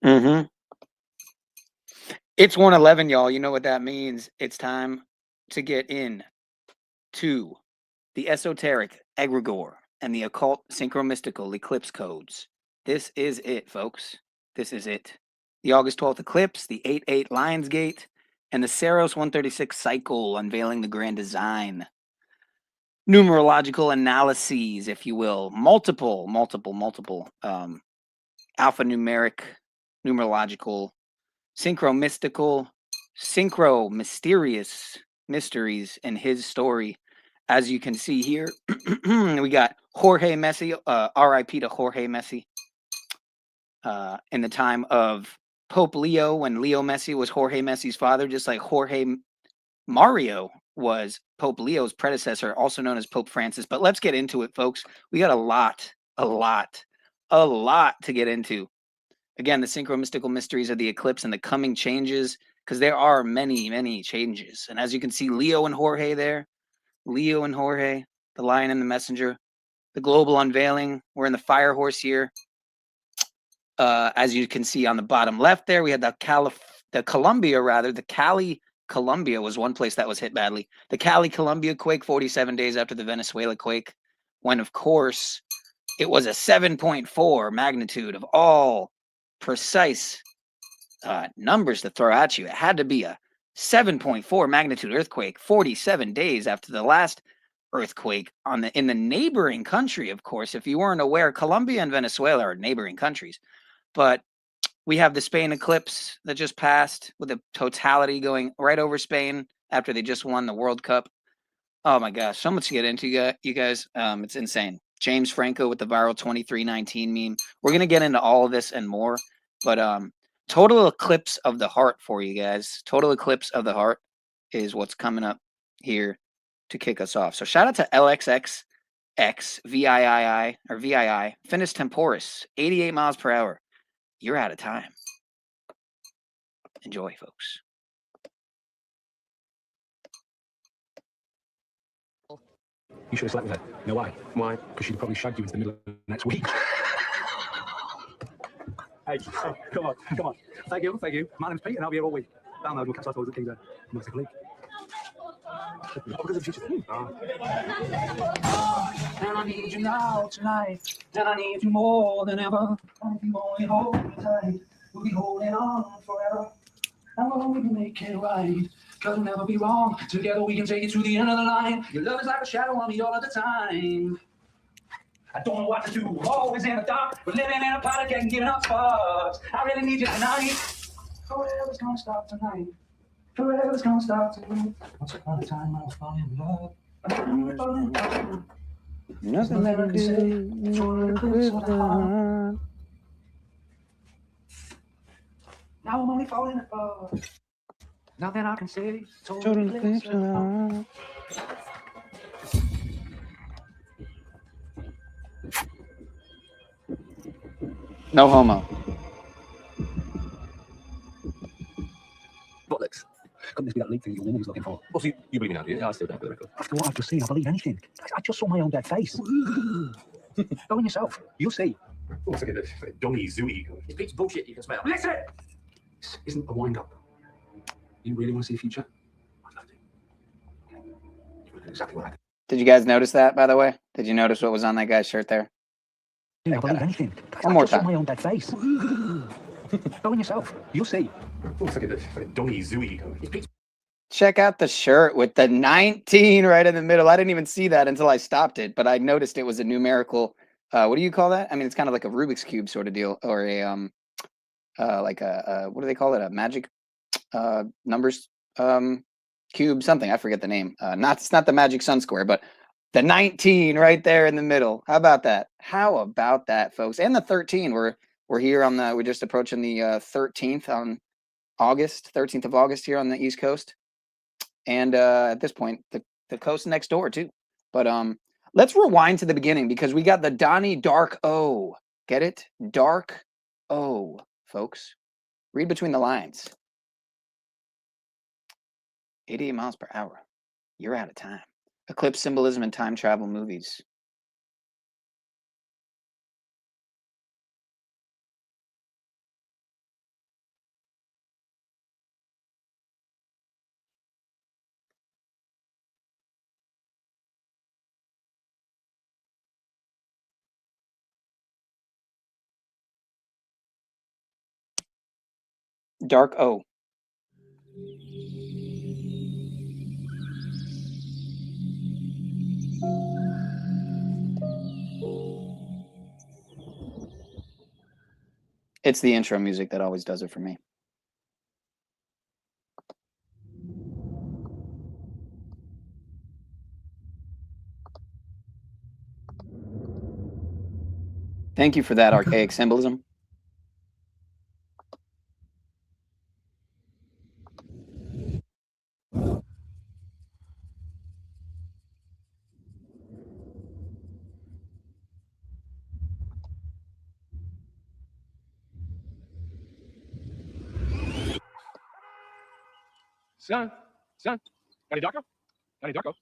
Mm-hmm. It's 1:11, y'all. You know what that means. It's time to get in to the Esoteric Egregore and the Occult Synchromystical Eclipse codes. This is it, folks. This is it. The August 12th eclipse, the 8/8 Lionsgate, and the Saros 136 cycle unveiling the grand design. Numerological analyses, if you will. Multiple alphanumeric, numerological, synchromystical, mysterious mysteries in his story. As you can see here, we got Jorge Messi, RIP to Jorge Messi. In the time of Pope Leo, when Leo Messi was Jorge Messi's father, just like Jorge Mario was Pope Leo's predecessor, also known as Pope Francis. But let's get into it, folks. We got a lot to get into. Again, the synchromystical mysteries of the eclipse and the coming changes, because there are many changes. And as you can see, Leo and Jorge there, Leo and Jorge, the lion and the messenger, the global unveiling. We're in the fire horse here. As you can see on the bottom left there, we had the Columbia, the Cali Columbia was one place that was hit badly. The Cali Columbia quake 47 days after the Venezuela quake, when of course it was a 7.4 magnitude of all precise numbers to throw at you. It had to be a 7.4 magnitude earthquake 47 days after the last earthquake in the neighboring country. Of course, if you weren't aware, Colombia and Venezuela are neighboring countries. But we have the Spain eclipse that just passed with the totality going right over Spain after they just won the World Cup. Oh my gosh, so much to get into, you guys. It's insane. James Franco with the viral 2319 meme. We're going to get into all of this and more. But total eclipse of the heart for you guys. Total eclipse of the heart is what's coming up here to kick us off. So shout out to LXXX VII Finis Temporis, 88 miles per hour. You're out of time. Enjoy, folks. You should have slept with her. You know why? Why? Because she'd probably shagged you into the middle of next week. Hey, oh, come on. Thank you. My name's Pete and I'll be here all week. Download my cast towards the King's Music League. Because of future. And I need you now tonight. And I need you more than ever. I'll be going hold me tight. We'll be holding on forever. How long we can make it right? Cause we'll never be wrong. Together we can take it to the end of the line. Your love is like a shadow on me all of the time. I don't know what to do, always in the dark. We're living in a pot and giving up sparks. I really need you tonight. Forever's gonna stop tonight. Forever's gonna stop tonight. Once upon a time I was falling in love. Nothing that I can say. Now I'm only falling apart. Nothing I can say. Total eclipse of the heart. No homo. Bollocks. Couldn't this be that leak thing your woman was looking for? Well, see, you believe me now, do you? Yeah, I still don't believe it. After what I've just seen, I believe anything. I just saw my own dead face. Go in yourself. You'll see. Oh, it's like a dummy zooey. It's Pete's bullshit you can smell. Listen! This isn't a wind-up. You really want to see the future? I'd love to. Okay. You do exactly what I did. Did you guys notice that, by the way? Did you notice what was on that guy's shirt there? I believe anything. One more I just time. saw my own dead face. Go in yourself. You'll see. Oh, it's like a dummy zooey. It's Pete's. Check out the shirt with the 19 right in the middle. I didn't even see that until I stopped it, but I noticed it was a numerical. What do you call that? I mean, it's kind of like a Rubik's Cube sort of deal, or a like a what do they call it? A magic numbers cube, something. I forget the name. It's not the magic sun square, but the 19 right there in the middle. How about that? How about that, folks? And the 13. We're here on the. We're just approaching the 13th on August, 13th of August here on the East Coast. And at this point, the coast next door too. But let's rewind to the beginning because we got the Donnie Dark O. Get it? Dark O, folks. Read between the lines. 88 miles per hour. You're out of time. Eclipse symbolism and time travel movies. Dark O. It's the intro music that always does it for me. Thank you for that archaic symbolism. Son, Donnie Darko? Donnie Darko? What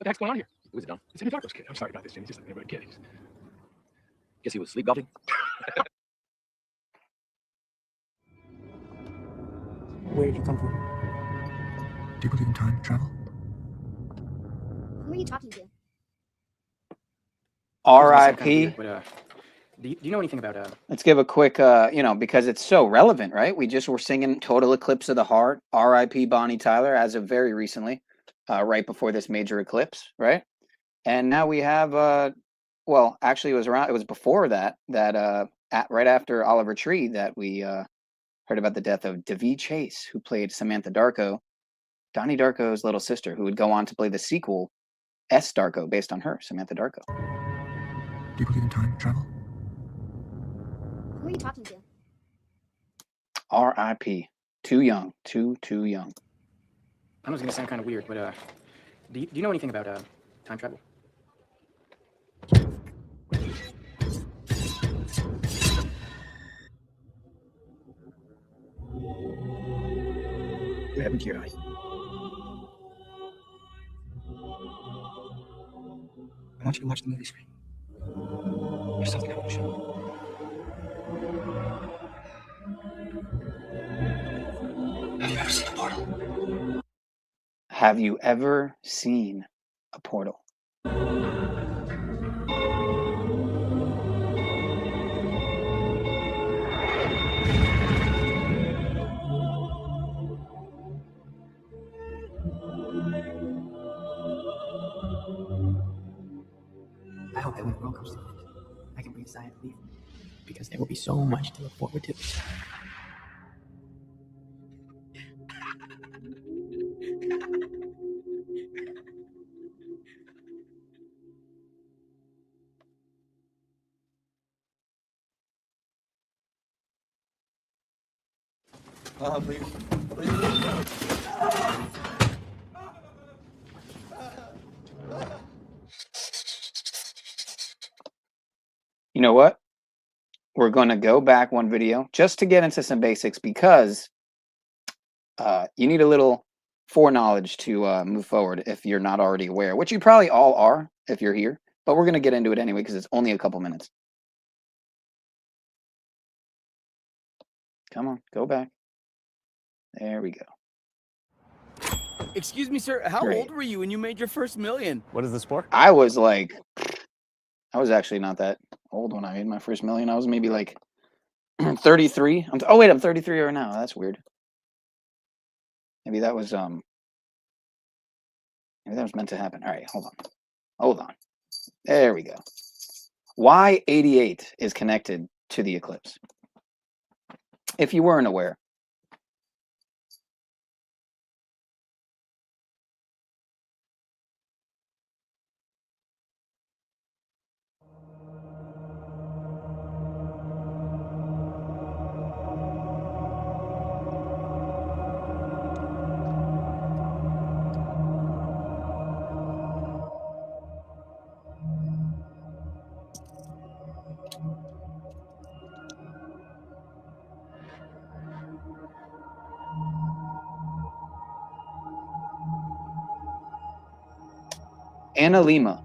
the heck's going on here? Who is it, Don? It's Donnie Darko's kid. I'm sorry about this, Jimmy. He's just a neighborhood kid. Guess he was sleep golfing. Where did you come from? Do you believe in time travel? Who are you talking to? R.I.P. Do you know anything about Let's give a quick, because it's so relevant, right? We just were singing Total Eclipse of the Heart, R.I.P. Bonnie Tyler, as of very recently, right before this major eclipse, right? And now we have, well, actually, it was before that, right after Oliver Tree, that we heard about the death of Davy Chase, who played Samantha Darko, Donnie Darko's little sister, who would go on to play the sequel, S. Darko, based on her, Samantha Darko. Do you believe in time travel? Who are you talking to? R.I.P. Too young. Too young. I know it's going to sound kind of weird, but do you know anything about time travel? What happened to your eye? I want you to watch the movie screen. There's something I want to show you. Have you ever seen a portal? Have you ever seen I hope that when the world comes to an end, I can breathe a sigh of relief, because there will be so much to look forward to. Please. You know what? We're going to go back one video just to get into some basics, because you need a little foreknowledge to move forward if you're not already aware, which you probably all are if you're here, but we're going to get into it anyway because it's only a couple minutes. Come on, go back. There we go. Excuse me, sir. How Great. old were you when you made your first million? What is this for? I was actually not that old when I made my first million. I was maybe like 33. Oh wait, I'm 33 right now. That's weird. Maybe that was meant to happen. All right, hold on. There we go. Why 88 is connected to the eclipse, if you weren't aware. Anna Lima.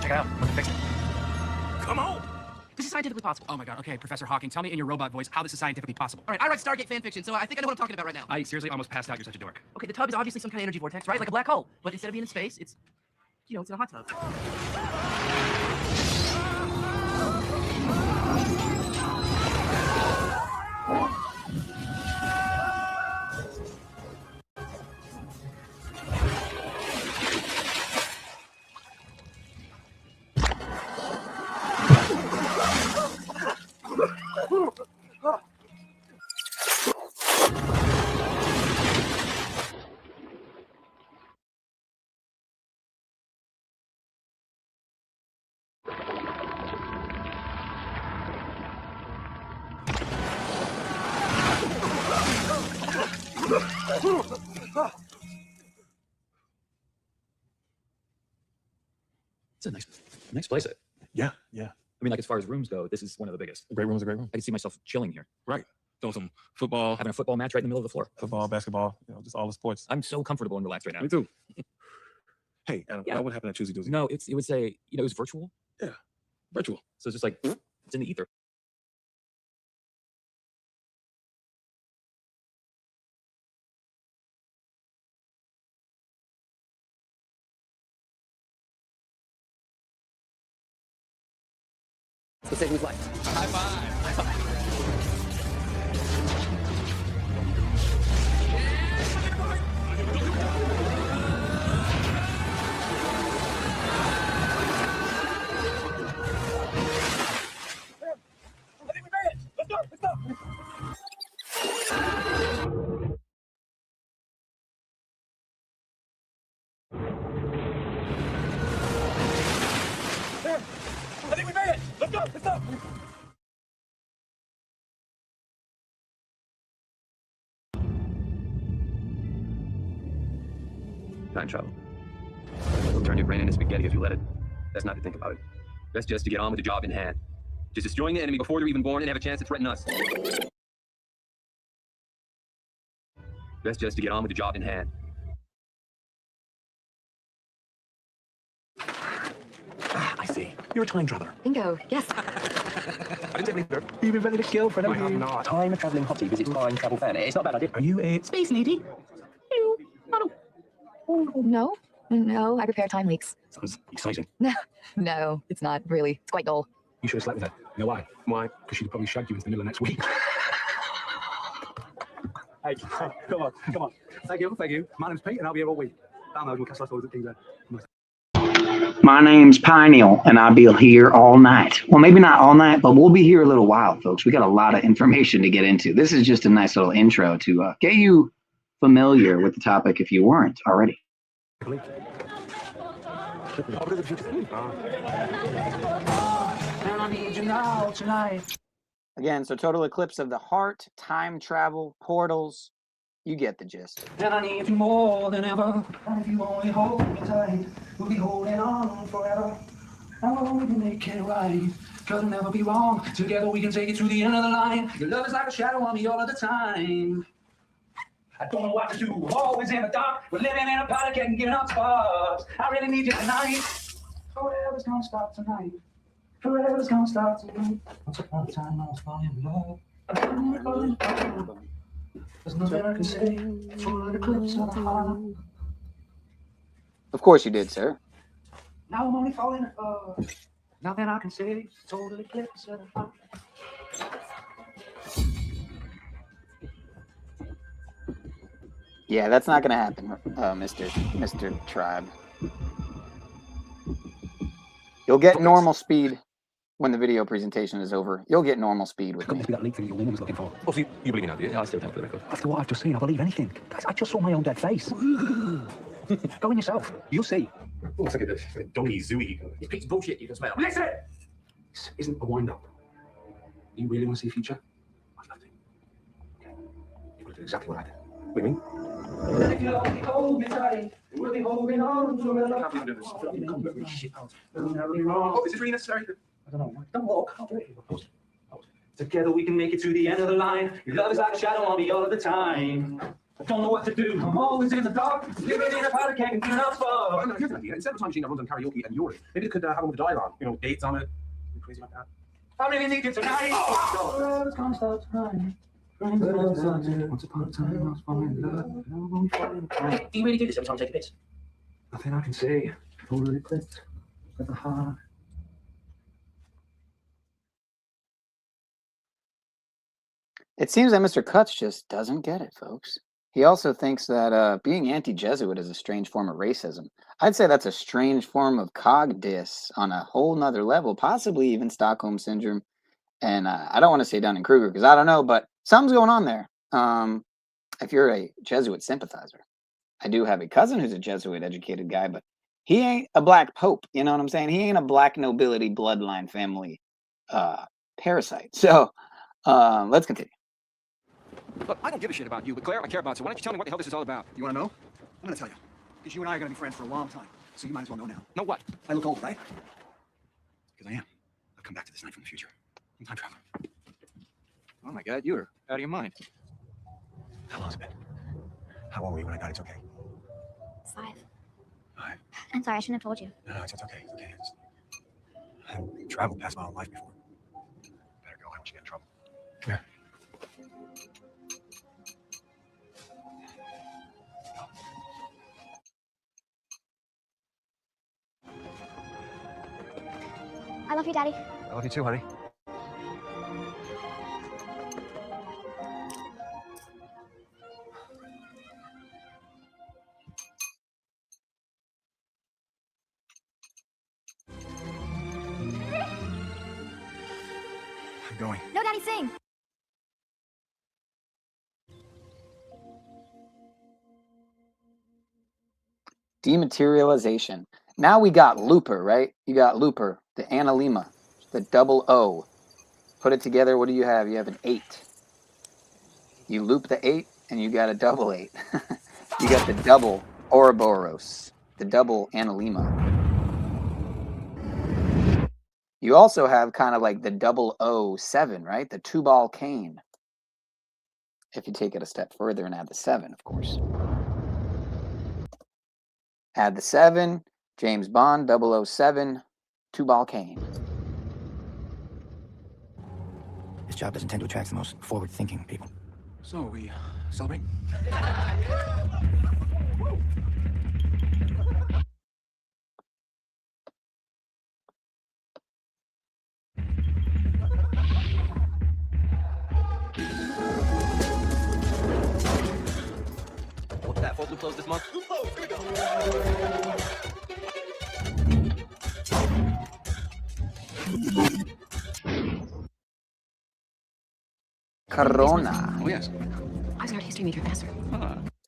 Check it out. Look, fix it. Come on. This is scientifically possible. Oh my god. Okay, Professor Hawking, tell me in your robot voice how this is scientifically possible. All right, I write Stargate fan fiction, so I think I know what I'm talking about right now. I seriously almost passed out. You're such a dork. Okay, the tub is obviously some kind of energy vortex, right? Like a black hole. But instead of being in space, it's, you know, it's in a hot tub. It's a nice place. Yeah. I mean, like as far as rooms go, this is one of the biggest. Great room. I can see myself chilling here, Throw some football, having a football match right in the middle of the floor. football, basketball, just all the sports. I'm so comfortable and relaxed right now. Me too. Hey, Yeah. what happened at Choosy Doozy? No, it would say, it was virtual. Virtual. So it's just like, it's in the ether. Let's say who's life. High five. Time travel. It'll turn your brain into spaghetti if you let it. That's not to think about it. That's just to get on with the job in hand. Just destroying the enemy before they're even born and have a chance to threaten us. That's just to get on with the job in hand. I see. You're a time traveler. Bingo. Yes. I didn't take any dirt. You've been ready to kill for I have not. Time traveling hottie visits time travel fan. It's not a bad idea. Are you a Space lady? Hello. Hello. No. No, I repair time leaks. Sounds exciting. No, it's not really. It's quite dull. You should have slept with her. You know why? Why? Because she'd probably shag you into the middle of next week. Hey, come on. Thank you. My name's Pete, and I'll be here all week. Download, we'll catch lots of things there. My name's Pineal, and I'll be here all night. Well, maybe not all night, but we'll be here a little while, folks. We got a lot of information to get into. This is just a nice little intro to get you familiar with the topic if you weren't already. And I need you now, tonight. Again, so total eclipse of the heart, time travel, portals. You get the gist. And I need you more than ever. And if you only hold me tight, we'll be holding on forever. And we'll only make it right. Cause we'll never be wrong. Together we can take it to the end of the line. Your love is like a shadow on me all of the time. I don't know what to do. I'm always in the dark. We're living in a party, getting given up sparks. I really need you tonight. Forever's gonna stop tonight. Forever's gonna stop tonight. Once upon a time I was falling in love. There's nothing I can say. Total eclipse of the heart. Of course you did, sir. Now I'm only falling in love. Nothing I can say. Total eclipse of the heart. Yeah, that's not gonna happen, Mr. Tribe. You'll get normal speed. when the video presentation is over, you'll get normal speed with Couldn't me. this be that leak thing your woman was looking for? Oh, so you believe in that, do you? I still think for the record. After what I've just seen, I believe anything. Guys, I just saw my own dead face. Go in yourself. You'll see. Looks like a dummy zooey. It's bullshit. You can smell. Listen! This isn't a wind-up. You really want to see a future? I'd love to. Okay. You've got to do exactly what I did. What do you mean? If you hold me tight, we'll be holding on forever. I can't believe this. Shit out. Oh, is this really necessary? I don't know. Don't look. I'll do it. Together we can make it to the end of the line. Your love is like a shadow on me all of the time. I don't know what to do. I'm always in the dark. Living in a powder keg and doing Well, fun. here's an idea. Instead of a time machine that runs on karaoke and yours, maybe they could have one with a dial on. You know, dates on it. Crazy like that. How many think it's tonight? Forever's gonna stop tonight. Once upon a time, I was falling in love. Now I'm only falling apart. Do you really do this every time you take a piss? Nothing I can say. Totally clicked with the heart. It seems that Mr. Cutts just doesn't get it, folks. He also thinks that being anti-Jesuit is a strange form of racism. I'd say that's a strange form of cog diss on a whole nother level, possibly even Stockholm Syndrome. And I don't want to say Dunning-Kruger because I don't know, but something's going on there. If you're a Jesuit sympathizer. I do have a cousin who's a Jesuit-educated guy, but he ain't a black pope. You know what I'm saying? He ain't a black nobility bloodline family parasite. So let's continue. Look, I don't give a shit about you, but Claire, I care about. So why don't you tell me what the hell this is all about? You want to know? I'm going to tell you. Because you and I are going to be friends for a long time. So you might as well know now. Know what? I look old, right? Because I am. I've come back to this night from the future. I'm time traveler. Oh my God, you're out of your mind. How long's it been? How old were you when I died? It's okay. 5. 5. I'm sorry, I shouldn't have told you. No, it's okay. It's okay. I haven't traveled past my own life before. Better go. I don't want you to get in trouble. Come here. I love you, Daddy. I love you too, honey. I'm going. No, Daddy, sing. Dematerialization. Now we got Looper, right? You got Looper, the analemma, the double O. Put it together, what do you have? You have an 8. You loop the 8, and you got a double 8. You got the double Ouroboros, the double analemma. You also have kind of like the double O7, right? The 2-ball cane. If you take it a step further and add the 7, of course. Add the 7, James Bond, 007, 2-ball cane. This job doesn't tend to attract the most forward-thinking people. So, we celebrate? What's that? 4 blue clothes this month? Blue clothes, here we go. Corona. Oh, yes. I was an art history major professor.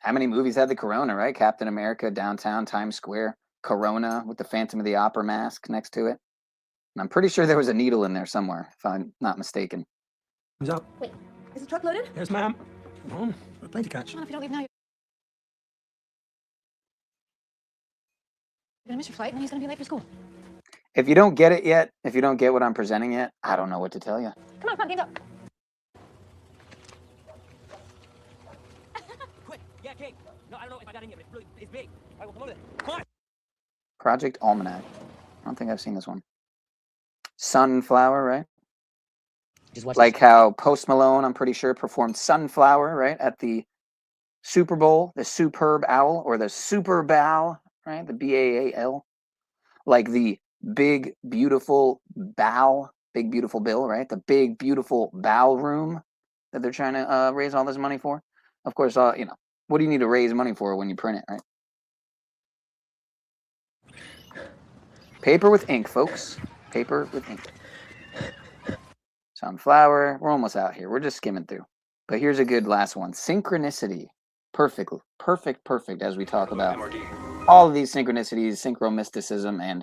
How many movies had the Corona, right? Captain America, Downtown, Times Square, Corona with the Phantom of the Opera mask next to it. And I'm pretty sure there was a needle in there somewhere, if I'm not mistaken. Who's up? Wait, is the truck loaded? Yes, ma'am. Come on. A plane to catch. Come on, if you don't leave now, you're gonna miss your flight, and then he's gonna be late for school. If you don't get it yet, if you don't get what I'm presenting yet, I don't know what to tell you. Come on, game's up. Quick, yeah, cake. No, I don't know if I got in yet, but it's big. All right, well, come over there. Come on. Project Almanac. I don't think I've seen this one. Sunflower, right? Just watch Like how Post Malone, I'm pretty sure, performed Sunflower, right, at the Super Bowl, the Superb Owl, or the Super Bowl, right, the B-A-A-L. Like the Big Beautiful Bow, Big Beautiful Bill, right, the Big Beautiful Bow Room that they're trying to raise all this money for. Of course, you know, what do you need to raise money for when you print it, right? Paper with ink, folks. Paper with ink. Sunflower. We're almost out here. We're just skimming through. But here's a good last one. Synchronicity. Perfect, as we talk about all of these synchronicities, synchromysticism, and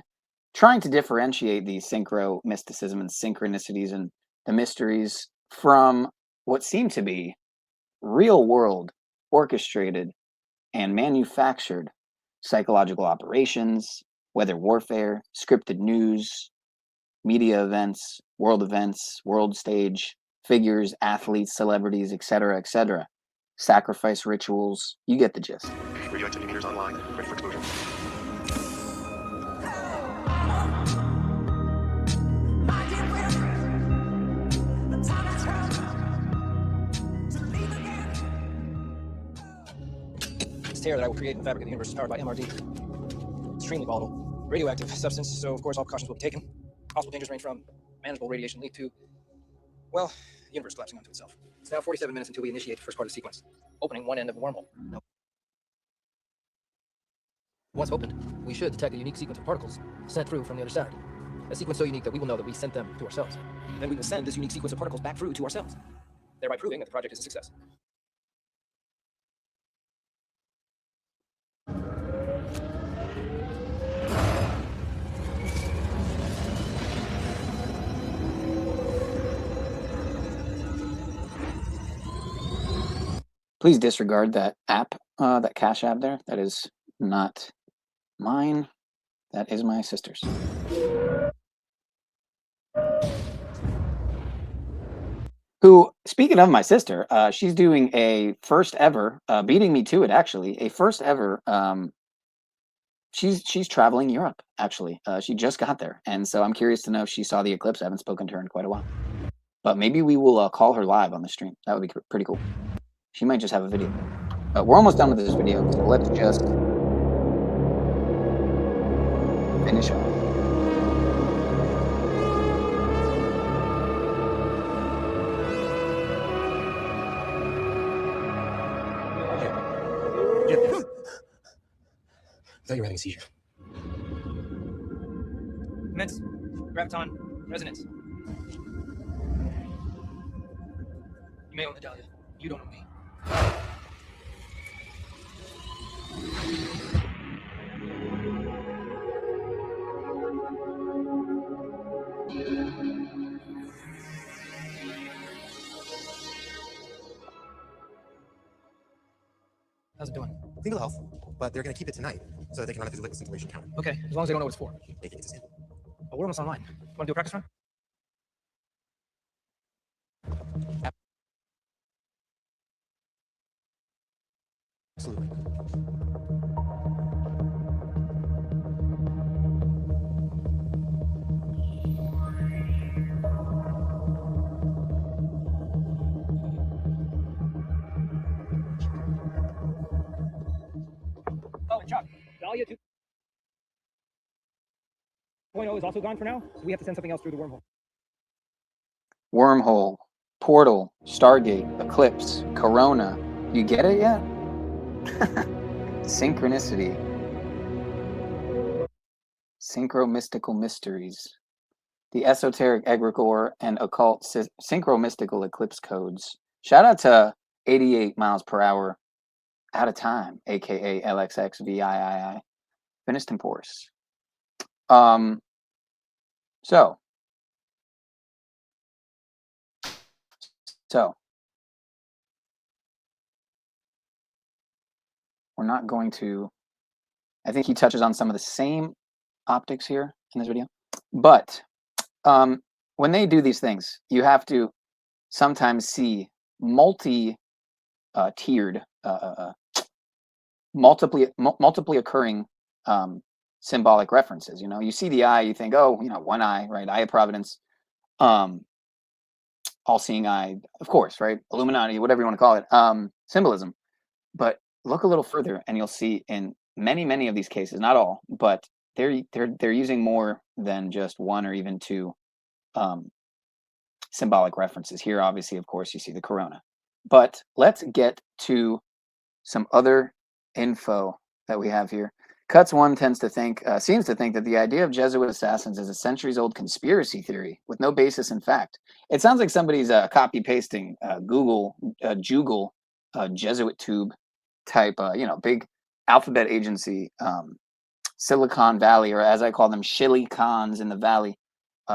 trying to differentiate these synchromysticism and synchronicities and the mysteries from what seem to be real world, orchestrated, and manufactured psychological operations, weather warfare, scripted news, media events, world stage, figures, athletes, celebrities, etc., sacrifice rituals. You get the gist. Radioactivity meters online, ready for explosion. This tear that I will create in the fabric of the universe is powered by MRD. Extremely volatile, radioactive substance, so of course all precautions will be taken. Possible dangers range from manageable radiation leak to, well, the universe collapsing onto itself. It's now 47 minutes until we initiate the first part of the sequence, opening one end of the wormhole. Now, once opened, we should detect a unique sequence of particles sent through from the other side. A sequence so unique that we will know that we sent them to ourselves. Then we will send this unique sequence of particles back through to ourselves, thereby proving that the project is a success. Please disregard that app, that Cash App there. That is not mine. That is my sister's. Who, speaking of my sister, she's doing a first ever, beating me to it actually, a first ever, she's traveling Europe actually. She just got there. And so I'm curious to know if she saw the eclipse. I haven't spoken to her in quite a while. But maybe we will call her live on the stream. That would be pretty cool. She might just have a video. We're almost done with this video, so let's just finish up. I thought you were having a seizure. Immense graviton resonance. You may own the Dahlia. You don't own me. How's it doing? Single health, but they're going to keep it tonight so that they can run it through the liquid scintillation counter. Okay, as long as they don't know what it's for. Make it instant. Oh, we're almost online. Want to do a practice run? Absolutely. Oh, and Chuck, Dahlia 2.0 is also gone for now, so we have to send something else through the wormhole. Wormhole, portal, Stargate, eclipse, corona. You get it yet? Synchronicity. Synchromystical mysteries. The Esoteric Egregore and Occult Synchromystical eclipse codes. Shout out to 88 miles per hour out of time, aka LXXVIII. Finis temporis. So we're not going to, I think he touches on some of the same optics here in this video, but when they do these things, you have to sometimes see multi-tiered, multiply occurring symbolic references. You know, you see the eye, you think, oh, you know, one eye, right? Eye of providence, all-seeing eye, of course, right? Illuminati, whatever you want to call it, symbolism. But look a little further, and you'll see in many of these cases, not all, but they're using more than just one or even two symbolic references. Here, obviously, of course, you see the corona. But let's get to some other info that we have here. Cuts one tends to think, seems to think that the idea of Jesuit assassins is a centuries-old conspiracy theory with no basis in fact. It sounds like somebody's copy-pasting Google, Jesuit tube type, big alphabet agency, Silicon Valley, or as I call them, Shilly Cons in the Valley,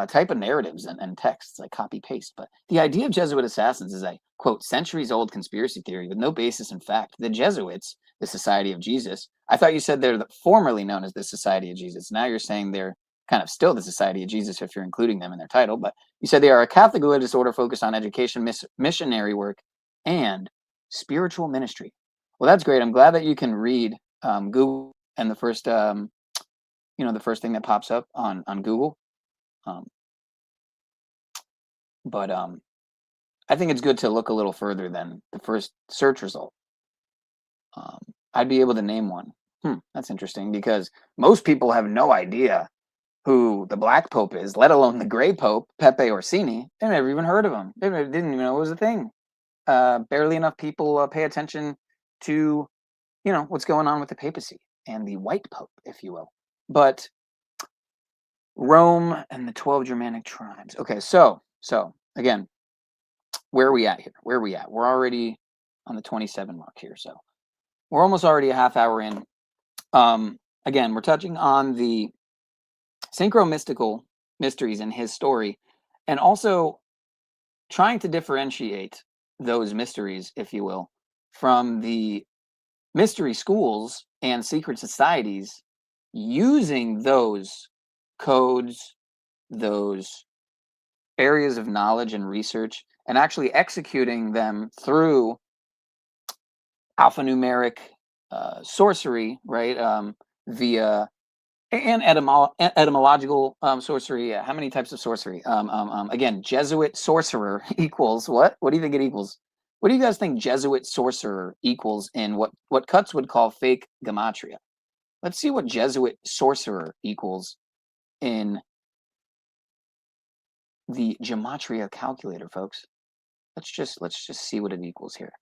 type of narratives and texts, like copy-paste. But the idea of Jesuit assassins is a, quote, centuries-old conspiracy theory with no basis in fact. The Jesuits, the Society of Jesus, I thought you said they're formerly known as the Society of Jesus. Now you're saying they're kind of still the Society of Jesus if you're including them in their title. But you said they are a Catholic religious order focused on education, missionary work, and spiritual ministry. Well, that's great. I'm glad that you can read Google and the first, the first thing that pops up on Google. But I think it's good to look a little further than the first search result. I'd be able to name one. That's interesting because most people have no idea who the Black Pope is, let alone the Gray Pope, Pepe Orsini. They've never even heard of him. They didn't even know it was a thing. Barely enough people pay attention to, what's going on with the papacy and the White Pope, if you will. But Rome and the 12 Germanic tribes. Okay, so again, where are we at here? Where are we at? We're already on the 27 mark here, so we're almost already a half hour in. Again, we're touching on the synchromystical mysteries in his story, and also trying to differentiate those mysteries, if you will, from the mystery schools and secret societies using those codes, those areas of knowledge and research, and actually executing them through alphanumeric sorcery, right? Via and etymological sorcery. How many types of sorcery? Again, Jesuit sorcerer equals what? What do you think it equals? What do you guys think Jesuit sorcerer equals in what Cuts would call fake gematria? Let's see what Jesuit sorcerer equals in the gematria calculator, folks. Let's just see what it equals here.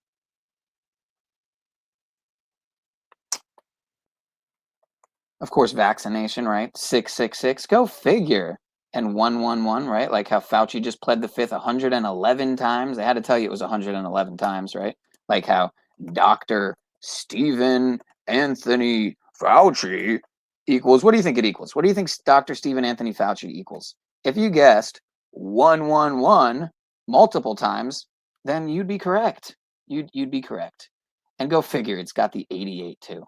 Of course, vaccination, right? 666. Go figure. And 111, right? Like how Fauci just pled the fifth 111 times. They had to tell you it was 111 times, right? Like how Dr. Stephen Anthony Fauci equals. What do you think it equals? What do you think Dr. Stephen Anthony Fauci equals? If you guessed 111 multiple times, then you'd be correct. You'd be correct. And go figure, it's got the 88 too.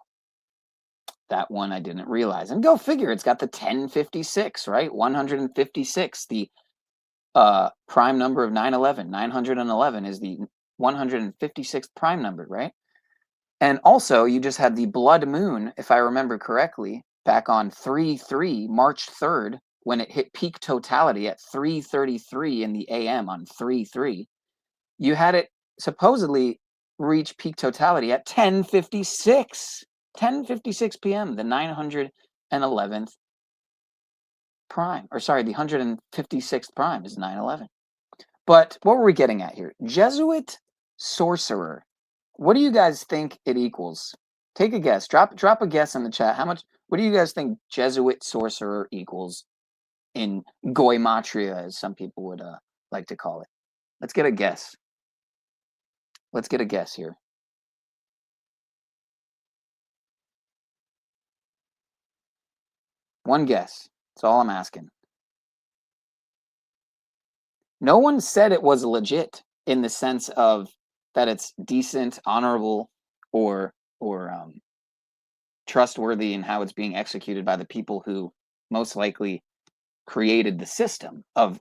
That one I didn't realize. And go figure, it's got the 1056, right? 156, the prime number of 9/11. 911 is the 156th prime number, right? And also, you just had the blood moon, if I remember correctly, back on 3/3, March 3rd, when it hit peak totality at 3:33 in the AM on 3/3. You had it supposedly reach peak totality at 10:56. 10:56 p.m., the 911th prime. Or sorry, the 156th prime is 9/11. But what were we getting at here? Jesuit sorcerer. What do you guys think it equals? Take a guess. Drop a guess in the chat. What do you guys think Jesuit sorcerer equals in Goimatria, as some people would like to call it? Let's get a guess. Let's get a guess here. One guess. That's all I'm asking. No one said it was legit in the sense of that it's decent, honorable, or trustworthy in how it's being executed by the people who most likely created the system of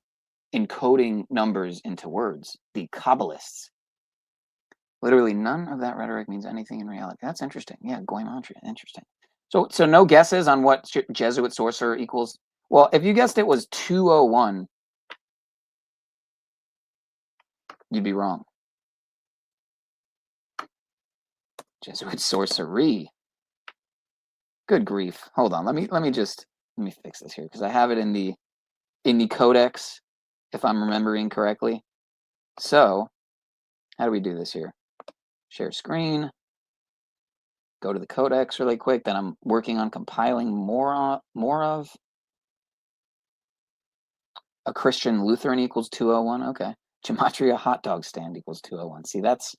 encoding numbers into words, the Kabbalists. Literally none of that rhetoric means anything in reality. That's interesting. Yeah, Goimatria, interesting. So no guesses on what Jesuit sorcerer equals? Well, if you guessed it was 201, you'd be wrong. Jesuit sorcery. Good grief. Hold on. Let me fix this here because I have it in the codex, if I'm remembering correctly. So, how do we do this here? Share screen. go to the codex really quick that I'm working on compiling more of. A Christian Lutheran equals 201. Okay. Gematria hot dog stand equals 201. See, that's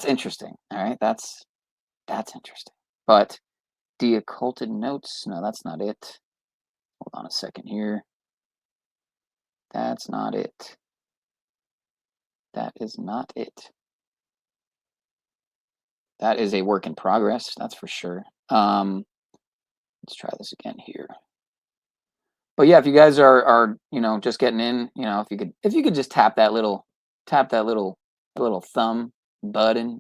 interesting. All right. That's interesting. But de-occulted notes. No, that's not it. Hold on a second here. That's not it. That is not it. That is a work in progress. That's for sure. Let's try this again here. But yeah, if you guys are just getting in, if you could just tap that little thumb button,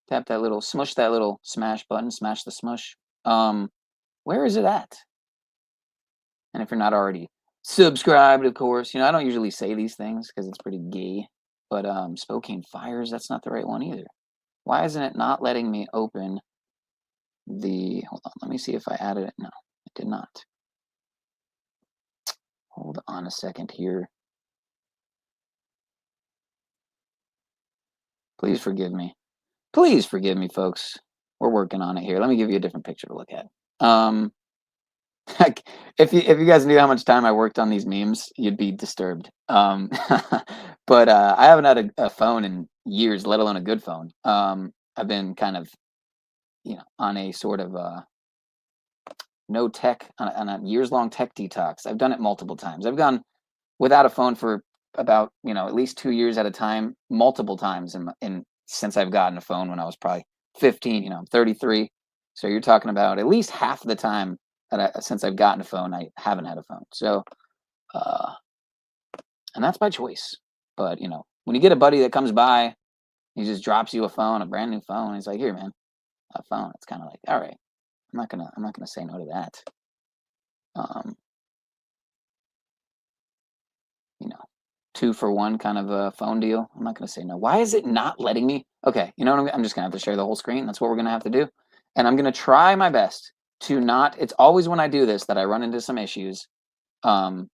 tap that little smush that little smash button, smash the smush. Where is it at? And if you're not already subscribed, of course, I don't usually say these things because it's pretty gay. But Spokane Fires, that's not the right one either. Why isn't it not letting me open the? Hold on, let me see if I added it. No, it did not. Hold on a second here. Please forgive me. Please forgive me, folks. We're working on it here. Let me give you a different picture to look at. If you guys knew how much time I worked on these memes, you'd be disturbed. But I haven't had a phone in years, let alone a good phone. I've been kind of, on a sort of no tech, on a years-long tech detox. I've done it multiple times. I've gone without a phone for about, at least 2 years at a time, multiple times since I've gotten a phone when I was probably 15. I'm 33. So you're talking about at least half the time since I've gotten a phone, I haven't had a phone. So, and that's by choice. But, when you get a buddy that comes by, he just drops you a phone, a brand new phone. He's like, here, man, a phone. It's kind of like, all right, I'm not gonna say no to that. 2-for-1 kind of a phone deal. I'm not gonna say no. Why is it not letting me? Okay, you know what? I'm just gonna have to share the whole screen. That's what we're gonna have to do. And I'm gonna try my best to not. It's always when I do this that I run into some issues. But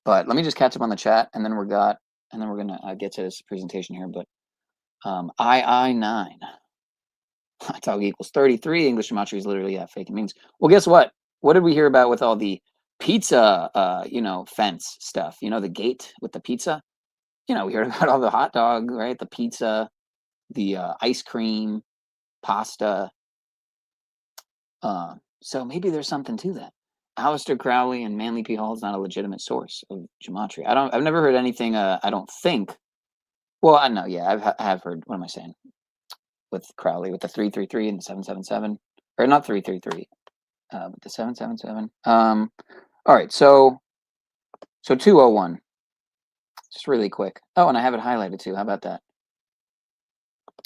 let me just catch up on the chat, and then we're gonna get to this presentation here. But II9 hot dog equals 33. English gematria is literally fake. It means, well, guess what? What did we hear about with all the pizza, fence stuff? The gate with the pizza. We heard about all the hot dog, right? The pizza, the ice cream, pasta. So maybe there's something to that. Aleister Crowley and Manly P. Hall is not a legitimate source of gematria. I've never heard anything. I don't think. Well, I know. Yeah, I have heard. What am I saying? With Crowley, with the 333 and the 777, or not 333, but the 777. All right, so 201. Just really quick. Oh, and I have it highlighted too. How about that?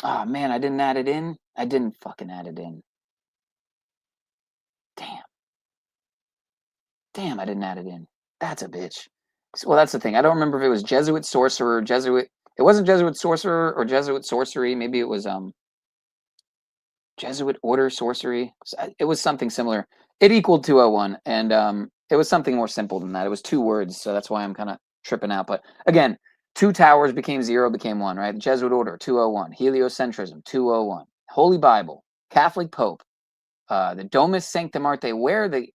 Oh man, I didn't add it in. I didn't fucking add it in. Damn, I didn't add it in. That's a bitch. Well, that's the thing. I don't remember if it was Jesuit sorcerer, Jesuit. It wasn't Jesuit sorcerer or Jesuit sorcery. Maybe it was Jesuit order sorcery. It was something similar. It equaled 201, and it was something more simple than that. It was 2 words, so that's why I'm kind of tripping out. But again, 2 towers became 0, became 1, right? Jesuit order, 201. Heliocentrism, 201. Holy Bible, Catholic Pope, the Domus Sancta Marte, where the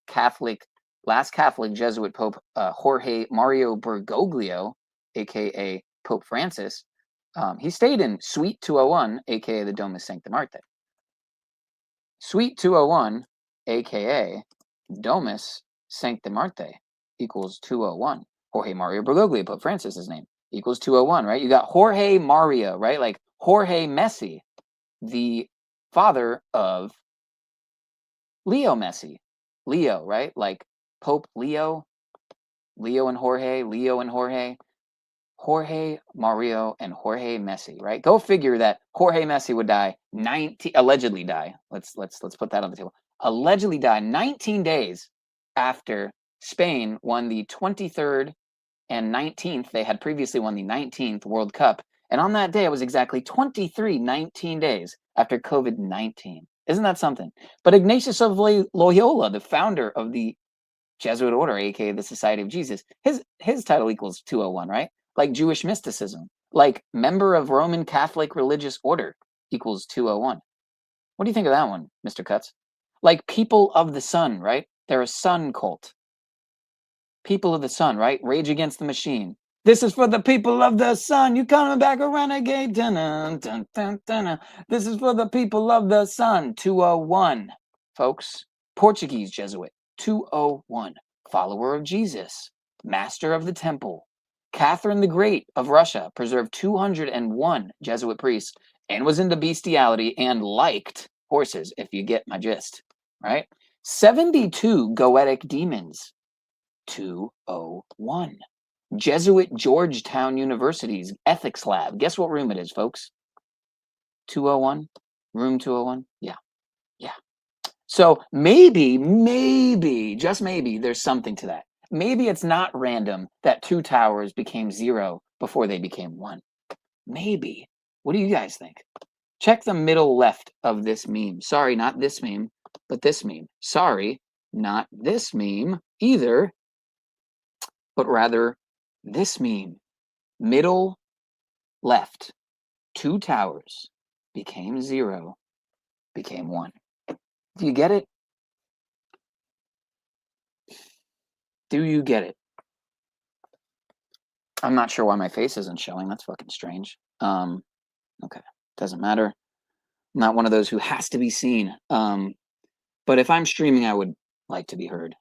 last Catholic Jesuit Pope, Jorge Mario BergogLIO, aka Pope Francis, he stayed in Suite 201, aka the Domus Sancta Marte. Suite 201, aka Domus Sancta Marte, equals 201. Jorge Mario BergogLIO, Pope Francis's name, equals 201, right? You got Jorge Mario, right? Like Jorge Messi, the father of Leo Messi. Leo, right? Like Pope Leo, Leo and Jorge, Jorge Mario and Jorge Messi, right? Go figure that Jorge Messi would die allegedly die. Let's put that on the table. Allegedly die 19 days after Spain won the 23rd and 19th. They had previously won the 19th World Cup. And on that day, it was exactly 19 days after COVID-19. Isn't that something? But Ignatius of Loyola, the founder of the Jesuit order, aka the Society of Jesus, his title equals 201, right? Like Jewish mysticism, like member of Roman Catholic religious order equals 201. What do you think of that one, Mr. Cuts? Like people of the sun, right? They're a sun cult. People of the sun, right? Rage Against the Machine. This is for the people of the sun. You coming back a renegade. Dun, dun, dun, dun. This is for the people of the sun. 201, folks. Portuguese Jesuit. 201. Follower of Jesus. Master of the temple. Catherine the Great of Russia preserved 201 Jesuit priests and was into bestiality and liked horses, if you get my gist, right? 72 goetic demons. 201. Jesuit Georgetown University's ethics lab. Guess what room it is, folks? 201? Room 201? Yeah. Yeah. So maybe, just maybe, there's something to that. Maybe it's not random that 2 towers became 0 before they became 1. Maybe. What do you guys think? Check the middle left of this meme. Sorry, not this meme, but this meme. Sorry, not this meme either, but rather this meme. Middle left. 2 towers became 0, became 1. Do you get it? Do you get it? I'm not sure why my face isn't showing. That's fucking strange. Okay, doesn't matter. I'm not one of those who has to be seen. But if I'm streaming, I would like to be heard.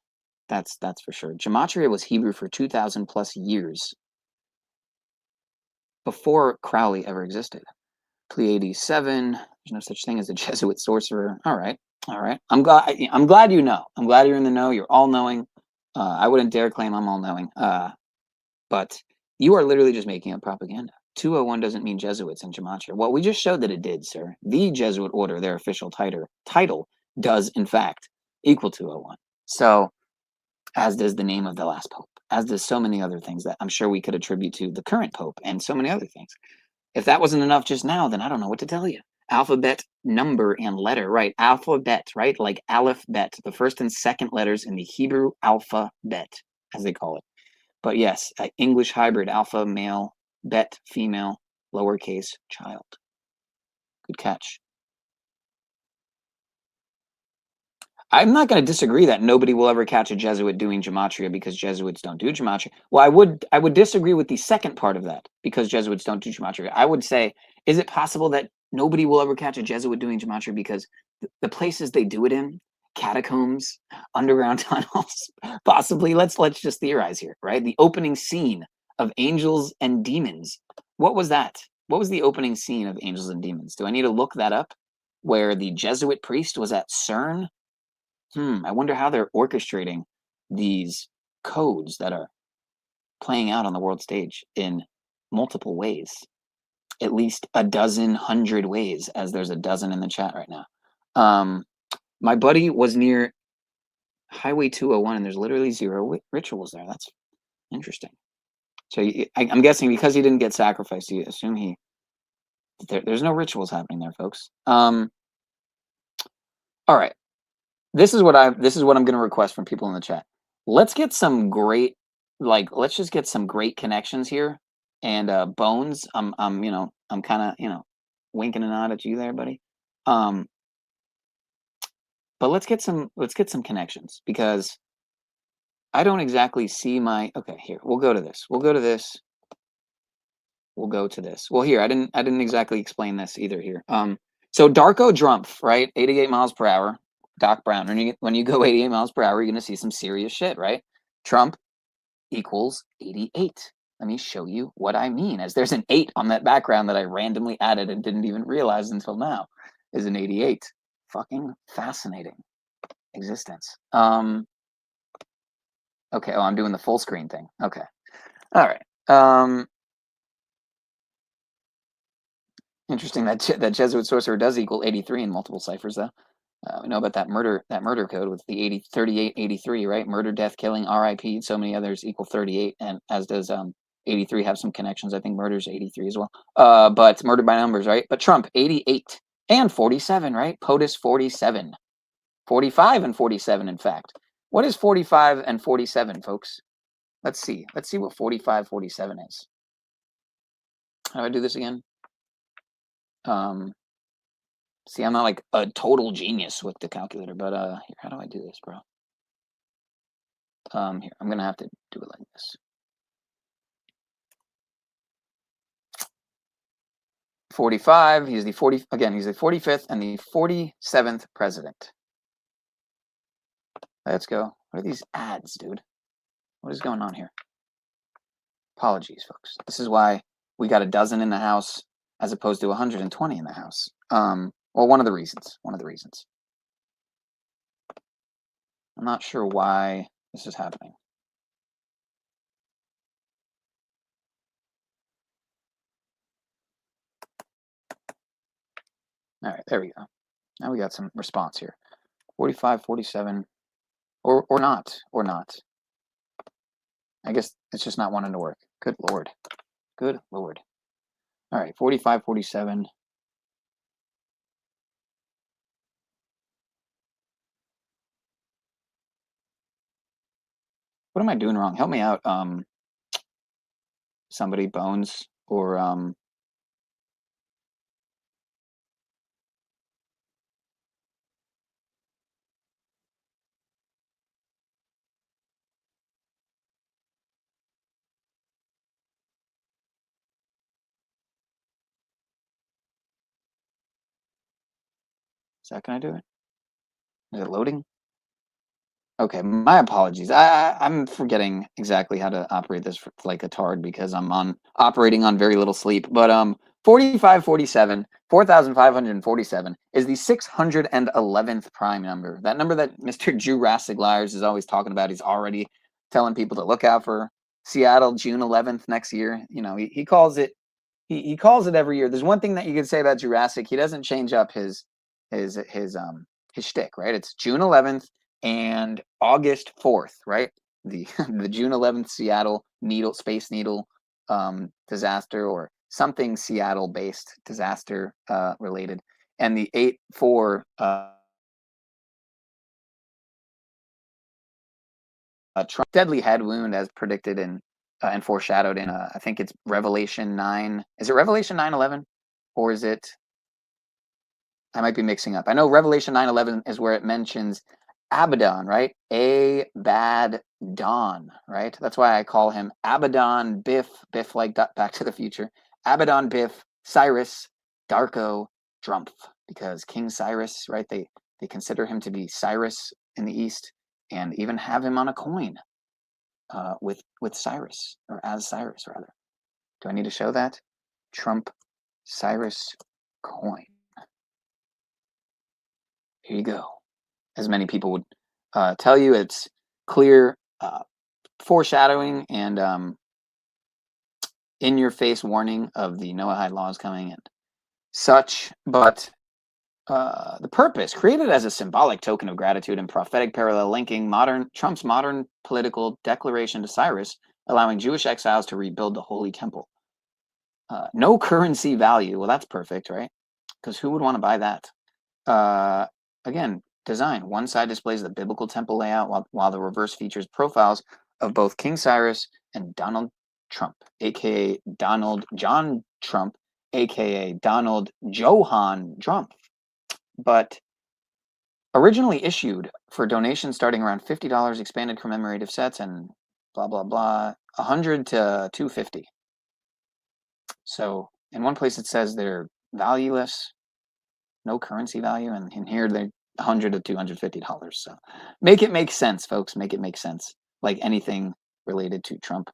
That's for sure. Gematria was Hebrew for 2,000 plus years before Crowley ever existed. Pleiades 7. There's no such thing as a Jesuit sorcerer. All right. I'm glad you know. I'm glad you're in the know. You're all knowing. I wouldn't dare claim I'm all knowing. But you are literally just making up propaganda. 201 doesn't mean Jesuits in Gematria. Well, we just showed that it did, sir. The Jesuit order, their official title, does in fact equal 201. So, as does the name of the last pope, as does so many other things that I'm sure we could attribute to the current pope and so many other things. If that wasn't enough just now, then I don't know what to tell you. Alphabet, number, and letter, right? Alphabet, right? Like aleph bet, the first and second letters in the Hebrew alphabet, as they call it. But yes, English hybrid, alpha, male, bet, female, lowercase, child. Good catch. I'm not going to disagree that nobody will ever catch a Jesuit doing Gematria because Jesuits don't do Gematria. Well, I would disagree with the second part of that because Jesuits don't do Gematria. I would say, is it possible that nobody will ever catch a Jesuit doing Gematria because the places they do it in, catacombs, underground tunnels, possibly, let's just theorize here, right? The opening scene of Angels and Demons. What was that? What was the opening scene of Angels and Demons? Do I need to look that up? Where the Jesuit priest was at CERN? I wonder how they're orchestrating these codes that are playing out on the world stage in multiple ways. At least a dozen, 100 ways, as there's a dozen in the chat right now. My buddy was near Highway 201, and there's literally 0 rituals there. That's interesting. So I'm guessing because he didn't get sacrificed, you assume there's no rituals happening there, folks. All right. This is what I'm going to request from people in the chat. Let's get some great, let's just get some great connections here. And Bones, I'm kind of, winking a nod at you there, buddy. But let's get some connections because I don't exactly see my. Okay, here we'll go to this. We'll go to this. We'll go to this. Well, here I didn't exactly explain this either here. So Darko Drumpf, right? 88 miles per hour. Doc Brown. When you go 88 miles per hour, you're going to see some serious shit, right? Trump equals 88. Let me show you what I mean, as there's an 8 on that background that I randomly added and didn't even realize until now is an 88. Fucking fascinating existence. Okay, I'm doing the full screen thing. Okay. All right. Interesting that Jesuit sorcerer does equal 83 in multiple ciphers, though. We know about that murder code with the 3883, right? Murder, death, killing, RIP, so many others equal 38, and as does 83 have some connections. I think murder's 83 as well. But murder by numbers, right? But Trump, 88 and 47, right? POTUS 47. 45 and 47, in fact. What is 45 and 47, folks? Let's see. Let's see what 45, 47 is. How do I do this again? See, I'm not like a total genius with the calculator, but here, how do I do this, bro? Here, I'm gonna have to do it like this. 45. He's the 40 again. He's the 45th and the 47th president. Let's go. What are these ads, dude? What is going on here? Apologies, folks. This is why we got a dozen in the house as opposed to 120 in the house. Well, one of the reasons. One of the reasons. I'm not sure why this is happening. All right, there we go. Now we got some response here. 45, 47, or not, or not. I guess it's just not wanting to work. Good Lord. Good Lord. All right, 45, 47. What am I doing wrong? Help me out, somebody, Bones, or is that gonna do it? Is it loading? Okay, my apologies. I'm forgetting exactly how to operate this like a tard because I'm operating on very little sleep. But 4547, 4,547 is the 611th prime number. That number that Mr. Jurassic Liars is always talking about. He's already telling people to look out for Seattle, June 11th next year. You know, he calls it. He calls it every year. There's one thing that you could say about Jurassic. He doesn't change up his shtick, right? It's June 11th and August 4th, right? The the June 11th Seattle Space Needle disaster, or something Seattle based disaster related, and the 8/4 Trump deadly head wound as predicted in and foreshadowed in I think it's Revelation 9. Is it Revelation 9:11, or is it? I might be mixing up. I know Revelation 9:11 is where it mentions Abaddon, right? Abaddon, right? That's why I call him Abaddon Biff like Back to the Future. Abaddon Biff Cyrus Darko Drumpf, because King Cyrus, right? They consider him to be Cyrus in the East, and even have him on a coin with Cyrus, or as Cyrus rather. Do I need to show that? Trump Cyrus coin. Here you go. As many people would tell you, it's clear foreshadowing and in-your-face warning of the Noahide laws coming and such. But the purpose, created as a symbolic token of gratitude and prophetic parallel linking Trump's modern political declaration to Cyrus, allowing Jewish exiles to rebuild the Holy Temple. No currency value. Well, that's perfect, right? Because who would want to buy that? Again, design. One side displays the biblical temple layout, while the reverse features profiles of both King Cyrus and Donald Trump, aka Donald John Trump, aka Donald Johann Trump. But originally issued for donations starting around $50, expanded commemorative sets, and blah blah blah, 100 to 250. So in one place it says they're valueless, no currency value, and in here they're $100 to $250. So make it make sense, folks. Make it make sense. Like anything related to Trump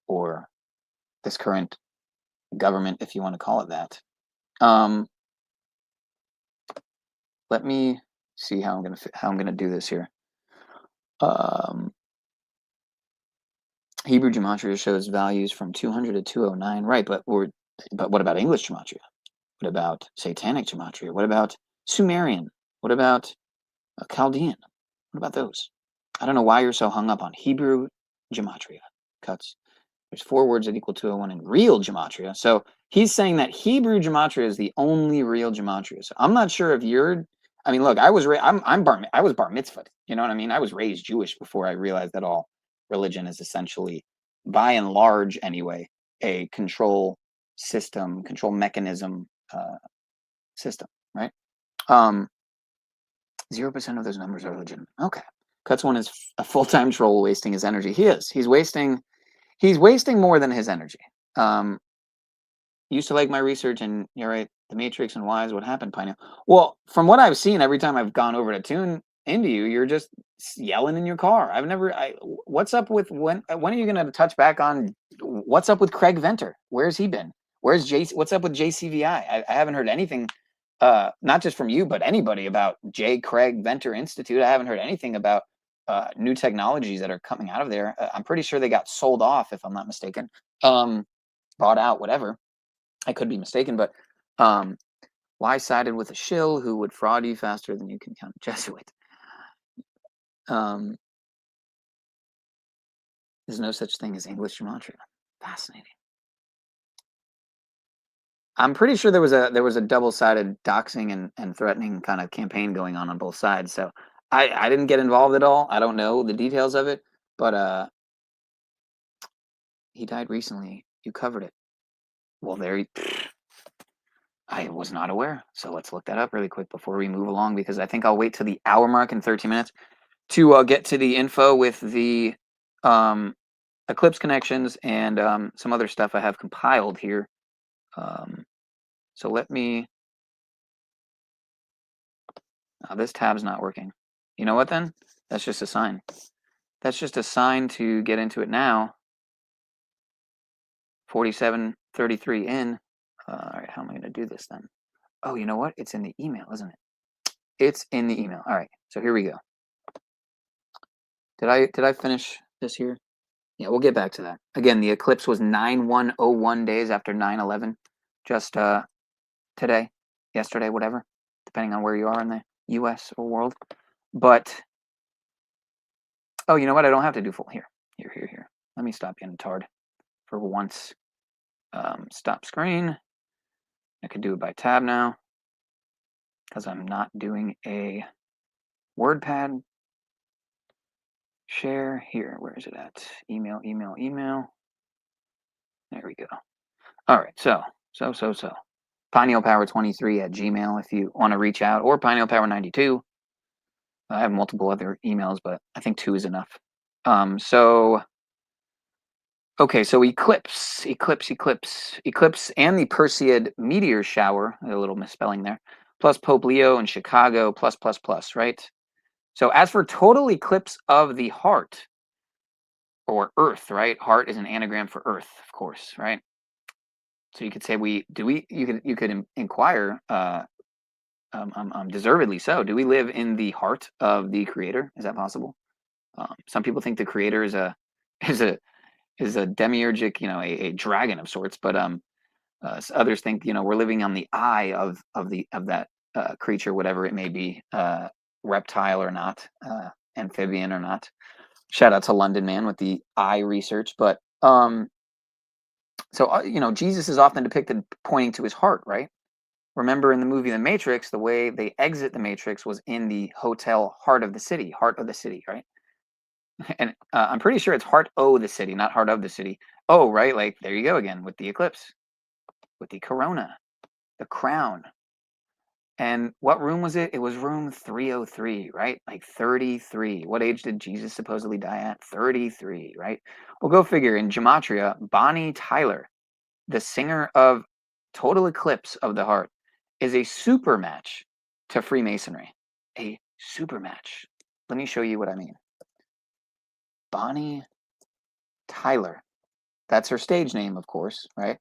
or this current government, if you want to call it that. Let me see how I'm gonna do this here. Hebrew gematria shows values from 200 to 209, right? But what about English gematria? What about Satanic gematria? What about Sumerian? What about Chaldean? What about those? I don't know why you're so hung up on Hebrew gematria. Cuts. There's 4 words that equal 201 in real gematria. So he's saying that Hebrew gematria is the only real gematria. So I'm not sure if you're. I mean, look, I was bar mitzvahed. You know what I mean? I was raised Jewish before I realized that all religion is essentially, by and large anyway, a control system, control mechanism system, right? 0% of those numbers are legitimate. Okay. Cuts one is a full-time troll wasting his energy. He is. He's wasting more than his energy. Used to like my research, and you're right, the Matrix and why is what happened, Pineapple. Well, from what I've seen, every time I've gone over to tune into you, you're just yelling in your car. What's up with when are you going to touch back on what's up with Craig Venter? Where's he been? What's up with JCVI? I haven't heard anything, not just from you, but anybody about J. Craig Venter Institute. I haven't heard anything about new technologies that are coming out of there. I'm pretty sure they got sold off, if I'm not mistaken, bought out, whatever. I could be mistaken, but why sided with a shill who would fraud you faster than you can count a Jesuit? There's no such thing as English gematria. Fascinating. I'm pretty sure there was a double-sided doxing and threatening kind of campaign going on both sides. So I didn't get involved at all. I don't know the details of it, but he died recently. You covered it. Well, I was not aware. So let's look that up really quick before we move along, because I think I'll wait till the hour mark in 13 minutes to get to the info with the Eclipse connections and some other stuff I have compiled here. So let me... this tab's not working. You know what then? That's just a sign. That's just a sign to get into it now. 47:33 in. All right, how am I going to do this then? Oh, you know what? It's in the email, isn't it? It's in the email. All right, so here we go. Did I finish this here? Yeah, we'll get back to that. Again, the eclipse was 9101 days after 9/11. Just today, yesterday, whatever, depending on where you are in the U.S. or world. But, oh, you know what? I don't have to do full. Here. Let me stop getting tard for once. Stop screen. I could do it by tab now because I'm not doing a WordPad. Share here. Where is it at? Email. There we go. All right. So. PinealPower23@gmail if you want to reach out, or PinealPower92. I have multiple other emails, but I think 2 is enough. Okay, so eclipse, and the Perseid meteor shower, a little misspelling there, plus Pope Leo in Chicago, plus, right? So as for total eclipse of the heart, or Earth, right? Heart is an anagram for Earth, of course, right? So you could say you could inquire, deservedly so. Do we live in the heart of the Creator? Is that possible? Some people think the Creator is a demiurgic, a dragon of sorts, but others think we're living on the eye of that creature, whatever it may be, reptile or not, amphibian or not. Shout out to London Man with the eye research, but so Jesus is often depicted pointing to his heart, right? Remember in the movie The Matrix, the way they exit the Matrix was in the hotel Heart of the City, right? And I'm pretty sure it's Heart O the City, not Heart of the City. Oh, right, like there you go again with the eclipse, with the corona, the crown. And what room was it? It was room 303, right? Like 33. What age did Jesus supposedly die at? 33, right? Well, go figure. In gematria, Bonnie Tyler, the singer of Total Eclipse of the Heart, is a super match to Freemasonry. A super match. Let me show you what I mean. Bonnie Tyler. That's her stage name, of course, right?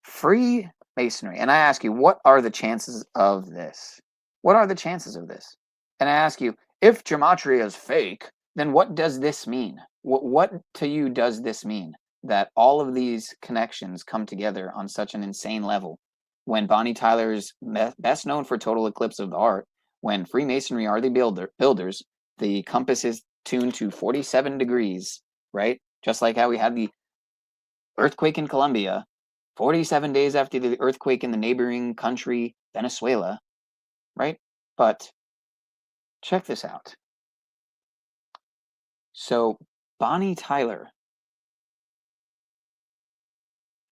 Freemasonry. And I ask you, what are the chances of this? What are the chances of this? And I ask you, if gematria is fake, then what does this mean? What to you does this mean? That all of these connections come together on such an insane level, when Bonnie Tyler is best known for Total Eclipse of the Heart, when Freemasonry are the builders, the compass is tuned to 47 degrees, right? Just like how we had the earthquake in Colombia, 47 days after the earthquake in the neighboring country, Venezuela, right? But check this out. So Bonnie Tyler,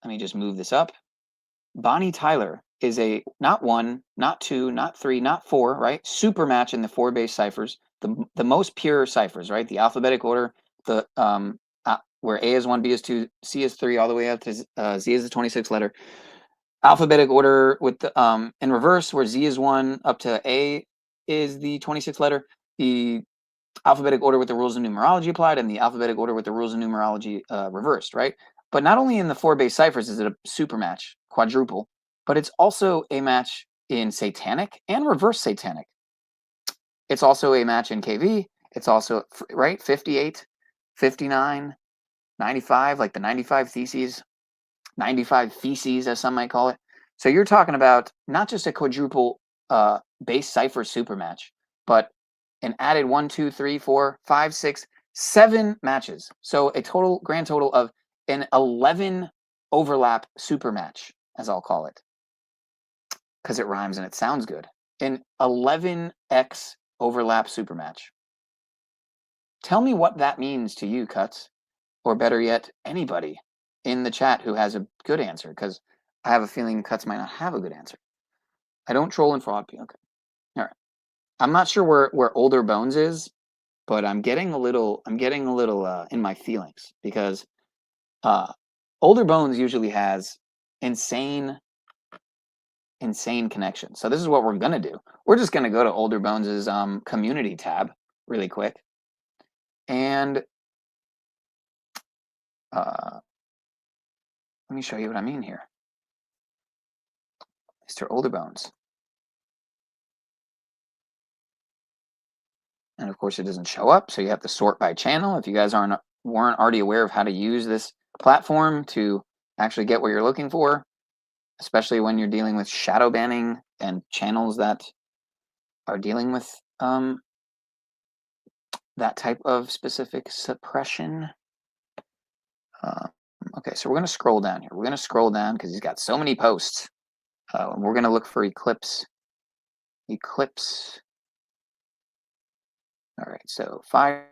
let me just move this up. Bonnie Tyler is a not 1, not 2, not 3, not 4, right? Super match in the 4 base ciphers, the most pure ciphers, right? The alphabetic order, the where A is 1, B is 2, C is 3, all the way up to Z is the 26th letter. Alphabetic order with the in reverse, where Z is 1 up to A is the 26th letter. The alphabetic order with the rules of numerology applied, and the alphabetic order with the rules of numerology reversed, right? But not only in the 4 base ciphers is it a super match, quadruple, but it's also a match in satanic and reverse satanic. It's also a match in KV. It's also, right, 58, 59, 95, like the 95 theses, 95 feces, as some might call it. So you're talking about not just a quadruple base cipher super match, but an added 1, 2, 3, 4, 5, 6, 7 matches. So a grand total of an 11 overlap super match, as I'll call it, because it rhymes and it sounds good. An 11x overlap super match. Tell me what that means to you, Cuts, or better yet, anybody in the chat who has a good answer, because I have a feeling Cuts might not have a good answer. I don't troll and fraud people. Okay. All right. I'm not sure where Older Bones is, but I'm getting a little in my feelings, because Older Bones usually has insane connections. So this is what we're gonna do. We're just gonna go to Older Bones's community tab really quick, and let me show you what I mean here. Mr. Older Bones. And of course it doesn't show up, so you have to sort by channel. If you guys weren't already aware of how to use this platform to actually get what you're looking for, especially when you're dealing with shadow banning and channels that are dealing with that type of specific suppression. Okay, so we're going to scroll down here. We're going to scroll down because he's got so many posts. We're going to look for ECLiPSE. ECLiPSE. All right, so fire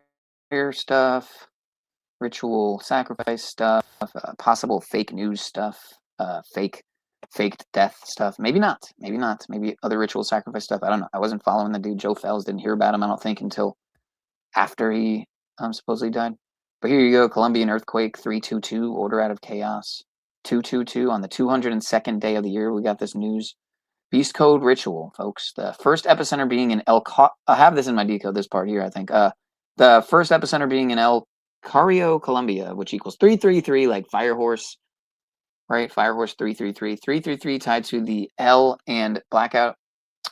stuff, ritual sacrifice stuff, possible fake news stuff, faked death stuff. Maybe not. Maybe other ritual sacrifice stuff. I don't know. I wasn't following the dude. Joe Fells didn't hear about him, I don't think, until after he supposedly died. But here you go. Colombian earthquake, 322, order out of chaos. 222 on the 202nd day of the year. We got this news. Beast Code ritual, folks. The first epicenter being in I have this in my decode, this part here, I think. The first epicenter being in El Carrio, Colombia, which equals 333, like Firehorse, right? Firehorse 333. 333 tied to the El and blackout.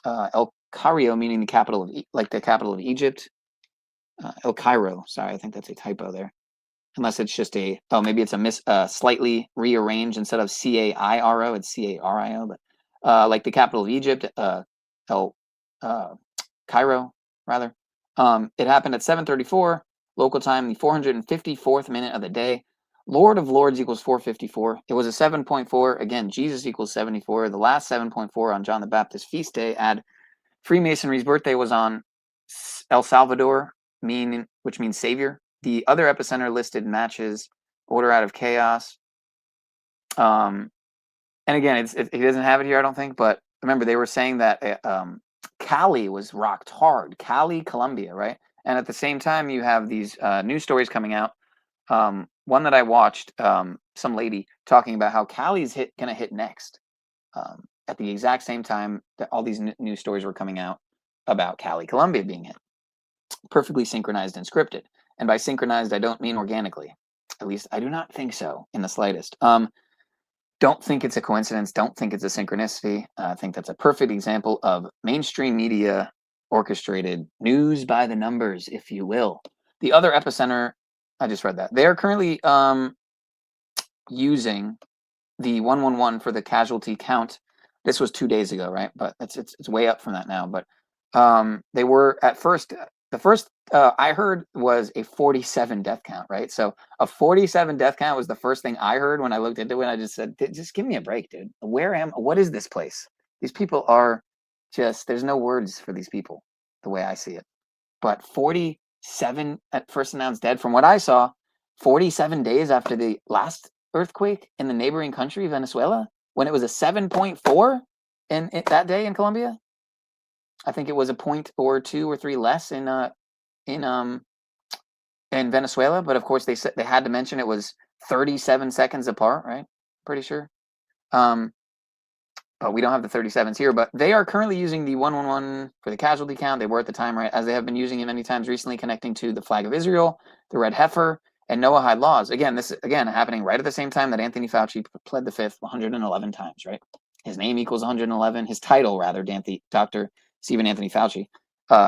El Carrio meaning the capital of, the capital of Egypt. El Cairo. Sorry, I think that's a typo there. Unless it's just maybe it's a slightly rearranged. Instead of CAIRO, it's CARIO. But like the capital of Egypt, El Cairo, rather. It happened at 7:34 local time, the 454th minute of the day. Lord of Lords equals 454. It was a 7.4. Again, Jesus equals 74. The last 7.4 on John the Baptist's feast day. Add Freemasonry's birthday was on El Salvador, which means savior. The other epicenter listed matches order out of chaos. And again, he doesn't have it here, I don't think. But remember, they were saying that Cali was rocked hard. Cali, Colombia, right? And at the same time, you have these news stories coming out. One that I watched, some lady talking about how Cali's gonna hit next. At the exact same time that all these news stories were coming out about Cali, Colombia being hit. Perfectly synchronized and scripted. And by synchronized, I don't mean organically. At least I do not think so in the slightest. Don't think it's a coincidence. Don't think it's a synchronicity. I think that's a perfect example of mainstream media orchestrated news by the numbers, if you will. The other epicenter, I just read that. They are currently using the 111 for the casualty count. This was 2 days ago, right? But it's way up from that now. But they were at first. The first I heard was a 47 death count, right? So a 47 death count was the first thing I heard when I looked into it. I just said, just give me a break, dude. What is this place? These people are just, there's no words for these people, the way I see it. But 47 at first announced dead, from what I saw, 47 days after the last earthquake in the neighboring country, Venezuela, when it was a 7.4. in that day in Colombia. I think it was a point or 2 or 3 less in Venezuela, but of course they said they had to mention it was 37 seconds apart, right? Pretty sure. But we don't have the 37s here, but they are currently using the 111 for the casualty count. They were at the time, right? As they have been using it many times recently, connecting to the flag of Israel, the red heifer, and Noahide laws. Again, this is happening right at the same time that Anthony Fauci pled the fifth 111 times, right? His name equals 111. His title, rather, Dr. Stephen Anthony Fauci.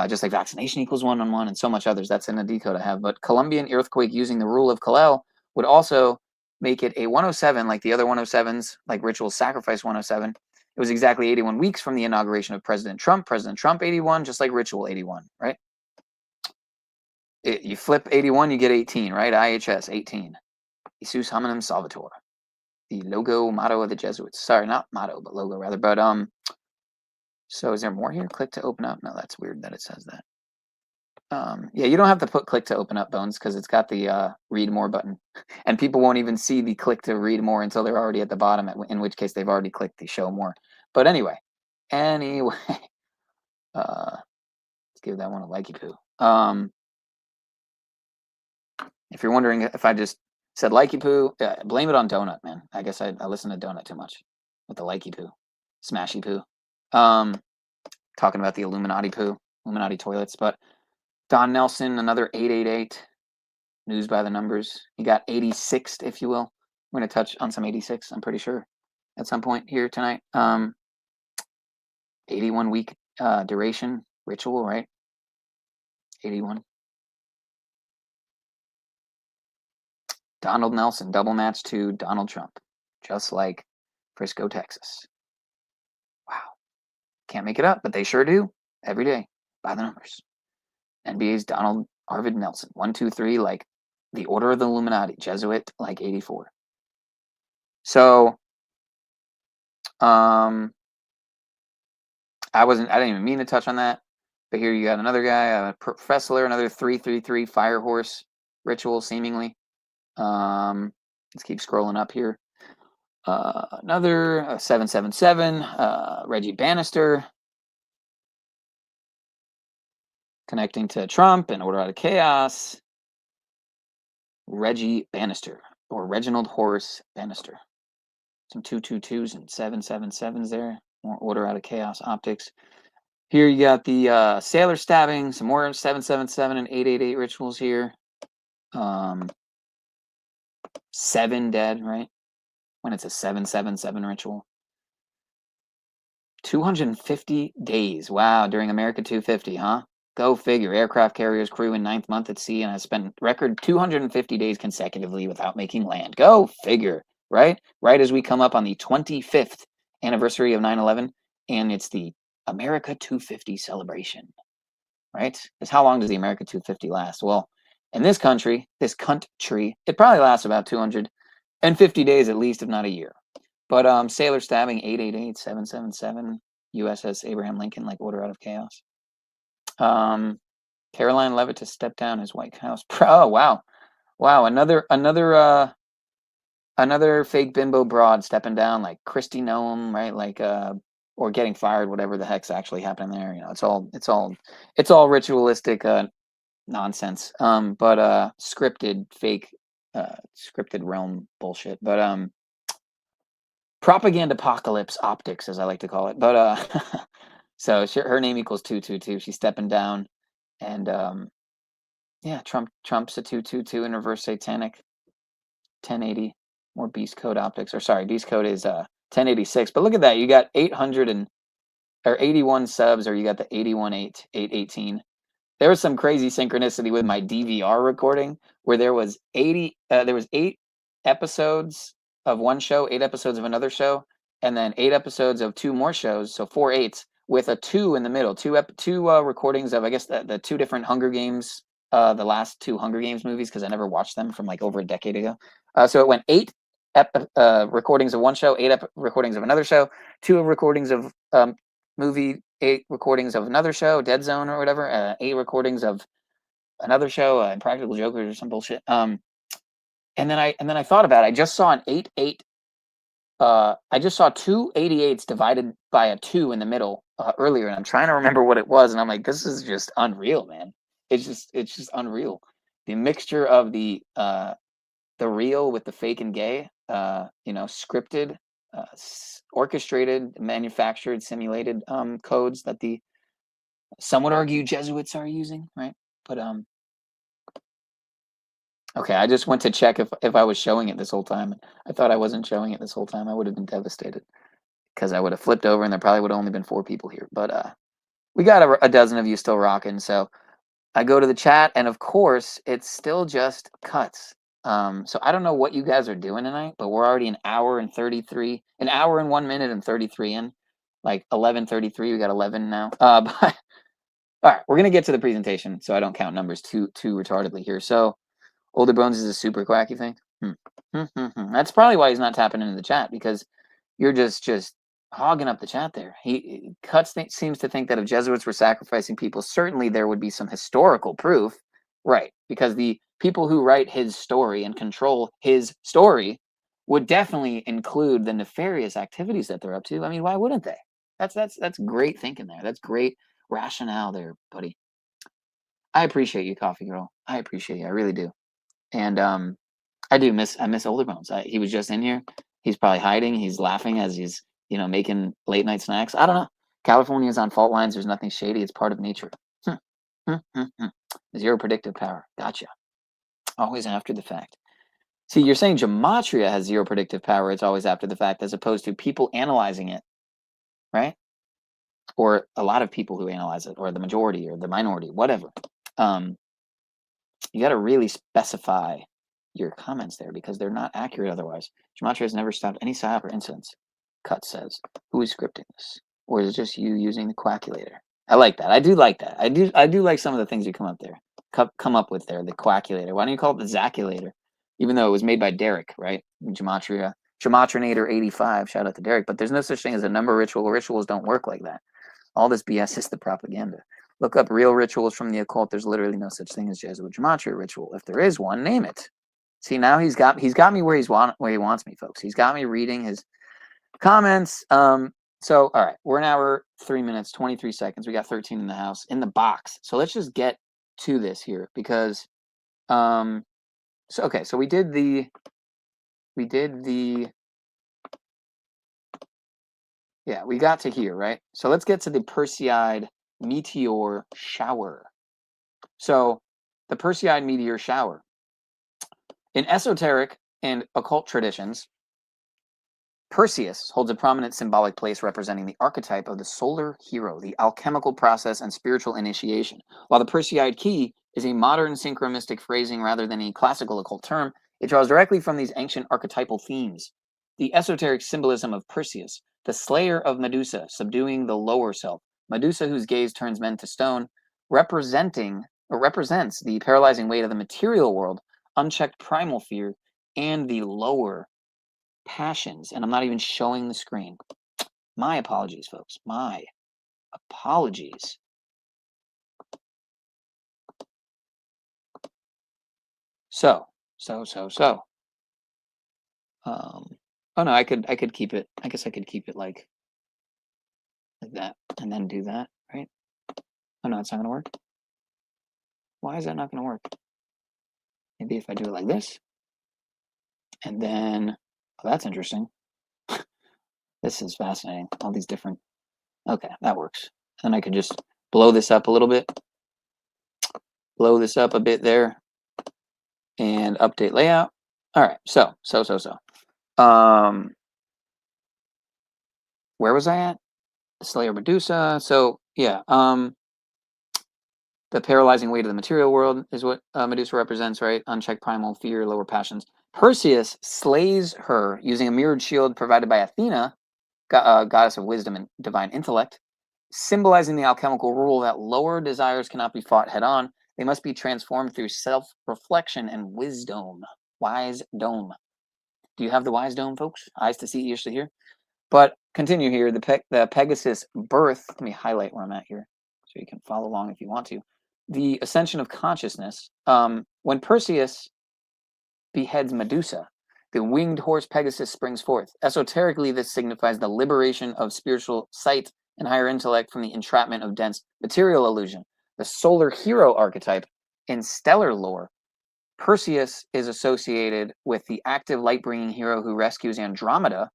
Just like vaccination equals 111 and so much others. That's in a decode I have. But Colombian earthquake using the rule of Kalel would also make it a 107, like the other 107s, like ritual sacrifice 107. It was exactly 81 weeks from the inauguration of President Trump. President Trump 81, just like ritual 81, right? You flip 81, you get 18, right? IHS 18. Jesus Hominum Salvator. The logo motto of the Jesuits. Sorry, not motto, but logo rather. But so is there more here? Click to open up. No, that's weird that it says that. Yeah, you don't have to put click to open up, Bones, because it's got the read more button. And people won't even see the click to read more until they're already at the bottom, in which case they've already clicked the show more. But anyway, let's give that one a likey poo. If you're wondering if I just said likey poo, blame it on Donut, man. I guess I listen to Donut too much with the likey poo, smashy poo. Talking about the Illuminati poo, Illuminati toilets, but Don Nelson, another 888. News by the numbers. He got 86th, if you will. We're going to touch on some 86, I'm pretty sure, at some point here tonight. 81 week duration ritual, right? 81. Donald Nelson, double match to Donald Trump, just like Frisco, Texas. Wow. Can't make it up, but they sure do every day by the numbers. NBA's Donald Arvid Nelson, 1, 2, 3, like the Order of the Illuminati, Jesuit, like 84. So, I didn't even mean to touch on that, but here you got another guy, a professor, another 333 fire horse ritual, seemingly. Let's keep scrolling up here. Another 777, Reggie Bannister. Connecting to Trump and Order Out of Chaos. Reggie Bannister, or Reginald Horace Bannister. Some 222s and 777s there. More Order Out of Chaos optics. Here you got the sailor stabbing, some more 777 and 888 rituals here. 7 dead, right? When it's a 777 ritual. 250 days. Wow, during America 250, huh? Go figure. Aircraft carrier's crew in 9th month at sea and has spent record 250 days consecutively without making land. Go figure, right? Right as we come up on the 25th anniversary of 9/11, and it's the America 250 celebration, right? Because how long does the America 250 last? Well, in this country, it probably lasts about 250 days at least, if not a year. But sailor stabbing, 888, 777, USS Abraham Lincoln, like Order Out of Chaos. Caroline Levitt to step down as White House. Oh, wow. Wow, another fake bimbo broad stepping down, like Kristi Noem, right? Like or getting fired, whatever the heck's actually happening there. You know, it's all ritualistic nonsense. But scripted fake scripted realm bullshit. But propaganda apocalypse optics, as I like to call it. But so her name equals 222. She's stepping down, and yeah, Trump's a 222 in reverse satanic. 1080 more beast code optics, or sorry, beast code is 1086. But look at that, you got 81 subs, or you got the 818. There was some crazy synchronicity with my DVR recording where there was 8 episodes of one show, 8 episodes of another show, and then 8 episodes of 2 more shows, so 4 8s with a 2 in the middle. Two recordings of, I guess, the 2 different Hunger Games, the last 2 Hunger Games movies, because I never watched them from like over a decade ago. So it went 8 recordings of one show, 8 recordings of another show, 2 recordings of movie, 8 recordings of another show, Dead Zone or whatever, 8 recordings of another show, Impractical Jokers or some bullshit. And then I thought about it. I just saw an 8/8 I just saw two 88s divided by a 2 in the middle earlier, and I'm trying to remember what it was, and I'm like, this is just unreal, man. It's just unreal. The mixture of the real with the fake and gay, you know, scripted, orchestrated, manufactured, simulated codes that the some would argue Jesuits are using, right? But okay, I just went to check if I was showing it this whole time. I thought I wasn't showing it this whole time. I would have been devastated because I would have flipped over and there probably would have only been 4 people here. But we got a dozen of you still rocking. So I go to the chat, and of course, it's still just cuts. So I don't know what you guys are doing tonight, but we're already an hour and 1 minute and 33 in, like 11:33. We got 11 now. But all right, we're gonna get to the presentation, so I don't count numbers too retardedly here. So, Older Bones is a super quack, you think? That's probably why he's not tapping into the chat, because you're just hogging up the chat there. He seems to think that if Jesuits were sacrificing people, certainly there would be some historical proof, right? Because the people who write his story and control his story would definitely include the nefarious activities that they're up to. I mean, why wouldn't they? That's great thinking there. That's great rationale there, buddy. I appreciate you, Coffee Girl. I appreciate you. I really do. And I miss Older Bones. He was just in here. He's probably hiding. He's laughing as he's, you know, making late night snacks. I don't know. California is on fault lines. There's nothing shady. It's part of nature. Zero predictive power. Gotcha. Always after the fact. See, you're saying gematria has zero predictive power. It's always after the fact, as opposed to people analyzing it, right? Or a lot of people who analyze it, or the majority, or the minority, whatever. You got to really specify your comments there, because they're not accurate otherwise. Gematria has never stopped any psyop or incidents. Cut says, who is scripting this? Or is it just you using the quackulator? I like that. I do like that. I do like some of the things you come up with there. The quackulator. Why don't you call it the Zaculator? Even though it was made by Derek, right? Gematrinator 85. Shout out to Derek. But there's no such thing as a number ritual. Rituals don't work like that. All this BS is the propaganda. Look up real rituals from the occult. There's literally no such thing as Jesuit gematria ritual. If there is one, name it. See, now he's got me where he wants me, folks. He's got me reading his comments. So all right, we're an hour, 3 minutes, 23 seconds. We got 13 in the house, in the box. So let's just get to this here, because so we did the yeah, we got to here, right? So let's get to the Perseid meteor shower. So the Perseid meteor shower. In esoteric and occult traditions, Perseus holds a prominent symbolic place, representing the archetype of the solar hero, the alchemical process, and spiritual initiation. While the Perseid key is a modern synchromistic phrasing rather than a classical occult term, it draws directly from these ancient archetypal themes. The esoteric symbolism of Perseus, the slayer of Medusa, subduing the lower self, Medusa whose gaze turns men to stone, represents the paralyzing weight of the material world, unchecked primal fear, and the lower passions. And I'm not even showing the screen. My apologies, folks. My apologies. So. Oh no, I could keep it. I guess I could keep it like that, and then do that, right? Oh no, it's not gonna work. Why is that not gonna work? Maybe if I do it like this, and then, oh, that's interesting. This is fascinating. All these different. Okay, that works. And I could just blow this up a little bit. Blow this up a bit there, and update layout. All right. So. Where was I at? Slayer Medusa. So yeah. The paralyzing weight of the material world is what Medusa represents, right? Unchecked primal fear, lower passions. Perseus slays her using a mirrored shield provided by Athena, goddess of wisdom and divine intellect, symbolizing the alchemical rule that lower desires cannot be fought head on. They must be transformed through self-reflection and wisdom. Wise dome. Do you have the wise dome, folks? Eyes to see, ears to hear. But continue here. The Pegasus birth. Let me highlight where I'm at here, so you can follow along if you want to. The ascension of consciousness. When Perseus beheads Medusa, The winged horse Pegasus springs forth. Esoterically, this signifies the liberation of spiritual sight and higher intellect from the entrapment of dense material illusion. The solar hero archetype in stellar lore, Perseus is associated with the active light-bringing hero who rescues Andromeda,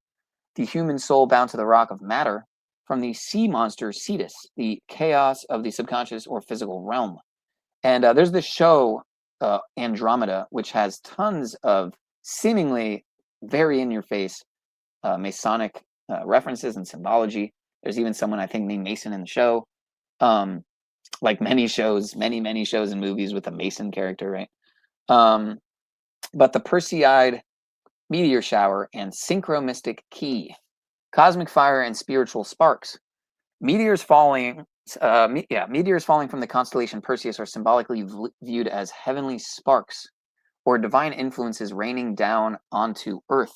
the human soul bound to the rock of matter, from the sea monster THiS, the chaos of the subconscious or physical realm. And there's this show, Andromeda, which has tons of seemingly very in-your-face Masonic references and symbology. There's even someone, I think, named Mason in the show. Like many shows, many shows and movies with a Mason character, right? But the Perseid meteor shower and synchromystic key, cosmic fire and spiritual sparks. Meteors falling from the constellation Perseus are symbolically viewed as heavenly sparks or divine influences raining down onto Earth.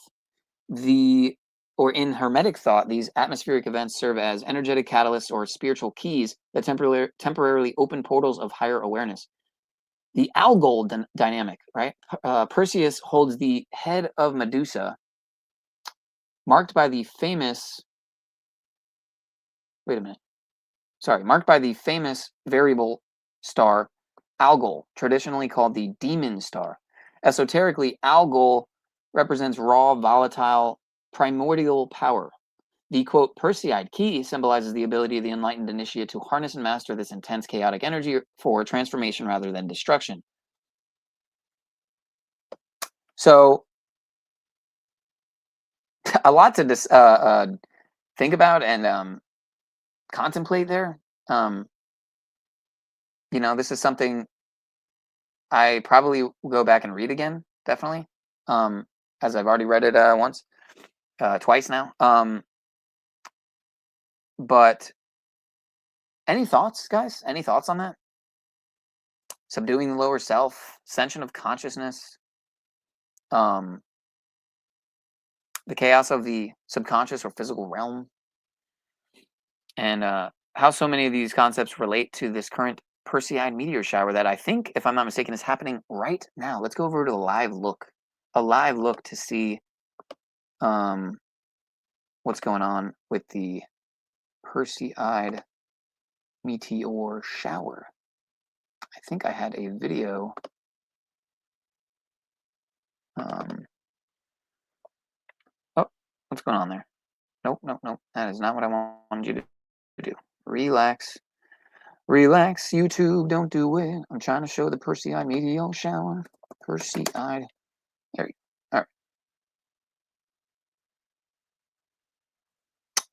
Or in Hermetic thought, these atmospheric events serve as energetic catalysts or spiritual keys that temporarily open portals of higher awareness. The algol dynamic, right? Perseus holds the head of Medusa, marked by the famous variable star Algol, traditionally called the demon star. Esoterically, Algol represents raw, volatile, primordial power. The, quote, Perseid key symbolizes the ability of the enlightened initiate to harness and master this intense chaotic energy for transformation rather than destruction. So, a lot to think about and contemplate there. This is something I probably will go back and read again, definitely, as I've already read it twice now. But any thoughts, guys? Any thoughts on that? Subduing the lower self, ascension of consciousness, the chaos of the subconscious or physical realm, and how so many of these concepts relate to this current Perseid meteor shower that I think, if I'm not mistaken, is happening right now. Let's go over to a live look to see what's going on with the Perseid meteor shower. I think I had a video. Oh, what's going on there? Nope. That is not what I wanted you to do. Relax, YouTube. Don't do it. I'm trying to show the Perseid meteor shower. Perseid. There you go.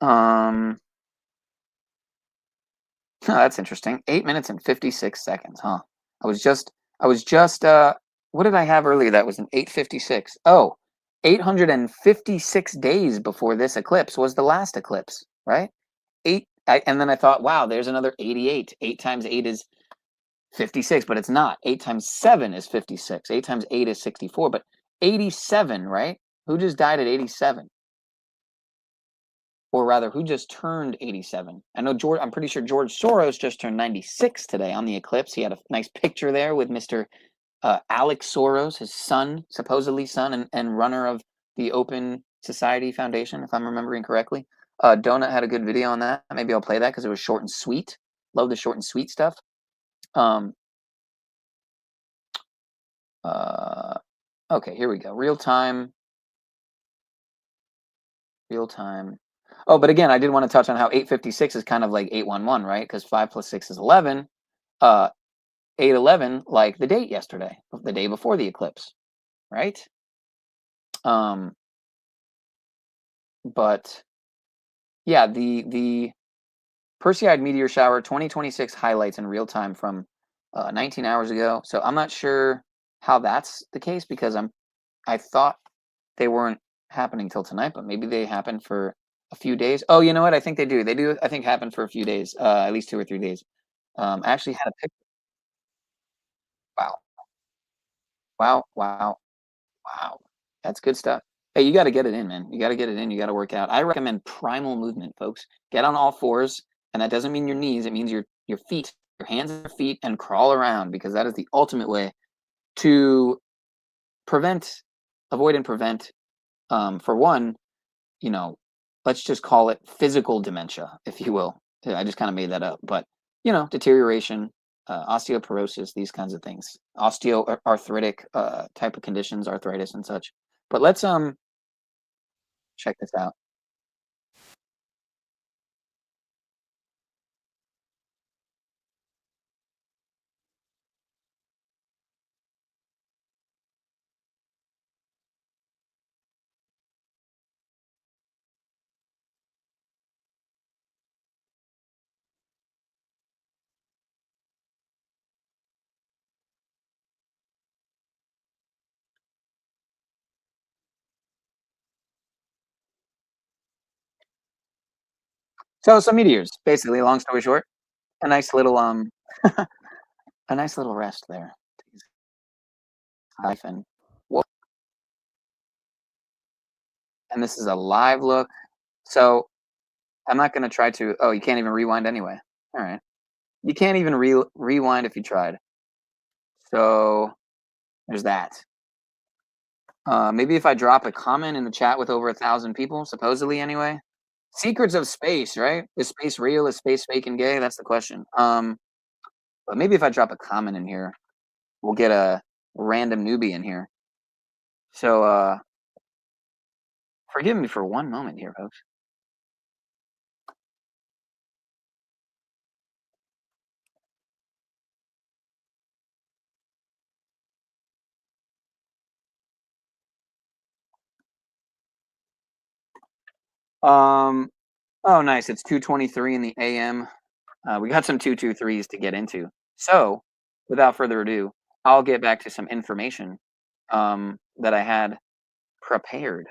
All right. Oh, that's interesting. 8 minutes and 56 seconds, huh? I was just what did I have earlier that was an 8:56? Oh, 856 days before this eclipse was the last eclipse, right? And then I thought, wow, there's another 88. 8 times 8 is 56, but it's not. 8 times 7 is 56. 8 times 8 is 64, but 87, right? Who just died at 87? Or rather, who just turned 87? I know I'm pretty sure George Soros just turned 96 today on the eclipse. He had a nice picture there with Mr. Alex Soros, his son, supposedly son, and runner of the Open Society Foundation, if I'm remembering correctly. Donut had a good video on that. Maybe I'll play that because it was short and sweet. Love the short and sweet stuff. Okay, here we go. Real time. Oh, but again, I did want to touch on how 856 is kind of like 811, right? Because 5 plus 6 is 11. 811, like the date yesterday, the day before the eclipse, right? But yeah, the Perseid meteor shower 2026 highlights in real time from 19 hours ago. So I'm not sure how that's the case because I thought they weren't happening till tonight, but maybe they happened for a few days. Oh, you know what? I think they do. They do, I think, happen for a few days, at least 2 or 3 days. I actually had a picture. Wow. That's good stuff. Hey, you got to get it in, man. You got to get it in. You got to work out. I recommend primal movement, folks. Get on all fours, and that doesn't mean your knees. It means your feet, your hands and your feet, and crawl around because that is the ultimate way to avoid and prevent For one, you know, let's just call it physical dementia, if you will. I just kind of made that up, but you know, deterioration, osteoporosis, these kinds of things, osteoarthritic type of conditions, arthritis and such. But let's check this out. So some meteors, basically. Long story short, a nice little a nice little rest there. Hyphen. Whoa. And this is a live look. So I'm not going to try to. Oh, you can't even rewind anyway. All right. You can't even rewind if you tried. So there's that. Maybe if I drop a comment in the chat with over 1,000 people, supposedly anyway. Secrets of space, right? Is space real? Is space fake and gay? That's the question. But maybe if I drop a comment in here, we'll get a random newbie in here. So forgive me for one moment here, folks. Oh, nice. It's 2:23 in the AM. We got some 223s to get into. So, without further ado, I'll get back to some information that I had prepared.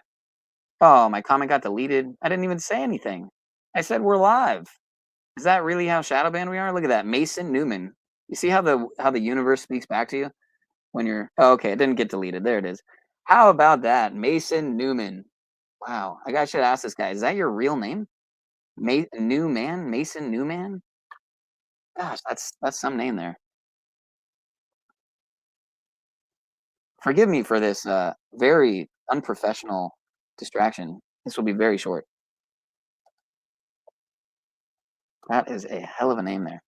Oh, my comment got deleted. I didn't even say anything. I said we're live. Is that really how shadow banned we are? Look at that, Mason Newman. You see how the universe speaks back to you when you're. Oh, okay, it didn't get deleted. There it is. How about that, Mason Newman? Wow, I should ask this guy. Is that your real name? Newman, Mason Newman. Gosh, that's some name there. Forgive me for this very unprofessional distraction. This will be very short. That is a hell of a name there.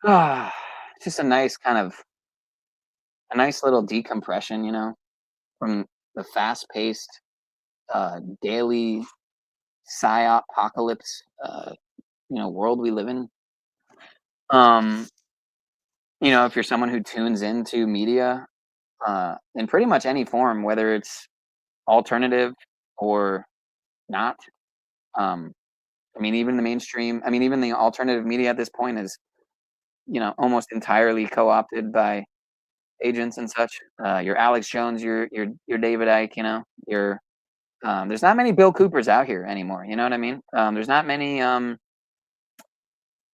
Ah, just a nice little decompression, you know, from the fast-paced daily psy-apocalypse, world we live in. You know, if you're someone who tunes into media in pretty much any form, whether it's alternative or not, I mean, even the mainstream, I mean, even the alternative media at this point is, you know, almost entirely co-opted by agents and such. Your Alex Jones, your David Icke, you know, there's not many Bill Coopers out here anymore. You know what I mean? There's not many Myron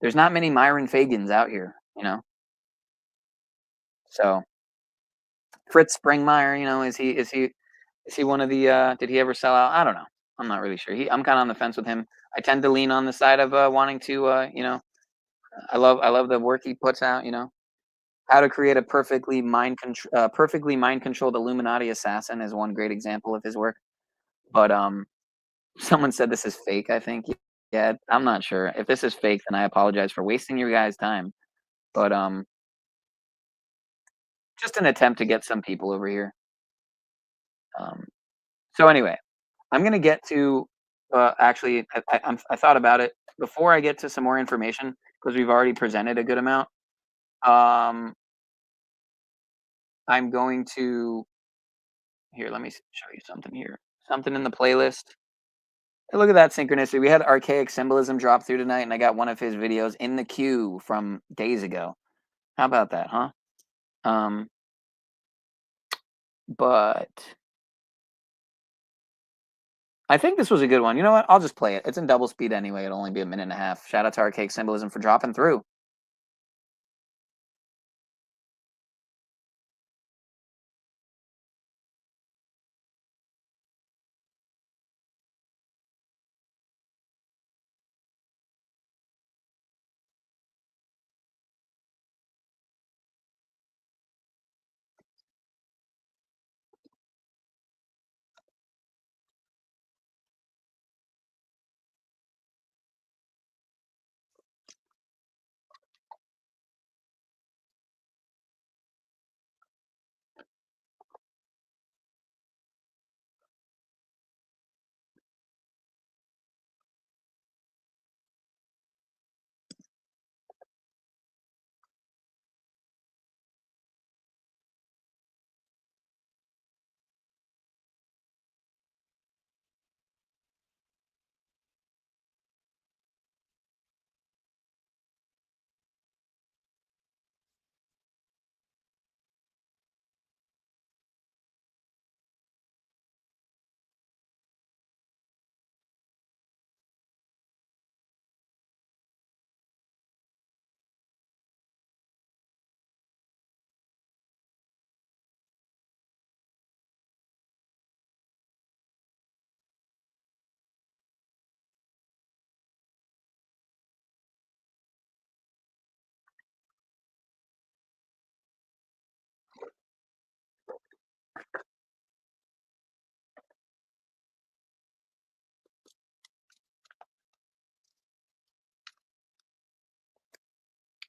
Fagans out here, you know. So Fritz Springmeier, you know, is he one of the did he ever sell out? I don't know. I'm not really sure. I'm kind of on the fence with him. I tend to lean on the side of wanting to you know, I love the work he puts out, you know. How to create a perfectly mind controlled Illuminati assassin is one great example of his work. But someone said this is fake, I think. Yeah, I'm not sure. If this is fake, then I apologize for wasting your guys' time. But just an attempt to get some people over here. So anyway, I'm gonna get to actually I thought about it before I get to some more information because we've already presented a good amount. I'm going to here. Let me show you something here. Something in the playlist. Hey, look at that synchronicity. We had archaic symbolism drop through tonight, and I got one of his videos in the queue from days ago. How about that, huh? But I think this was a good one. You know what? I'll just play it. It's in double speed anyway. It'll only be a minute and a half. Shout out to Archaic Symbolism for dropping through.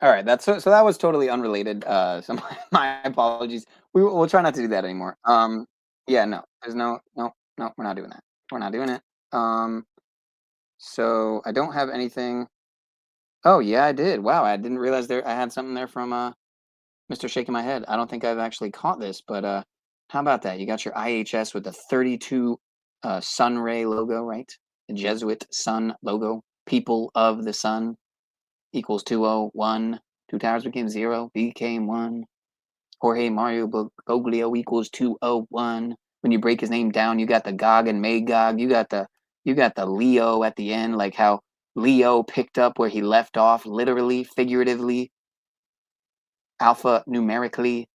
All right, that's so that was totally unrelated. So my apologies. We'll try not to do that anymore. Yeah, no, there's no, we're not doing that. We're not doing it. So I don't have anything. Oh yeah, I did. Wow, I didn't realize I had something there from Mr. Shaking My Head. I don't think I've actually caught this, but how about that? You got your IHS with the 32 sun ray logo, right? The Jesuit sun logo. People of the sun equals 201. 2 towers became 0, became 1. Jorge Mario BergogLIO equals 201. When you break his name down, you got the Gog and Magog. You got the Leo at the end, like how Leo picked up where he left off, literally, figuratively, alpha numerically.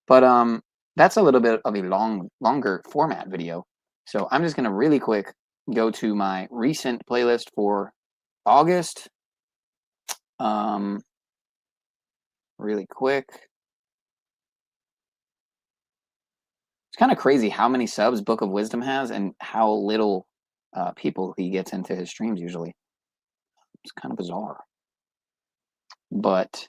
But that's a little bit of a longer format video. So I'm just gonna really quick go to my recent playlist for August. Really quick. It's kind of crazy how many subs Book of Wisdom has and how little people he gets into his streams usually. It's kind of bizarre. But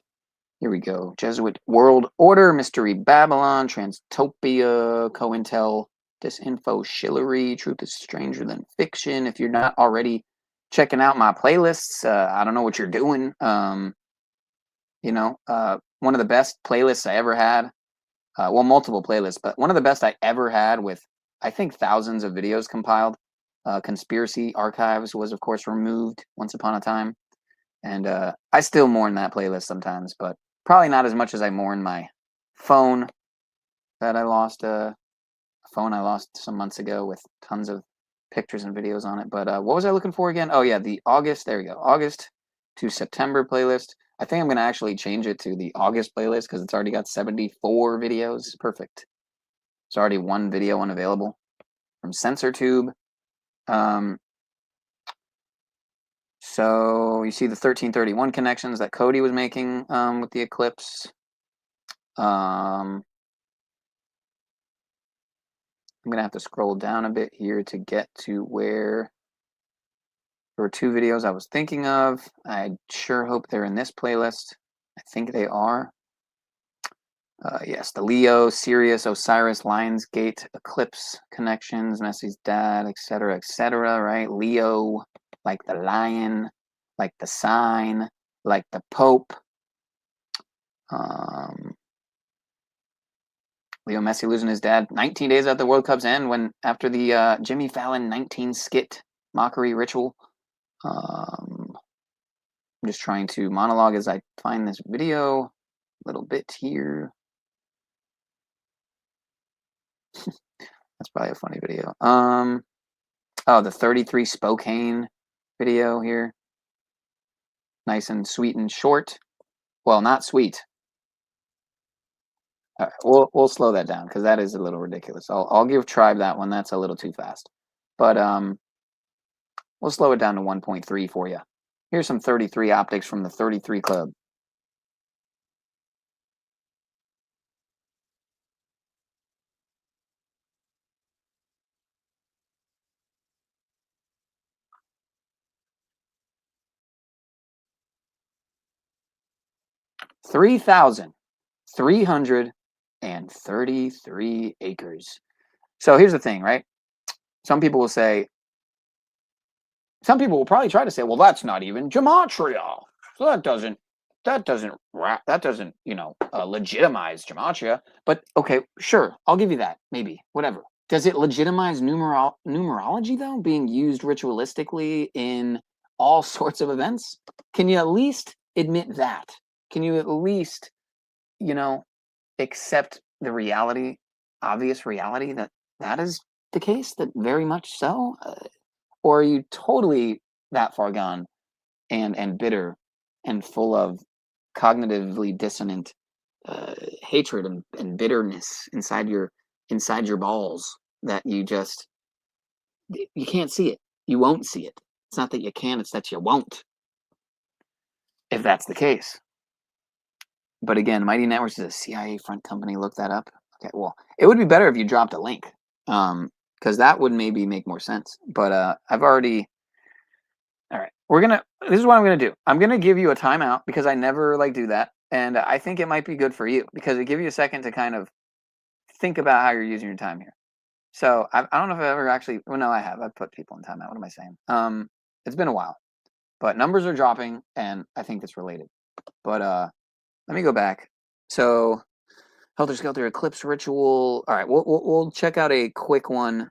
here we go. Jesuit World Order, Mystery Babylon, Transtopia, COINTEL, Disinfo, Shillery, Truth is Stranger Than Fiction. If you're not already checking out my playlists, I don't know what you're doing. One of the best playlists I ever had. Well, multiple playlists, but one of the best I ever had with, I think, thousands of videos compiled. Conspiracy Archives was, of course, removed once upon a time. And I still mourn that playlist sometimes, but probably not as much as I mourn my phone that I lost. A phone I lost some months ago with tons of pictures and videos on it. But what was I looking for again? Oh, yeah, the August. There we go. August to September playlist. I think I'm going to actually change it to the August playlist because it's already got 74 videos. Perfect. It's already one video unavailable from CensorTube. So you see the 1331 connections that Cody was making with the ECLiPSE. I'm going to have to scroll down a bit here to get to where there were 2 videos I was thinking of. I sure hope they're in this playlist. I think they are. Yes, the Leo, Sirius, Osiris, Lionsgate, ECLiPSE connections, Messi's dad, etc., right? Leo, like the lion, like the sign, like the Pope. Leo Messi losing his dad 19 days after the World Cup's end after the Jimmy Fallon 19 skit mockery ritual. I'm just trying to monologue as I find this video a little bit here. That's probably a funny video. Oh, the 33 Spokane video here. Nice and sweet and short. Well, not sweet. All right, we'll slow that down because that is a little ridiculous. I'll give Tribe that one. That's a little too fast. But we'll slow it down to 1.3 for you. Here's some 33 optics from the 33 Club. $3,333 acres. So here's the thing, right? Some people will probably try to say, well, that's not even gematria. So that doesn't legitimize gematria. But okay, sure, I'll give you that, maybe, whatever. Does it legitimize numerology though, being used ritualistically in all sorts of events? Can you at least admit that? Can you at least, accept the reality, obvious reality that is the case, that very much so? Or are you totally that far gone and bitter and full of cognitively dissonant hatred and bitterness inside your balls that you can't see it? You won't see it. It's not that you can, it's that you won't, if that's the case. But again, Mighty Networks is a CIA front company. Look that up. Okay, well, it would be better if you dropped a link, because that would maybe make more sense. But I've already... All right, This is what I'm gonna do. I'm gonna give you a timeout because I never like do that, and I think it might be good for you because it gives you a second to kind of think about how you're using your time here. So I don't know if I've ever actually. Well, no, I have. I've put people in timeout. What am I saying? It's been a while, but numbers are dropping, and I think it's related. But let me go back. So Helter Skelter Eclipse Ritual. All right, we'll check out a quick one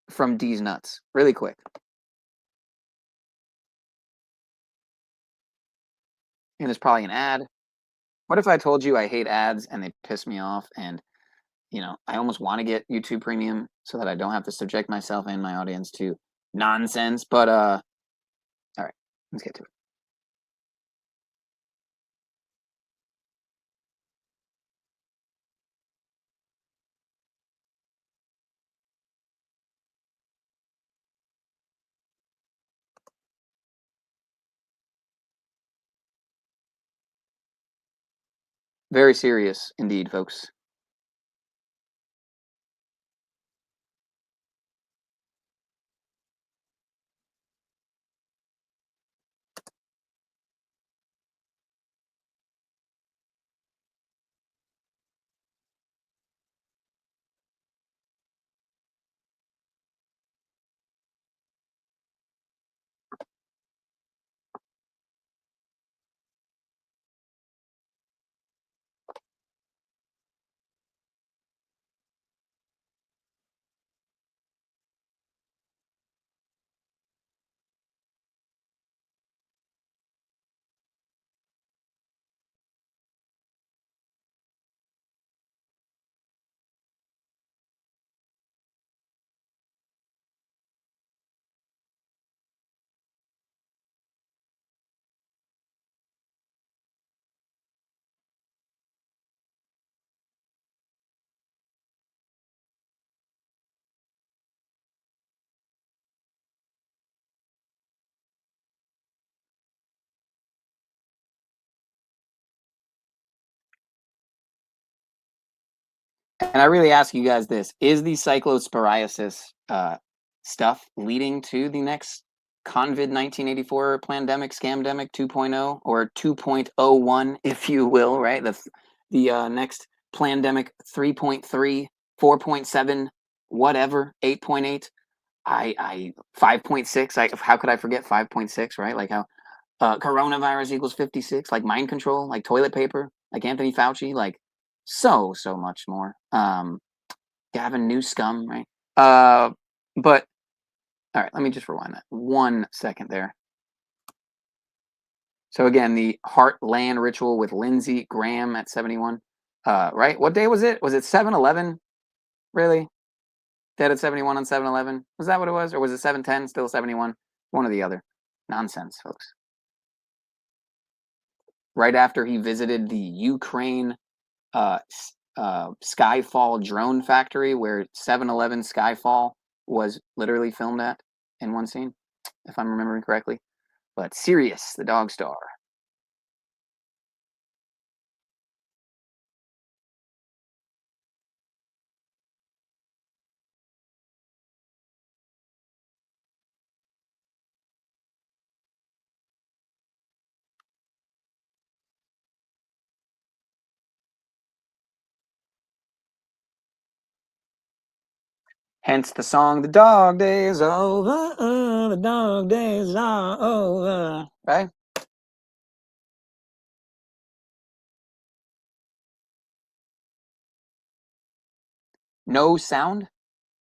from D's Nuts, really quick. And it's probably an ad. What if I told you I hate ads and they piss me off, and I almost want to get YouTube Premium so that I don't have to subject myself and my audience to nonsense. But all right, let's get to it. Very serious indeed, folks. And I really ask you guys this: is the cyclosporiasis stuff leading to the next COVID 1984 plandemic, scamdemic 2.0 or 2.01, if you will, right? The next plandemic 3.3, 4.7, whatever, 8.8, I 5.6. How could I forget 5.6, right? Like how coronavirus equals 56, like mind control, like toilet paper, like Anthony Fauci, like so much more. Gavin Newscum, right? But all right, let me just rewind that 1 second there. So again, the Heartland Ritual with Lindsey Graham at 71. Right? What day was it? Was it 7/11? Really? Dead at 71 on 7/11? Was that what it was? Or was it 7/10, still 71? One or the other. Nonsense, folks. Right after he visited the Ukraine Skyfall drone factory where 7/11 Skyfall was literally filmed at in one scene, if I'm remembering correctly. But SiRiUS, the dog star. Hence the song, "The dog days are over, the dog days are over," right? No sound?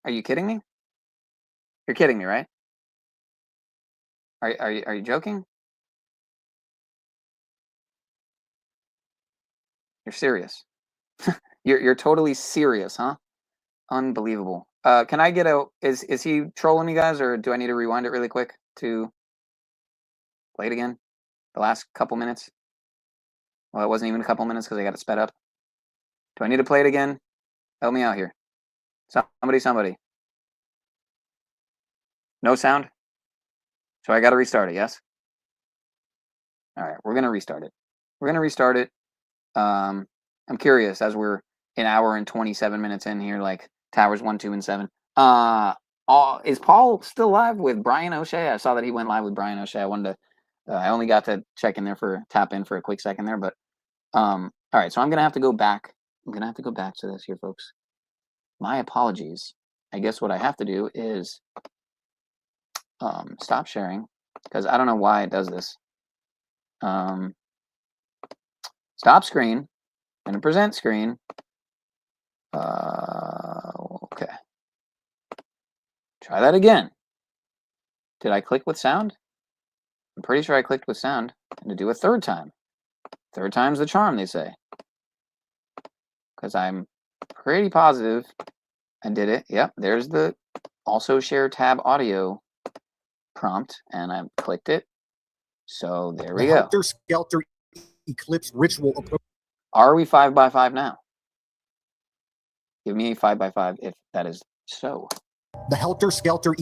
Are you kidding me? You're kidding me, right? Are you joking? You're serious. You're totally serious, huh? Unbelievable. Can I get is he trolling me, guys, or do I need to rewind it really quick to play it again? The last couple minutes? Well, it wasn't even a couple minutes because I got it sped up. Do I need to play it again? Help me out here. Somebody. No sound? So I got to restart it, yes? All right, we're going to restart it. I'm curious, as we're an hour and 27 minutes in here, like Towers 1, 2, and 7. Is Paul still live with Brian O'Shea? I saw that he went live with Brian O'Shea. I wanted to. I only got to tap in for a quick second there, but all right. So I'm gonna have to go back. I'm gonna have to go back to this here, folks. My apologies. I guess what I have to do is stop sharing because I don't know why it does this. Stop screen. I'm gonna present screen. Okay. Try that again. Did I click with sound? I'm pretty sure I clicked with sound. And to do a third time. Third time's the charm, they say. Because I'm pretty positive I did it. Yep, there's the also share tab audio prompt, and I clicked it. So there we go. Helter Skelter Eclipse ritual approach. Are we 5x5 now? Give me a 5x5 if that is so. The Helter Skelter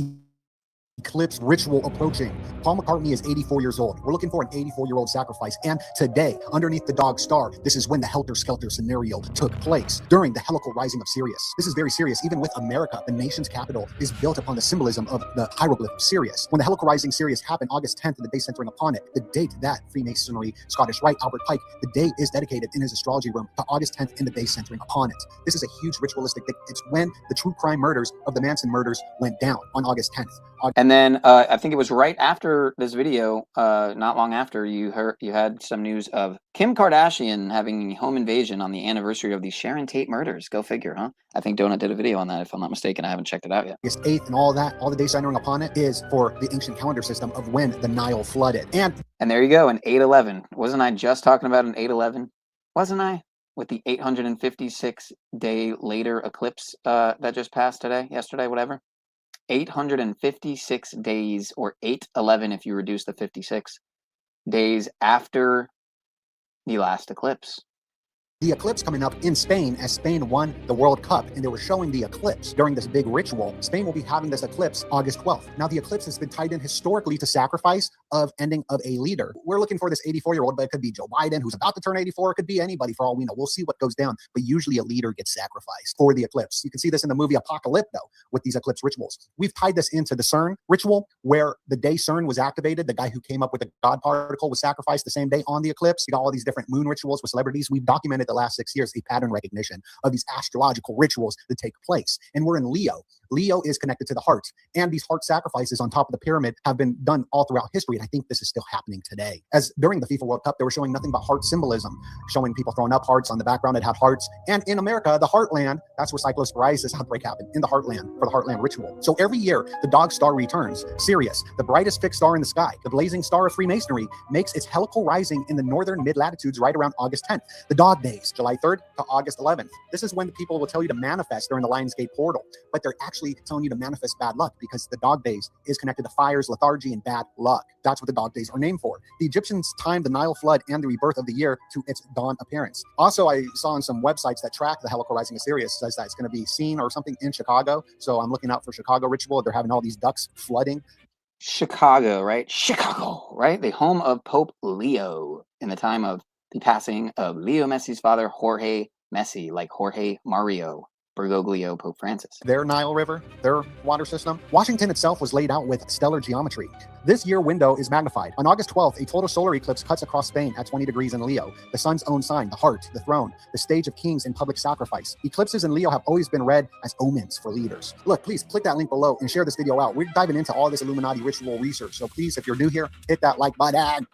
Eclipse ritual approaching. Paul McCartney is 84 years old. We're looking for an 84-year-old sacrifice. And today, underneath the dog star, this is when the Helter Skelter scenario took place during the helical rising of Sirius. This is very serious. Even with America, the nation's capital is built upon the symbolism of the hieroglyph of Sirius. When the helical rising Sirius happened, August 10th, and the day centering upon it, the date that Freemasonry, Scottish Rite, Albert Pike, the day is dedicated in his astrology room to August 10th and the day centering upon it. This is a huge ritualistic thing. It's when the true crime murders of the Manson murders went down on August 10th. And then I think it was right after this video, not long after, you had some news of Kim Kardashian having a home invasion on the anniversary of the Sharon Tate murders. Go figure, huh? I think Donut did a video on that, if I'm not mistaken. I haven't checked it out yet. August 8th and all that, all the days centering upon it is for the ancient calendar system of when the Nile flooded. And there you go, an 8/11. Wasn't I just talking about an 8/11? Wasn't I? With the 856 day later eclipse that just passed yesterday, whatever. 856 days, or 8/11 if you reduce the 56 days after the last eclipse. the eclipse coming up in Spain as Spain won the World Cup, and they were showing the eclipse during this big ritual. Spain will be having this eclipse August 12th. Now, the eclipse has been tied in historically to sacrifice of ending of a leader. We're looking for this 84-year-old, but it could be Joe Biden, who's about to turn 84. It could be anybody for all we know. We'll see what goes down, but usually a leader gets sacrificed for the eclipse. You can see this in the movie Apocalypse, though, with these eclipse rituals. We've tied this into the CERN ritual, where the day CERN was activated, the guy who came up with the God particle was sacrificed the same day on the eclipse. You got all these different moon rituals with celebrities. We've documented the last 6 years a pattern recognition of these astrological rituals that take place. And we're in Leo. Leo is connected to the heart. And these heart sacrifices on top of the pyramid have been done all throughout history. And I think this is still happening today. As during the FIFA World Cup, they were showing nothing but heart symbolism, showing people throwing up hearts on the background that had hearts. And in America, the Heartland, that's where cyclosporiasis outbreak happened, in the Heartland, for the Heartland ritual. So every year, the dog star returns. Sirius, the brightest fixed star in the sky, the blazing star of Freemasonry, makes its helical rising in the northern mid-latitudes right around August 10th. The dog days, July 3rd to August 11th. This is when the people will tell you to manifest during the Lionsgate portal, but they're actually telling you to manifest bad luck, because the dog days is connected to fires, lethargy, and bad luck. That's what the dog days are named for. The Egyptians timed the Nile flood and the rebirth of the year to its dawn appearance. Also, I saw on some websites that track the helical rising of Sirius, says that it's going to be seen or something in Chicago. So I'm looking out for Chicago ritual. They're having all these ducks flooding. Chicago, right? Chicago, right? The home of Pope Leo in the time of the passing of Leo Messi's father, Jorge Messi, like Jorge Mario BergogLIO, Pope Francis. Their Nile River, their water system. Washington itself was laid out with stellar geometry. This year window is magnified. On August 12th, a total solar eclipse cuts across Spain at 20 degrees in Leo, the sun's own sign, the heart, the throne, the stage of kings in public sacrifice. Eclipses in Leo have always been read as omens for leaders. Look, please click that link below and share this video out. We're diving into all this Illuminati ritual research. So please, if you're new here, hit that like button.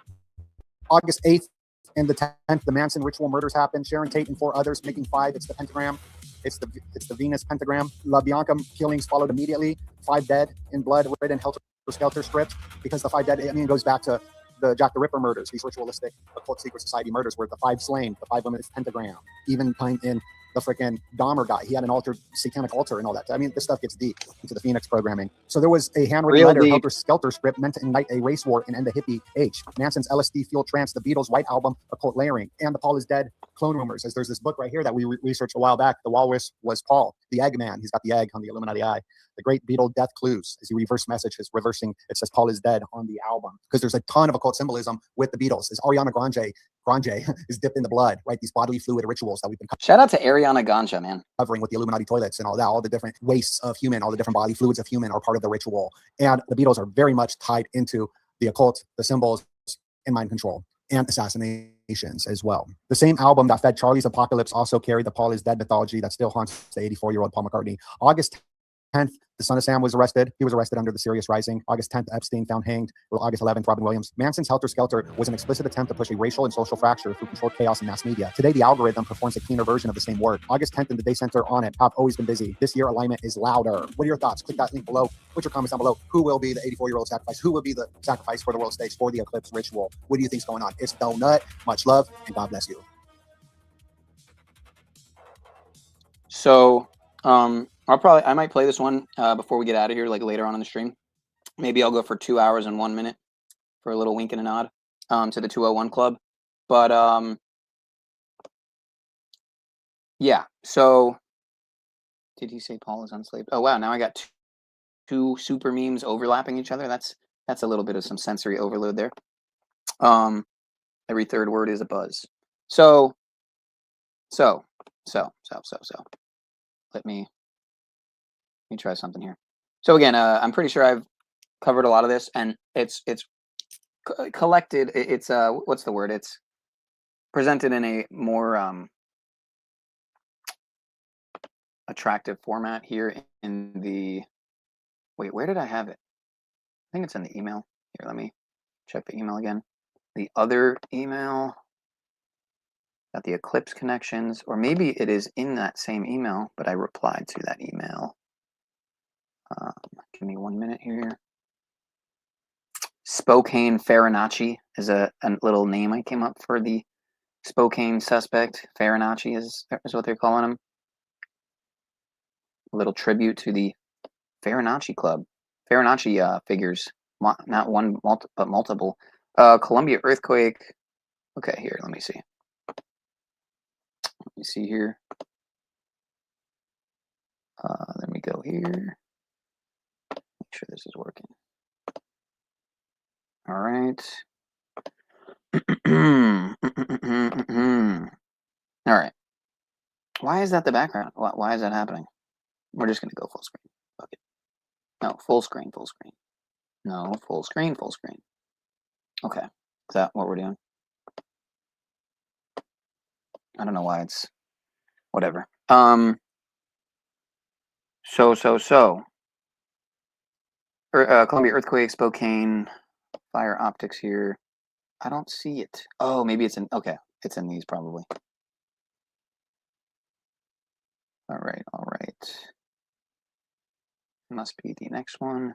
August 8th and the 10th, the Manson ritual murders happened. Sharon Tate and 4 others, making 5. It's the pentagram. It's the Venus pentagram. La Bianca killings followed immediately. 5 dead in blood, written Helter Skelter script, because the 5 dead, I mean, it goes back to the Jack the Ripper murders, these ritualistic occult secret society murders, where the 5 slain, the 5 women, it's pentagram. Even in the freaking Dahmer guy, he had an altar, satanic altar and all that. I mean, this stuff gets deep into the Phoenix programming. So there was a handwritten letter, Helter Skelter script, meant to ignite a race war and end the hippie age. Manson's LSD-fueled trance, the Beatles' White Album, Occult layering, and the Paul is Dead clone rumors. As there's this book right here that we researched a while back, The Walrus Was Paul, the Eggman. He's got the egg on the Illuminati eye. The Great Beatle Death Clues, as you reverse message is reversing, it says Paul is dead on the album, because there's a ton of occult symbolism with the Beatles. As Ariana Grande Grande is dipped in the blood, right? These bodily fluid rituals that we've been Shout out to Ariana Ganja, man. covering with the Illuminati toilets and all that, all the different wastes of human, all the different body fluids of human are part of the ritual. And the Beatles are very much tied into the occult, the symbols, and mind control, and assassinations as well. The same album that fed Charlie's Apocalypse also carried the Paul is Dead mythology that still haunts the 84-year-old Paul McCartney. August 10th, the son of Sam was arrested. He was arrested under the SiRiUS Rising. August 10th, Epstein found hanged. Well, August 11th, Robin Williams. Manson's Helter Skelter was an explicit attempt to push a racial and social fracture through controlled chaos in mass media. Today, the algorithm performs a cleaner version of the same work. August 10th and the day center on it have always been busy. This year, alignment is louder. What are your thoughts? Click that link below. Put your comments down below. Who will be the 84-year-old sacrifice? Who will be the sacrifice for the world stage for the eclipse ritual? What do you think's going on? It's Donut. Much love and God bless you. So, I might play this one before we get out of here, like later on in the stream. Maybe I'll go for 2 hours and 1 minute for a little wink and a nod to the 201 Club. But yeah. So, did he say Paul is unslaved? Oh wow! Now I got two super memes overlapping each other. That's a little bit of some sensory overload there. Every third word is a buzz. So. Let me try something here. So again, I'm pretty sure I've covered a lot of this, and it's collected. It's what's the word? It's presented in a more attractive format here in the. Wait, where did I have it? I think it's in the email. Here, let me check the email again. The other email. Got the Eclipse connections, or maybe it is in that same email, but I replied to that email. Give me 1 minute here. Spokane Farinacci is a little name I came up for the Spokane suspect. Farinacci is what they're calling him. A little tribute to the Farinacci Club. Farinacci figures, not one, but multiple. Columbia earthquake. Okay, here, let me see. Let me see here. Let me go here. Make sure this is working. All right. All right. Why is that the background? Why is that happening? We're just going to go full screen. Okay. No, full screen, full screen. No, full screen, full screen. Okay. Is that what we're doing? I don't know why it's whatever. Columbia earthquake, Spokane, fire optics here. I don't see it. Oh, maybe it's in, okay. It's in these probably. All right. Must be the next one.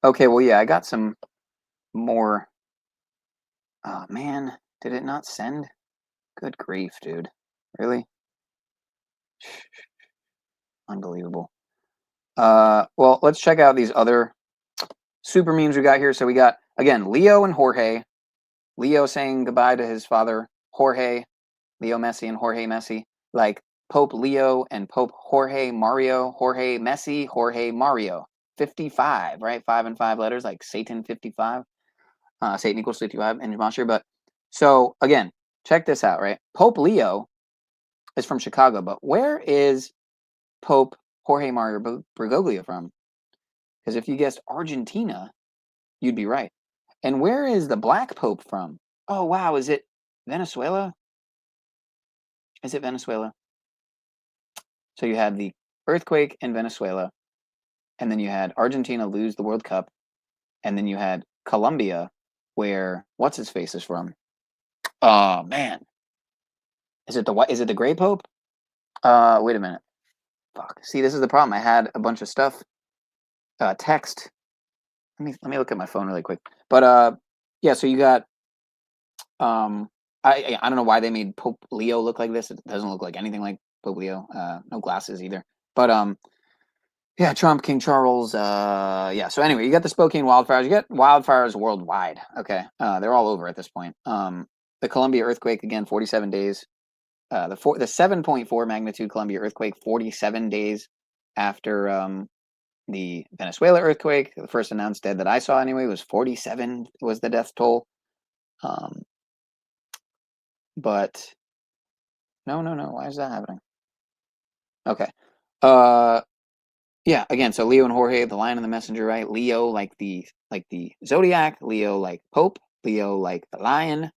Okay, well, yeah, I got some more. Oh, man, did it not send? Good grief, dude. Really? Unbelievable. Well, let's check out these other super memes we got here. So we got, again, Leo and Jorge. Leo saying goodbye to his father, Jorge, Leo Messi and Jorge Messi. Like Pope Leo and Pope Jorge Mario, Jorge Messi, Jorge Mario. 55, right? 5 and 5 letters, like Satan 55. Satan equals 55 in Gematria. But so again, check this out, right? Pope Leo is from Chicago, but where is Pope Jorge Mario BergogLIO from? Because if you guessed Argentina, you'd be right. And where is the Black Pope from? Oh, wow. Is it Venezuela? Is it Venezuela? So you had the earthquake in Venezuela, and then you had Argentina lose the World Cup, and then you had Colombia, where what's-his-face is from. Oh, man. Is it the Gray Pope? Wait a minute. Fuck. See, this is the problem. I had a bunch of stuff. Text. Let me look at my phone really quick. But yeah, so you got I don't know why they made Pope Leo look like this. It doesn't look like anything like Pope Leo. No glasses either. But yeah, Trump, King Charles, yeah. So anyway, you got the Spokane wildfires. You got wildfires worldwide. Okay. They're all over at this point. The Columbia earthquake, again, 47 days. The 7.4 magnitude Columbia earthquake, 47 days after the Venezuela earthquake. The first announced dead that I saw anyway was 47 was the death toll. But no. Why is that happening? Okay. Yeah, again, so Leo and Jorge, the Lion and the Messenger, right? Leo like the Zodiac, Leo like Pope, Leo like the Lion.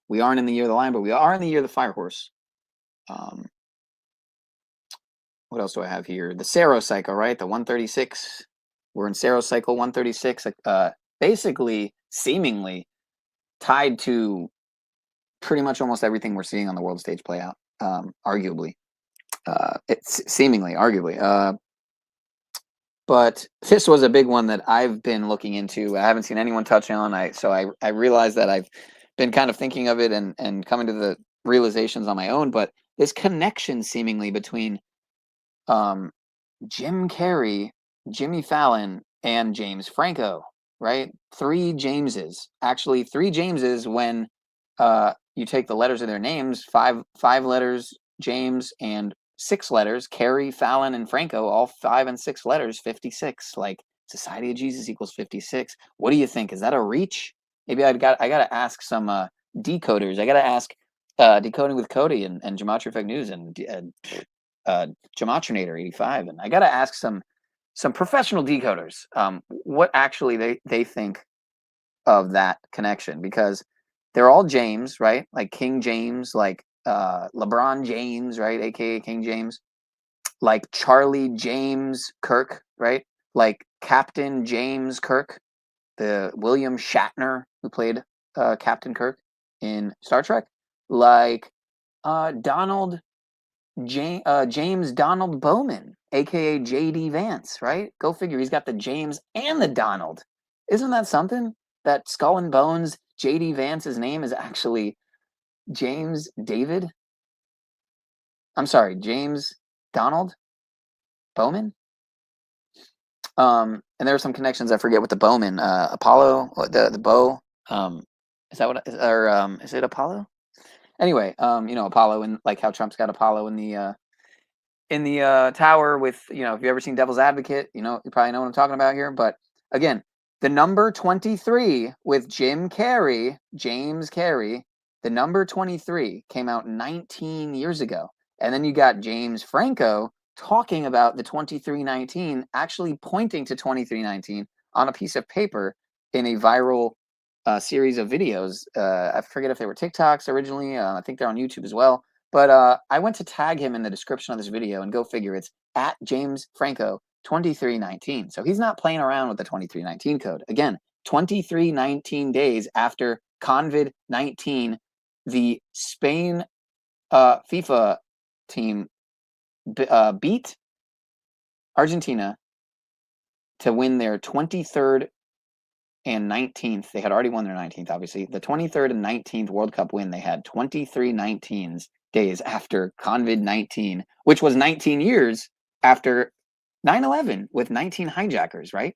We aren't in the year of the Lion, but we are in the year of the Fire Horse. What else do I have here? The Saros cycle, right? The 136. We're in Saros cycle 136. Basically, seemingly tied to pretty much almost everything we're seeing on the world stage play out. Arguably, it's seemingly, arguably. But this was a big one that I've been looking into. I haven't seen anyone touch on. So I realized that I've been kind of thinking of it and coming to the realizations on my own. But this connection seemingly between Jim Carrey, Jimmy Fallon, and James Franco, right? 3 Jameses. Actually, 3 Jameses when you take the letters of their names, 5 letters, James, and 6 letters, Carey, Fallon, and Franco, all 5 and 6 letters, 56. Like Society of Jesus equals 56. What do you think? Is that a reach? Maybe I gotta ask some decoders. I gotta ask Decoding with Cody and Gematria Fake News and Gematrinator 85, and I gotta ask some professional decoders what actually they think of that connection, because they're all James, right? Like King James, like LeBron James, right, aka King James, like Charlie James Kirk, right, like Captain James Kirk, the William Shatner who played Captain Kirk in Star Trek, like James Donald Bowman, aka JD Vance, right? Go figure, he's got the James and the Donald. Isn't that something? That Skull and Bones JD Vance's name is actually James David. I'm sorry, James Donald Bowman. And there are some connections I forget with the Bowman. Apollo, the bow. Is that what? Or is it Apollo? Anyway, Apollo, and like how Trump's got Apollo in the tower with, if you've ever seen Devil's Advocate, you probably know what I'm talking about here. But again, the number 23 with James Carrey, the number 23 came out 19 years ago. And then you got James Franco talking about the 2319, actually pointing to 2319 on a piece of paper in a viral series of videos. I forget if they were TikToks originally. I think they're on YouTube as well. But I went to tag him in the description of this video, and go figure, it's at James Franco 2319. So he's not playing around with the 2319 code. Again, 2319 days after COVID-19, the Spain FIFA team beat Argentina to win their 23rd and 19th. They had already won their 19th, obviously. The 23rd and 19th World Cup win, they had 2319 days after COVID-19, which was 19 years after 9/11 with 19 hijackers, right?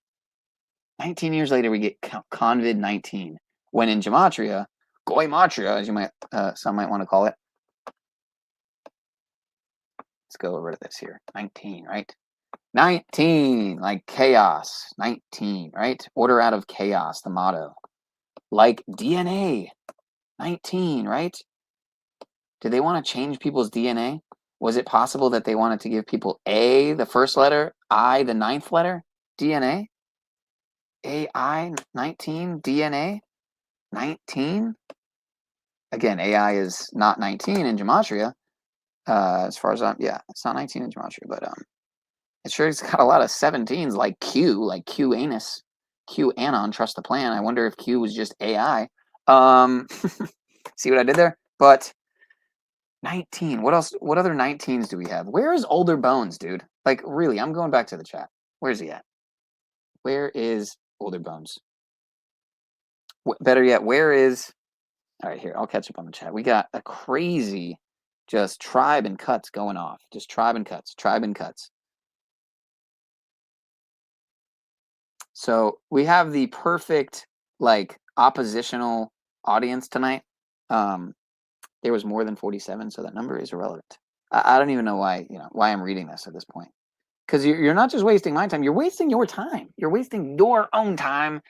19 years later, we get COVID-19. When in Gematria, Goimatria, as some might want to call it. Let's go over to this here. 19, right? 19, like chaos. 19, right? Order out of chaos, the motto. Like DNA. 19, right? Did they want to change people's DNA? Was it possible that they wanted to give people A, the first letter, I, the 9th letter, DNA? AI, 19, DNA, 19? Again, AI is not 19 in Gematria. As far as it's not 19 in Gematria, but it sure has got a lot of 17s, like Q anus, Q anon, trust the plan. I wonder if Q was just AI. See what I did there? But 19. What else? What other 19s do we have? Where is Older Bones, dude? Like, really, I'm going back to the chat. Where's he at? Where is Older Bones? Better yet, where is... All right, here, I'll catch up on the chat. We got a crazy just tribe and cuts going off. Just tribe and cuts. So we have the perfect, like, oppositional audience tonight. There was more than 47, so that number is irrelevant. I don't even know why I'm reading this at this point. Because you're not just wasting my time, you're wasting your time. You're wasting your own time,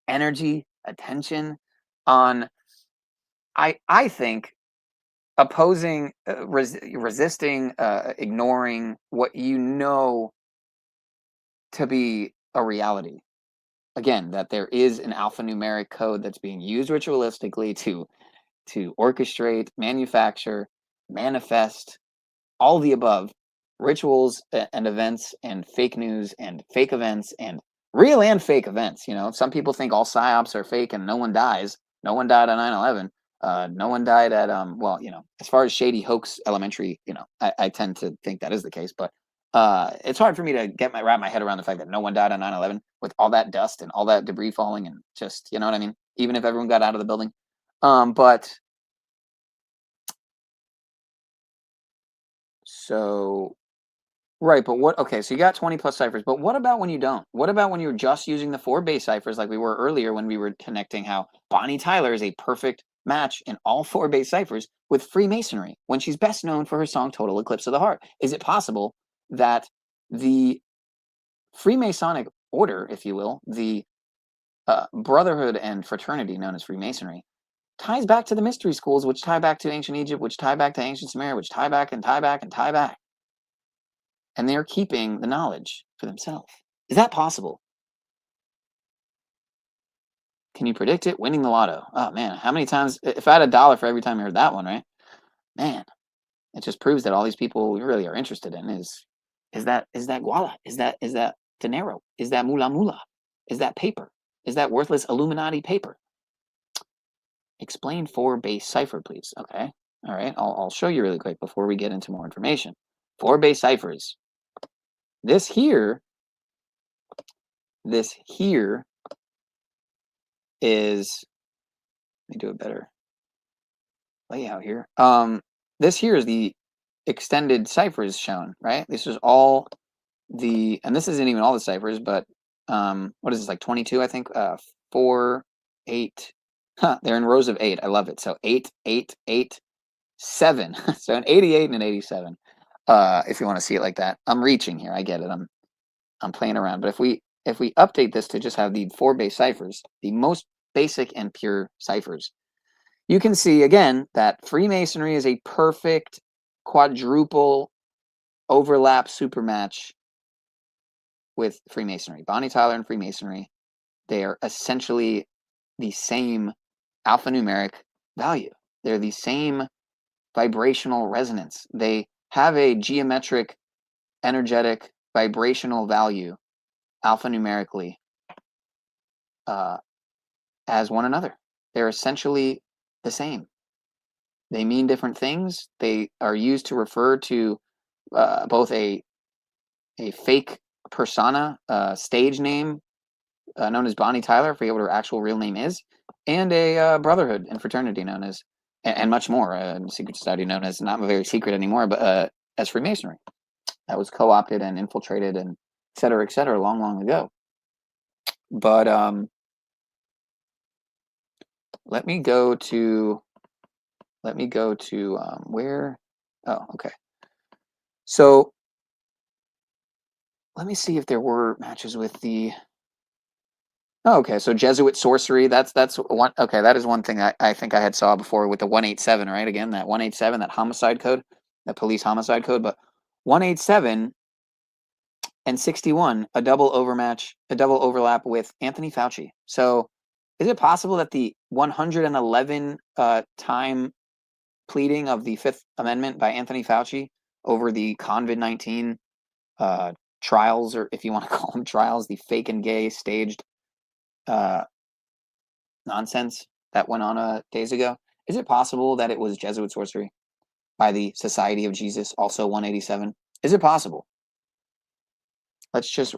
energy, attention on, I think, opposing, resisting, ignoring what you know to be a reality. Again, that there is an alphanumeric code that's being used ritualistically to orchestrate, manufacture, manifest, all the above rituals and events and fake news and fake events and real and fake events. You know, some people think all psyops are fake and no one dies. No one died on 9/11. No one died at well, you know, as far as shady hoax elementary, you know, I tend to think that is the case, but it's hard for me to wrap my head around the fact that no one died on 9/11 with all that dust and all that debris falling and just, you know what I mean? Even if everyone got out of the building. But so, right, but what, okay, so you got 20 plus ciphers, but what about when you don't? What about when you're just using the 4 base ciphers like we were earlier when we were connecting how Bonnie Tyler is a perfect match in all 4 base ciphers with Freemasonry when she's best known for her song Total Eclipse of the Heart? Is it possible that the Freemasonic order, if you will, the brotherhood and fraternity known as Freemasonry, ties back to the mystery schools, which tie back to ancient Egypt, which tie back to ancient Sumeria, which tie back and tie back and tie back? And they're keeping the knowledge for themselves. Is that possible? Can you predict it? Winning the lotto. Oh, man. How many times? If I had $1 for every time you heard that one, right? Man, it just proves that all these people really are interested in is that guala? Is that dinero? Is that mula mula? Is that paper? Is that worthless Illuminati paper? Explain 4 base cipher, please. Okay. All right. I'll show you really quick before we get into more information. 4 base ciphers. This here is, let me do a better layout here. This here is the extended ciphers shown, right? This is all the, and this isn't even all the ciphers, but what is this, like 22, I think? 4, 8. Huh, they're in rows of 8. I love it. So 8, 8, 8, 7. So an 88 and an 87. If you want to see it like that. I'm reaching here. I get it. I'm playing around. But if we update this to just have the 4 base ciphers, the most basic and pure ciphers, you can see again that Freemasonry is a perfect quadruple overlap supermatch with Freemasonry. Bonnie Tyler and Freemasonry, they are essentially the same alphanumeric value. They're the same vibrational resonance. They have a geometric, energetic, vibrational value alphanumerically as one another. They're essentially the same. They mean different things. They are used to refer to both a fake persona, stage name known as Bonnie Tyler, I forget what her actual real name is, and a brotherhood and fraternity known as, and much more, a secret society known as, not very secret anymore, but as Freemasonry. That was co-opted and infiltrated and et cetera, long, long ago. But let me go to where, oh, okay. So let me see if there were matches with the, oh, okay, so Jesuit sorcery, that's one, okay, that is one thing I think I had saw before with the 187, right? Again, that 187, that homicide code, that police homicide code, but 187 and 61, a double overlap with Anthony Fauci. So is it possible that the 111 time pleading of the Fifth Amendment by Anthony Fauci over the COVID-19 trials, or if you want to call them trials, the fake and gay staged nonsense that went on days ago, is it possible that it was Jesuit sorcery by the Society of Jesus, also 187? Is it possible? Let's just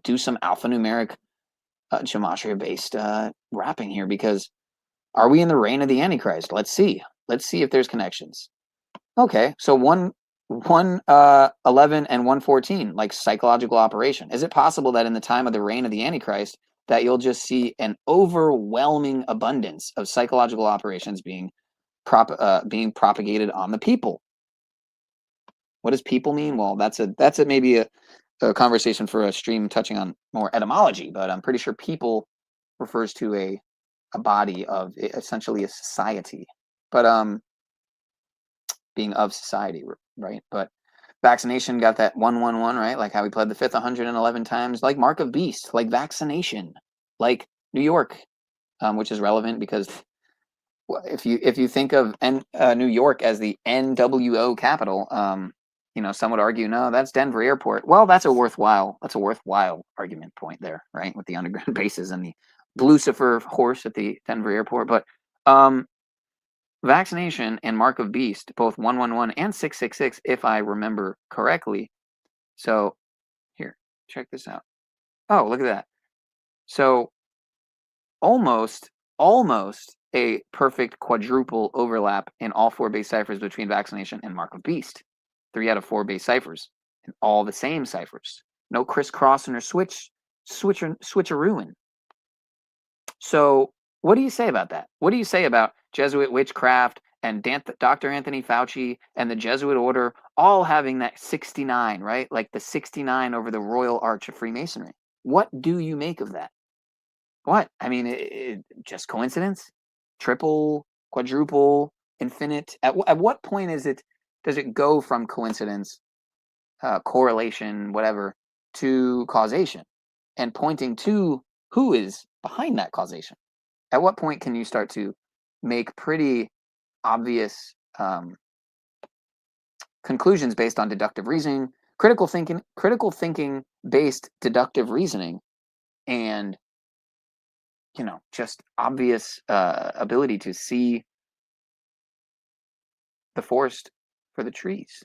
do some alphanumeric gematria-based wrapping here, because are we in the reign of the Antichrist? Let's see if there's connections. Okay, so 111 and 114, like psychological operation. Is it possible that in the time of the reign of the Antichrist that you'll just see an overwhelming abundance of psychological operations being propagated on the people? What does people mean? Well, that's maybe a conversation for a stream touching on more etymology, but I'm pretty sure people refers to a body of essentially a society, but being of society, right? But vaccination got that 111, right? Like how we pled the fifth 111 times, like Mark of Beast, like vaccination, like New York, which is relevant because if you think of New York as the NWO capital, you know, some would argue, no, that's Denver Airport. Well, that's a worthwhile argument point there, right? With the underground bases and the Lucifer horse at the Denver Airport. But vaccination and Mark of Beast, both 111 and 666, if I remember correctly. So here, check this out. Oh, look at that. So almost a perfect quadruple overlap in all 4 base ciphers between vaccination and Mark of Beast. 3 out of 4 base ciphers and all the same ciphers. No crisscrossing or switcherooing. So what do you say about that? What do you say about Jesuit witchcraft and Dr. Anthony Fauci and the Jesuit order all having that 69, right? Like the 69 over the Royal Arch of Freemasonry. What do you make of that? What? I mean, just coincidence? Triple, quadruple, infinite? At what point does it go from coincidence, correlation, whatever, to causation and pointing to who is behind that causation? At what point can you start to make pretty obvious conclusions based on deductive reasoning, critical thinking based deductive reasoning, and just obvious ability to see the forest for the trees?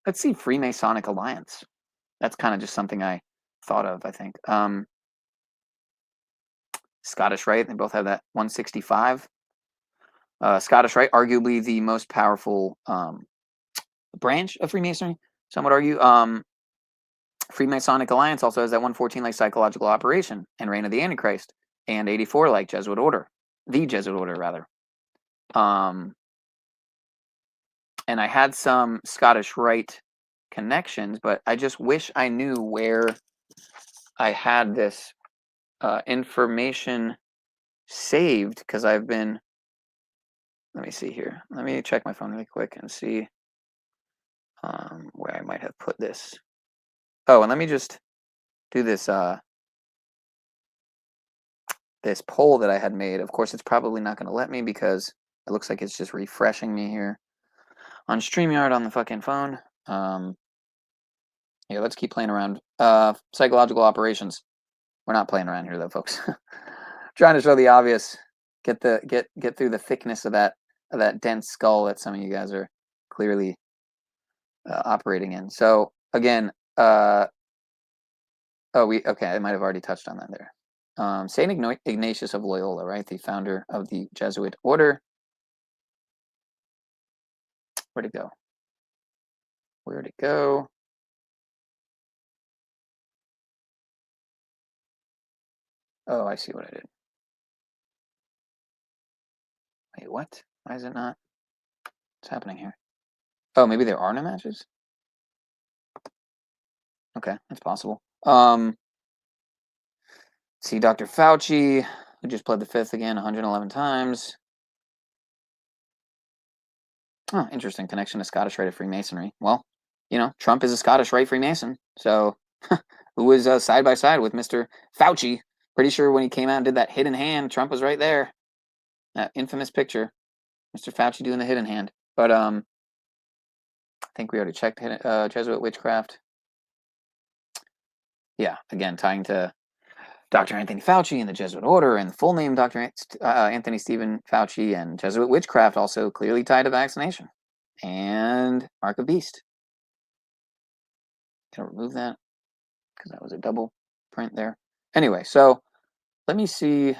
Let's see, Freemasonic Alliance. That's kind of just something I thought of, I think. Scottish Rite, they both have that 165. Scottish Rite, arguably the most powerful branch of Freemasonry, some would argue. Freemasonic Alliance also has that 114 like psychological operation and reign of the Antichrist, and 84 like Jesuit order, the Jesuit order rather. And I had some Scottish Rite connections, but I just wish I knew where I had this information saved, because I've been, let me see here. Let me check my phone really quick and see where I might have put this. Oh, and let me just do this this poll that I had made. Of course, it's probably not going to let me because it looks like it's just refreshing me here on StreamYard on the fucking phone. Yeah, let's keep playing around. Psychological operations. We're not playing around here though, folks. Trying to show the obvious. Get through the thickness of that dense skull that some of you guys are clearly operating in. So again, I might have already touched on that there. Saint Ignatius of Loyola, right? The founder of the Jesuit order. Where'd it go? Where'd it go? Oh, I see what I did. Wait, what? Why is it not? What's happening here? Oh, maybe there are no matches? Okay, that's possible. See Dr. Fauci, who just pled the fifth again 111 times. Oh, interesting connection to Scottish Rite of Freemasonry. Well, Trump is a Scottish Rite Freemason, so who was side by side with Mr. Fauci? Pretty sure when he came out and did that hidden hand, Trump was right there. That infamous picture, Mr. Fauci doing the hidden hand. But I think we already checked Jesuit witchcraft. Yeah, again, tying to Dr. Anthony Fauci and the Jesuit order, and the full name Dr. Anthony Stephen Fauci, and Jesuit witchcraft also clearly tied to vaccination. And Mark of Beast. Gonna remove that because that was a double print there. Anyway, so let me see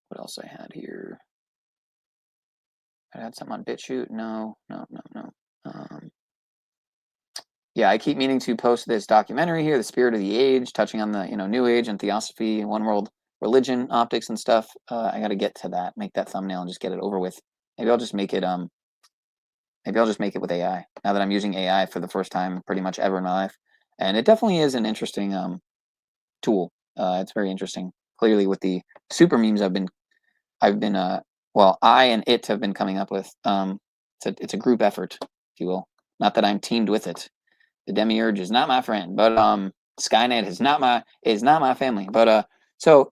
what else I had here. I had something on BitChute. No. Yeah, I keep meaning to post this documentary here, The Spirit of the Age, touching on the New Age and Theosophy and one world religion optics and stuff. I got to get to that, make that thumbnail and just get it over with. Maybe I'll just make it Maybe I'll just make it with AI now that I'm using AI for the first time pretty much ever in my life. And it definitely is an interesting tool. It's very interesting. Clearly, with the super memes well, I and it have been coming up with. It's a group effort, if you will. Not that I'm teamed with it. The Demiurge is not my friend, but Skynet is not my family. But so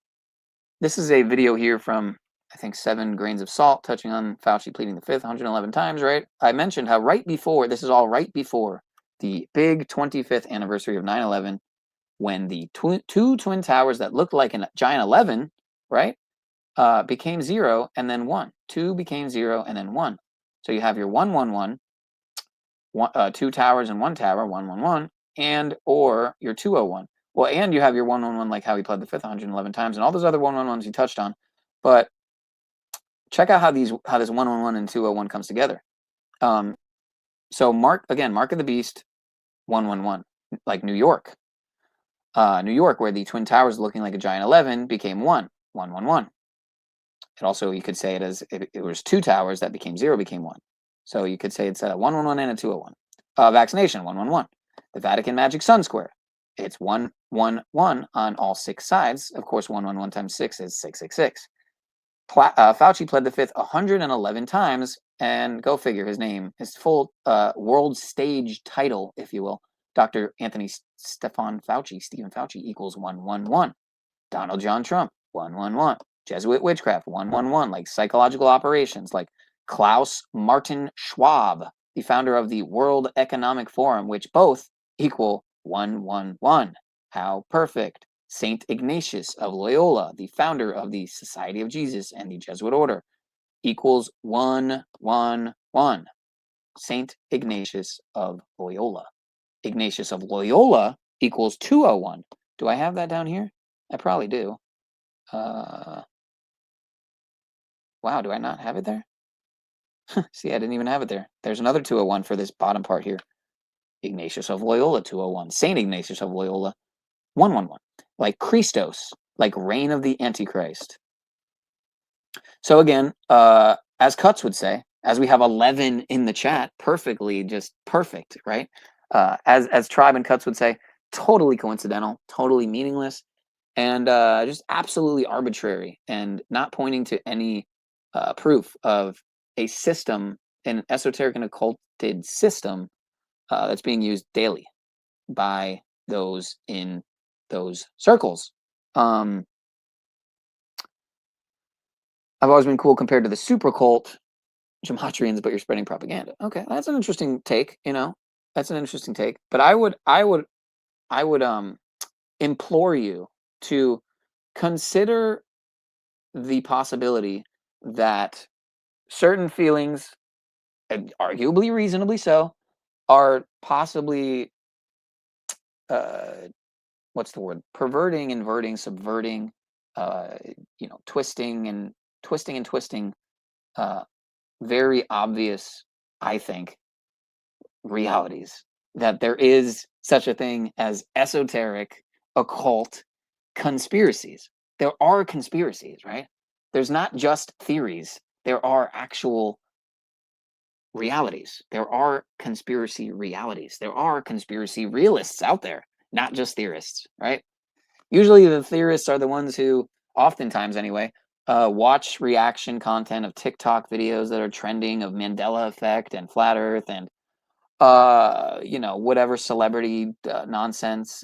this is a video here from, I think, 7 Grains of Salt, touching on Fauci pleading the fifth 111 times, right? I mentioned how this is all right before the big 25th anniversary of 9/11, when the two twin towers that looked like a giant 11, right, became 0 and then 1. 2 became 0 and then 1. So you have your 111, 2 towers and 1 tower, 111, and or your 201. Well, and you have your 111, like how he pled the fifth 111 times, and all those other 111s he touched on. But check out how this 111 and 201 comes together. So mark of the beast, 111, like New York. New York, where the twin towers looking like a giant 11 became 111. And also, you could say it as it was 2 towers that became 0, became 1. So you could say it's a 111 and a 201. Vaccination, 111. The Vatican Magic Sun Square, it's 111 on all 6 sides. Of course, 111 times 6 is 666. Fauci pled the fifth 111 times, and go figure, his full world stage title, if you will, Dr. Anthony Stephen Fauci equals 111. Donald John Trump, 111. Jesuit witchcraft, 111, like psychological operations, like Klaus Martin Schwab, the founder of the World Economic Forum, which both equal 111. How perfect. Saint Ignatius of Loyola, the founder of the Society of Jesus and the Jesuit Order, equals 111. Saint Ignatius of Loyola. Ignatius of Loyola equals 201. Do I have that down here? I probably do. Wow, do I not have it there? See, I didn't even have it there. There's another 201 for this bottom part here. Ignatius of Loyola, 201. Saint Ignatius of Loyola, 111. Like Christos, like reign of the Antichrist. So again, as Cuts would say, as we have 11 in the chat, perfectly, just perfect, right? As Tribe and Cuts would say, totally coincidental, totally meaningless, and just absolutely arbitrary, and not pointing to any proof of a system, an esoteric and occulted system that's being used daily by those in those circles. I've always been cool compared to the super cult gematrians, but you're spreading propaganda. Okay, that's an interesting take. That's an interesting take. But I would implore you to consider the possibility that certain feelings, and arguably reasonably so, are possibly what's the word? Perverting, inverting, subverting, twisting and twisting very obvious, I think, realities. That there is such a thing as esoteric, occult conspiracies. There are conspiracies, right? There's not just theories. There are actual realities. There are conspiracy realities. There are conspiracy realists out there, not just theorists, right? Usually the theorists are the ones who, oftentimes anyway, watch reaction content of TikTok videos that are trending of Mandela effect and flat earth and whatever celebrity nonsense,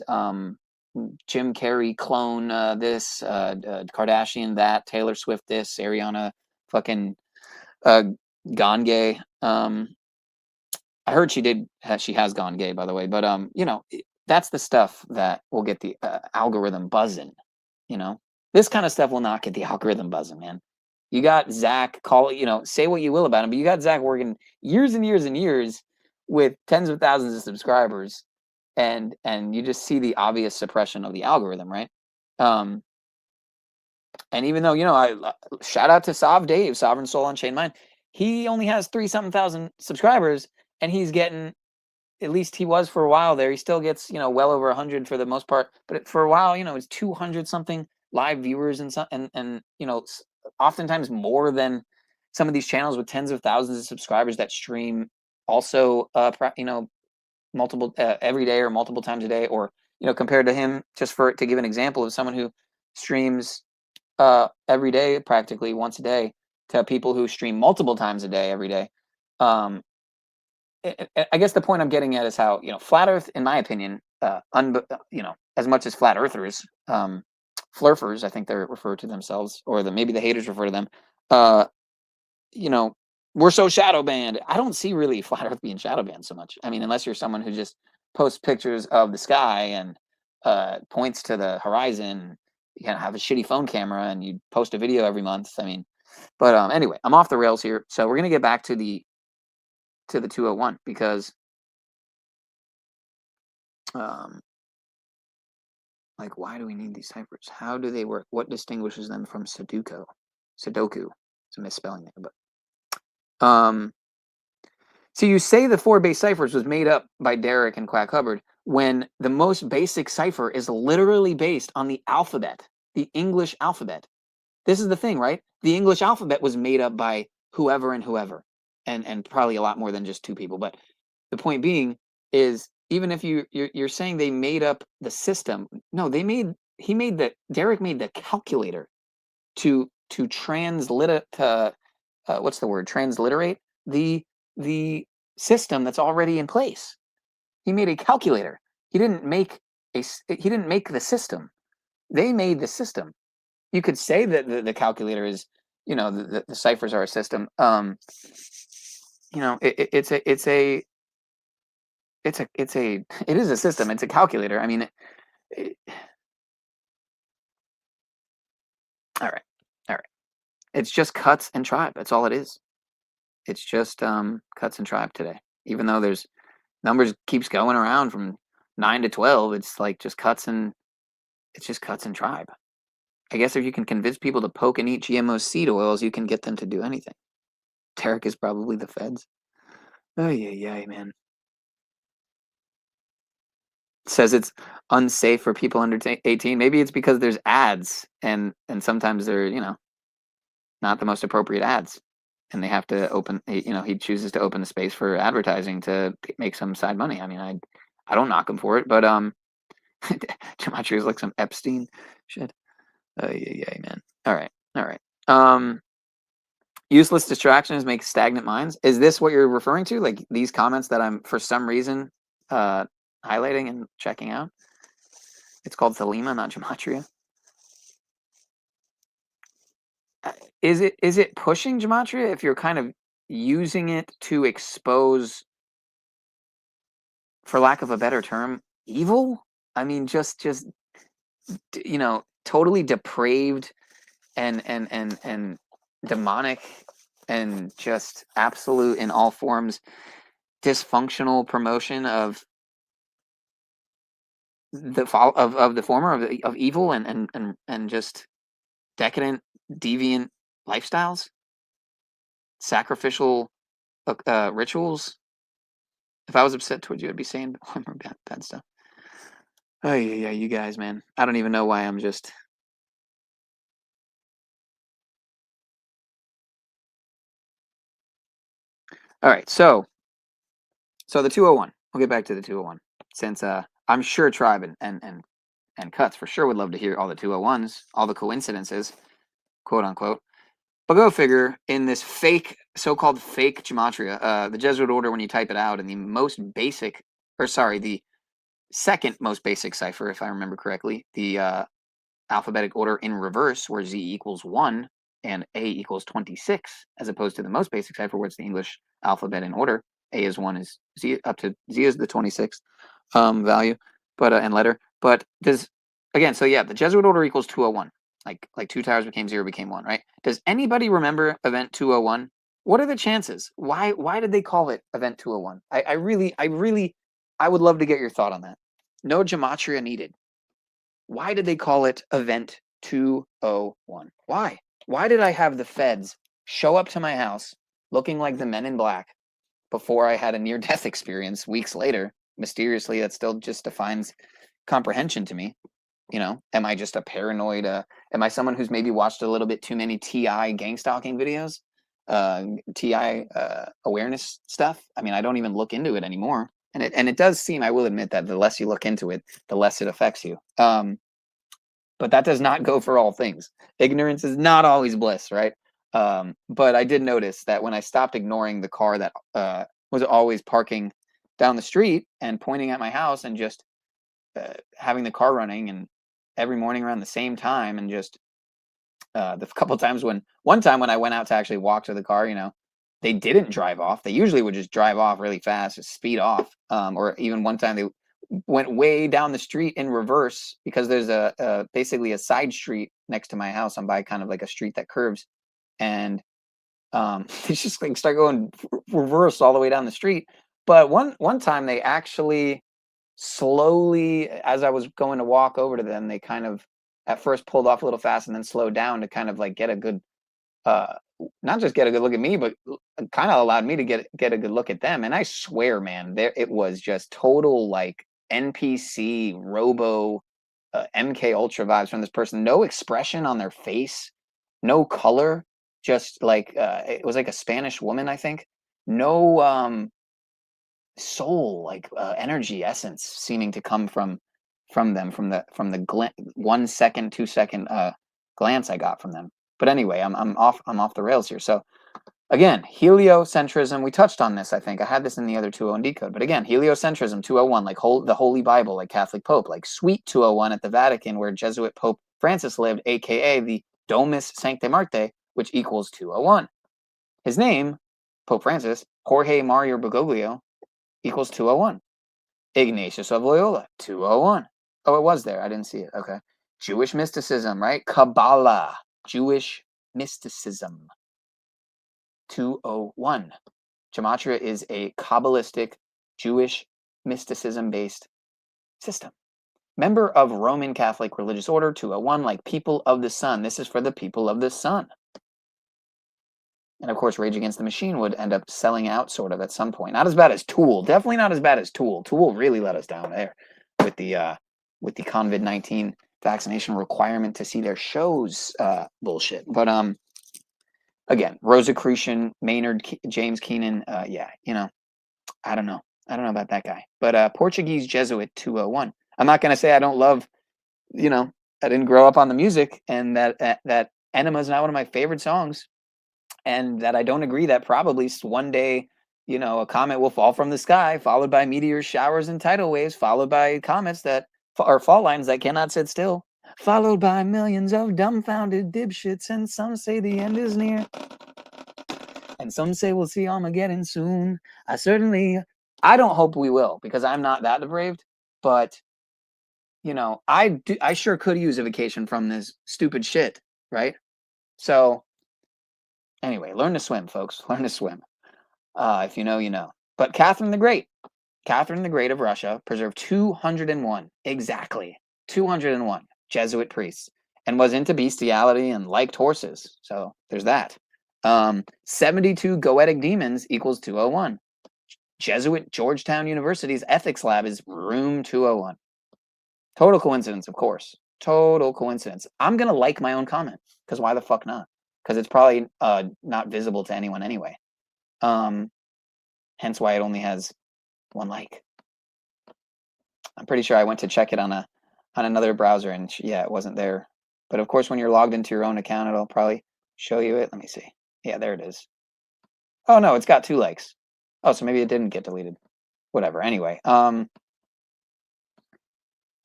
Jim Carrey clone this, Kardashian that, Taylor Swift this, Ariana fucking gone gay. I heard she has gone gay, by the way, but that's the stuff that will get the algorithm buzzing. This kind of stuff will not get the algorithm buzzing, man. You got Zach, say what you will about him, but you got Zach working years and years and years with tens of thousands of subscribers, and you just see the obvious suppression of the algorithm, right? And even though, I shout out to Sav Dave, Sovereign Soul Unchained Mind, he only has 3-something thousand subscribers, and he's getting, at least he was for a while there, he still gets, well over 100 for the most part, but for a while, it's 200 something live viewers and oftentimes more than some of these channels with tens of thousands of subscribers that stream also, multiple every day or multiple times a day, or compared to him, just to give an example of someone who streams every day, practically once a day, to people who stream multiple times a day every day. I guess the point I'm getting at is how flat Earth, in my opinion, as much as flat earthers, flurfers, I think they're referred to themselves, or maybe the haters refer to them. We're so shadow banned. I don't see really flat Earth being shadow banned so much. I mean, unless you're someone who just posts pictures of the sky and points to the horizon. You kind of have a shitty phone camera and you post a video every month. I mean, but anyway, I'm off the rails here. So we're gonna get back to the 201 because like, why do we need these ciphers? How do they work? What distinguishes them from Sudoku? It's a misspelling there, but so you say the 4 base ciphers was made up by Derek and Quack Hubbard when the most basic cipher is literally based on the alphabet, the English alphabet. This is the thing, right? The English alphabet was made up by whoever and whoever, and probably a lot more than just 2 people. But the point being is, even if you're saying they made up the system, no, Derek made the calculator to transliterate the system that's already in place. He made a calculator. He didn't make the system. They made the system. You could say that the calculator is, the ciphers are a system. It is a system. It's a calculator. I mean, all right. It's just cuts and tribe. That's all it is. It's just cuts and tribe today. Even though there's numbers keeps going around from 9 to 12, it's like just cuts and tribe. I guess if you can convince people to poke and eat GMO seed oils, you can get them to do anything. Derek is probably the feds. Oh yeah, man. Says it's unsafe for people under 18. Maybe it's because there's ads and sometimes they're not the most appropriate ads, and they have to open. He chooses to open the space for advertising to make some side money. I mean, I don't knock him for it, but Gematria is like some Epstein shit. Yeah, man. All right. Useless distractions make stagnant minds. Is this what you're referring to? Like these comments that I'm for some reason highlighting and checking out? It's called Thelema, not Gematria. Is it pushing Gematria if you're kind of using it to expose, for lack of a better term, evil? I mean, just totally depraved and demonic and just absolute in all forms dysfunctional promotion of the former of evil and just decadent, deviant lifestyles, sacrificial rituals. If I was upset towards you, I'd be saying more bad stuff. Oh yeah, you guys, man. I don't even know why I'm just. All right, so the 201. We'll get back to the 201 since I'm sure Tribe and Cuts for sure would love to hear all the 201s, all the coincidences, quote unquote. But go figure, in this so-called fake gematria, the Jesuit order, when you type it out, in the second most basic cipher, if I remember correctly, the alphabetic order in reverse, where Z equals 1 and A equals 26, as opposed to the most basic cipher, where it's the English alphabet in order. A is 1, is Z up to Z is the 26th value, but and letter. But the Jesuit order equals 201. Like 2 towers became 0, became 1, right? Does anybody remember event 201? What are the chances? Why did they call it event 201? I would love to get your thought on that. No gematria needed. Why did they call it event 201? Why? Why did I have the feds show up to my house looking like the Men in Black before I had a near-death experience weeks later? Mysteriously, that still just defines comprehension to me. Am I just a paranoid? Am I someone who's maybe watched a little bit too many TI gang stalking videos? TI awareness stuff. I mean, I don't even look into it anymore. And it does seem, I will admit that the less you look into it, the less it affects you. But that does not go for all things. Ignorance is not always bliss, right? But I did notice that when I stopped ignoring the car that was always parking down the street and pointing at my house and just having the car running and every morning around the same time, and just the couple times one time when I went out to actually walk to the car, you know, they didn't drive off. They usually would just drive off really fast, just speed off. Or even one time they went way down the street in reverse, because there's basically a side street next to my house. I'm by kind of like a street that curves, and they just like start going reverse all the way down the street. But one time they actually slowly, as I was going to walk over to them, they kind of at first pulled off a little fast and then slowed down to kind of like get a good not just get a good look at me, but kind of allowed me to get a good look at them. And I swear, man, it was just total like NPC robo MK Ultra vibes from this person. No expression on their face, no color, just like it was like a Spanish woman, I think. No soul, like energy, essence seeming to come from them, from the 1 second, 2 second glance I got from them. But anyway, I'm off the rails here. So again, heliocentrism, we touched on this, I think. I had this in the other 201 decode. But again, heliocentrism 201, like the Holy Bible, like Catholic Pope, like Suite 201 at the Vatican, where Jesuit Pope Francis lived, aka the Domus Sancte Marte, which equals 201. His name, Pope Francis, Jorge Mario BergogLIO, equals 201. Ignatius of Loyola, 201. Oh, it was there. I didn't see it. Okay. Jewish mysticism, right? Kabbalah, Jewish mysticism, 201. Gematria is a Kabbalistic Jewish mysticism-based system. Member of Roman Catholic religious order, 201, like people of the sun. This is for the people of the sun. And of course, Rage Against the Machine would end up selling out sort of at some point. Not as bad as Tool. Definitely not as bad as Tool. Tool really let us down there with the COVID-19 vaccination requirement to see their shows bullshit. But again, Rosicrucian, Maynard, James Keenan, yeah, you know, I don't know about that guy. But Portuguese Jesuit 201. I'm not gonna say I don't love, you know, I didn't grow up on the music, and that Enema is not one of my favorite songs, and that I don't agree that probably one day, you know, a comet will fall from the sky, followed by meteors, showers, and tidal waves, followed by comets that are fault lines that cannot sit still, followed by millions of dumbfounded dipshits, and some say the end is near, and some say we'll see Armageddon soon. I don't hope we will, because I'm not that depraved, but you know, I sure could use a vacation from this stupid shit, right? So anyway, learn to swim, folks. Learn to swim. If you know, you know. But Catherine the Great of Russia, preserved 201, exactly 201 Jesuit priests, and was into bestiality and liked horses. So there's that. 72 goetic demons equals 201. Jesuit Georgetown University's ethics lab is room 201. Total coincidence, of course. Total coincidence. I'm going to like my own comment, because why the fuck not? Because it's probably not visible to anyone anyway. Hence why it only has 1 like. I'm pretty sure I went to check it on another browser, and yeah, it wasn't there. But of course, when you're logged into your own account, it'll probably show you it. Let me see. Yeah, there it is. Oh no, it's got 2 likes. Oh, so maybe it didn't get deleted. Whatever. Anyway,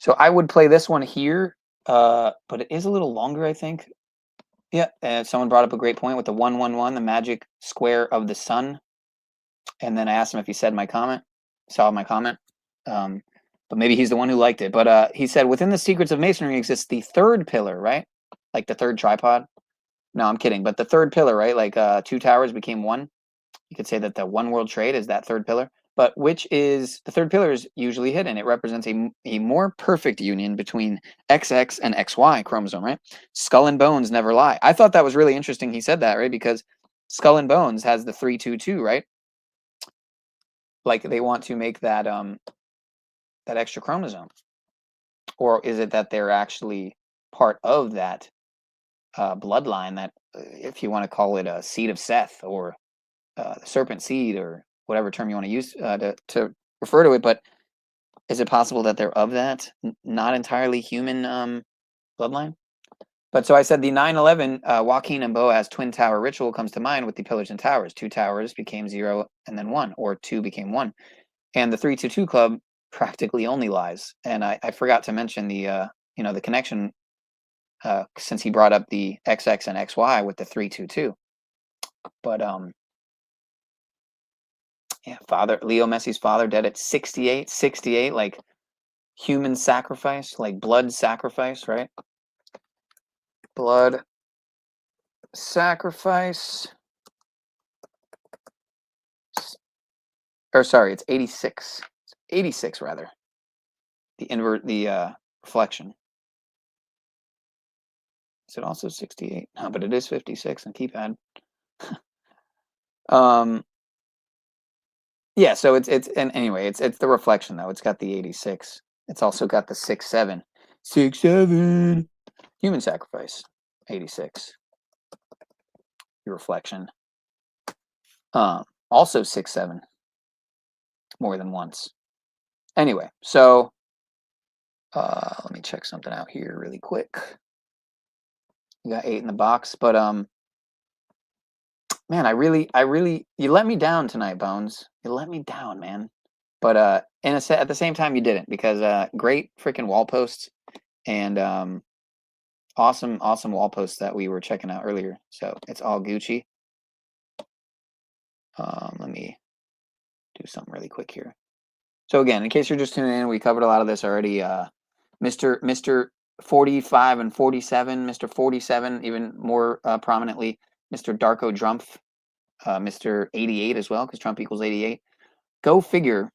so I would play this one here, but it is a little longer, I think. Yeah, someone brought up a great point with the 111, the magic square of the sun. And then I asked him if he saw my comment. But maybe he's the one who liked it. But he said, within the secrets of masonry exists the 3rd pillar, right? Like the 3rd tripod. No, I'm kidding. But the 3rd pillar, right? Like 2 towers became 1. You could say that the one world trade is that 3rd pillar. But which is, the 3rd pillar is usually hidden. It represents a more perfect union between XX and XY chromosome, right? Skull and bones never lie. I thought that was really interesting he said that, right? Because skull and bones has the 322, right? Like they want to make that that extra chromosome. Or is it that they're actually part of that bloodline that, if you want to call it a seed of Seth or the serpent seed or whatever term you want to use to refer to it, but is it possible that they're of that not entirely human bloodline? But so I said the 9/11 Joaquin and Boaz Twin Tower ritual comes to mind with the pillars and towers. 2 towers became 0 and then 1, or 2 became 1. And the 322 Club practically only lies. And I forgot to mention the the connection since he brought up the XX and XY with the 322. But yeah, Leo Messi's father dead at 68, like human sacrifice, like blood sacrifice, right? Blood sacrifice. Or sorry, it's 86. It's 86 rather. The reflection. Is it also 68? No, but it is 56 on keypad. Yeah, so it's anyway, it's the reflection though. It's got the 86. It's also got the 6-7. 6-7. Human sacrifice. 86. Your reflection. Also 6-7. More than once. Anyway, so let me check something out here really quick. We got 8 in the box, but man, I really you let me down tonight, Bones. You let me down, man. But at the same time you didn't, because great freaking wall posts and awesome wall posts that we were checking out earlier. So it's all Gucci. Let me do something really quick here. So again, in case you're just tuning in, we covered a lot of this already. Mr. 45 and 47, Mr. 47 even more prominently, Mr. Darko Drumpf, Mr. 88 as well, because Trump equals 88. Go figure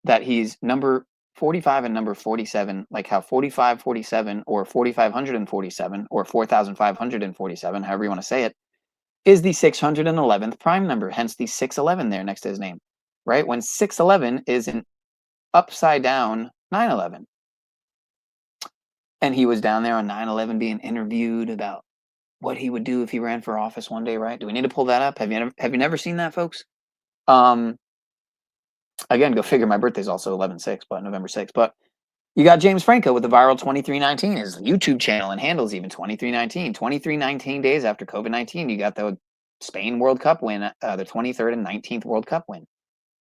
that he's number 45 and number 47, like how 4547 or 4547 or 4547, however you want to say it, is the 611th prime number, hence the 611 there next to his name, right? When 611 is an upside down 9/11. And he was down there on 9/11 being interviewed about what he would do if he ran for office one day, right? Do we need to pull that up? Have you never seen that, folks? Again, go figure. My birthday's also 11/6, but November 6th. But you got James Franco with the viral 2319, his YouTube channel, and handles even 2319. 2319 days after COVID-19, you got the Spain World Cup win, the 23rd and 19th World Cup win.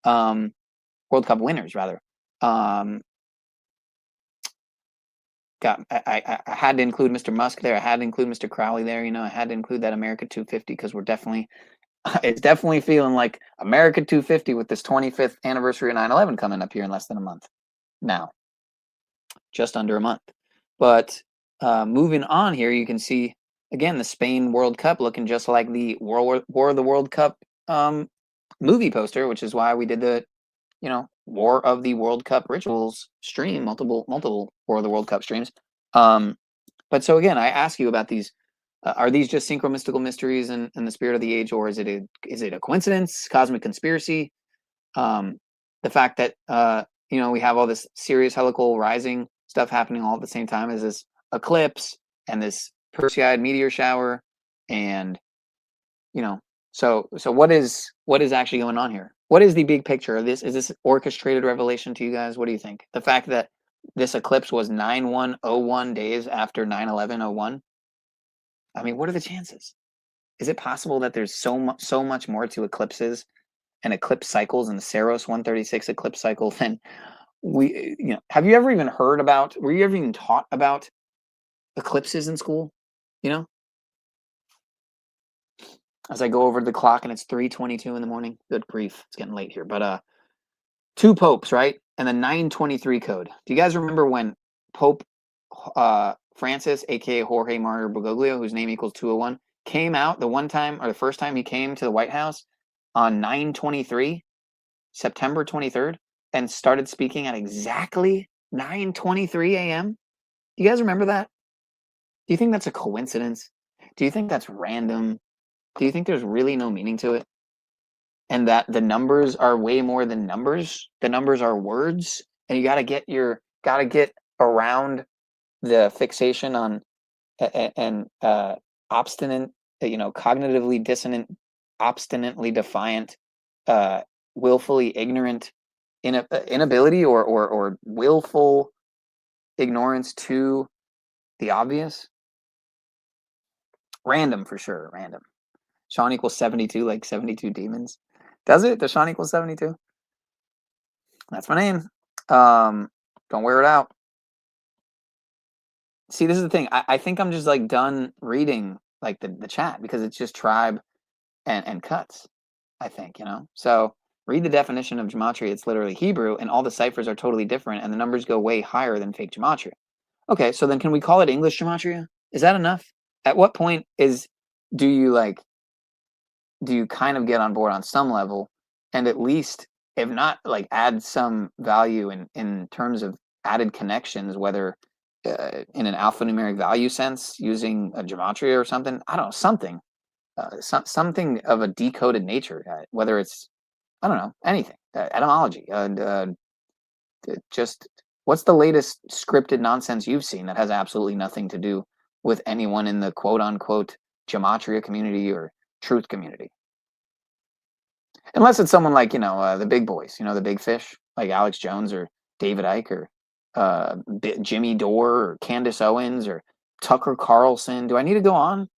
World Cup winners, rather. I had to include Mr. Musk there. I had to include Mr. Crowley there. I had to include that America 250 because we're definitely, it's definitely feeling like America 250 with this 25th anniversary of 9/11 coming up here in less than a month. Now, just under a month. But moving on here, you can see again the Spain World Cup looking just like the War of the World Cup movie poster, which is why we did the War of the World Cup rituals stream, multiple War of the World Cup streams. But so again, I ask you about these. Are these just synchromystical mysteries and the spirit of the age, or is it a coincidence, cosmic conspiracy? The fact that we have all this Sirius helical rising stuff happening all at the same time as this eclipse and this Perseid meteor shower, and so what is actually going on here? What is the big picture of this? Is this orchestrated revelation to you guys? What do you think? The fact that this eclipse was 9101 days after 9/11/01. I mean, what are the chances? Is it possible that there's so much more to eclipses and eclipse cycles and the Saros 136 eclipse cycle than we? Have you ever even heard about? Were you ever even taught about eclipses in school? As I go over the clock and it's 3:22 in the morning. Good grief, it's getting late here. But 2 popes, right? And the 923 code. Do you guys remember when Pope Francis, aka Jorge Mario BergogLIO, whose name equals 201, came out the first time he came to the White House on 9/23, September 23rd, and started speaking at exactly 9:23 a.m.? Do you guys remember that? Do you think that's a coincidence? Do you think that's random? Do you think there's really no meaning to it? And that the numbers are way more than numbers? The numbers are words, and you gotta get around the fixation on and obstinate, cognitively dissonant, obstinately defiant, willfully ignorant, inability or willful ignorance to the obvious. Random for sure, random. Sean equals 72, like 72 demons. Does it? Does Sean equal 72? That's my name. Don't wear it out. See, this is the thing. I think I'm just like done reading like the chat because it's just tribe and cuts, I think, So read the definition of gematria. It's literally Hebrew, and all the ciphers are totally different, and the numbers go way higher than fake gematria. Okay, so then can we call it English gematria? Is that enough? At what point do you kind of get on board on some level, and at least, if not, like add some value in terms of added connections, whether in an alphanumeric value sense, using a gematria or something? I don't know, something. Something of a decoded nature, whether it's, I don't know, anything, etymology, just what's the latest scripted nonsense you've seen that has absolutely nothing to do with anyone in the quote-unquote gematria community or truth community? Unless it's someone like, the big boys, the big fish, like Alex Jones or David Icke or Jimmy Dore or Candace Owens or Tucker Carlson. Do I need to go on?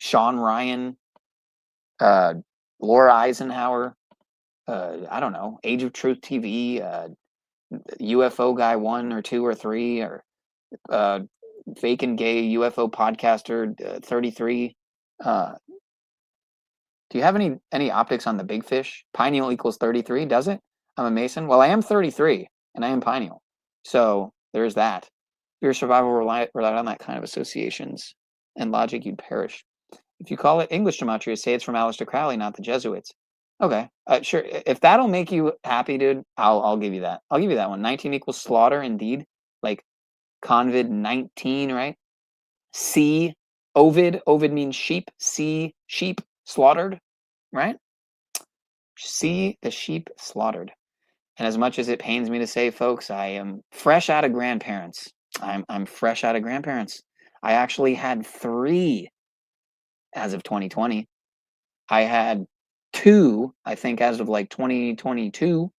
Sean Ryan, Laura Eisenhower, I don't know, Age of Truth TV, UFO guy 1 or 2 or 3, or fake and gay UFO podcaster 33. Do you have any optics on the big fish? Pineal equals 33, does it? I'm a Mason. Well, I am 33, and I am pineal. So there's that. Your survival relied on that kind of associations and logic, you'd perish. If you call it English gematria, say it's from Aleister Crowley, not the Jesuits. Okay, sure. If that'll make you happy, dude, I'll give you that. I'll give you that one. 19 equals slaughter, indeed. Like Convid 19, right? C, Ovid. Ovid means sheep. C, sheep slaughtered, right? See the sheep slaughtered. And as much as it pains me to say, folks, I am fresh out of grandparents. I'm fresh out of grandparents. I actually had 3 as of 2020. I had 2, I think, as of like 2022.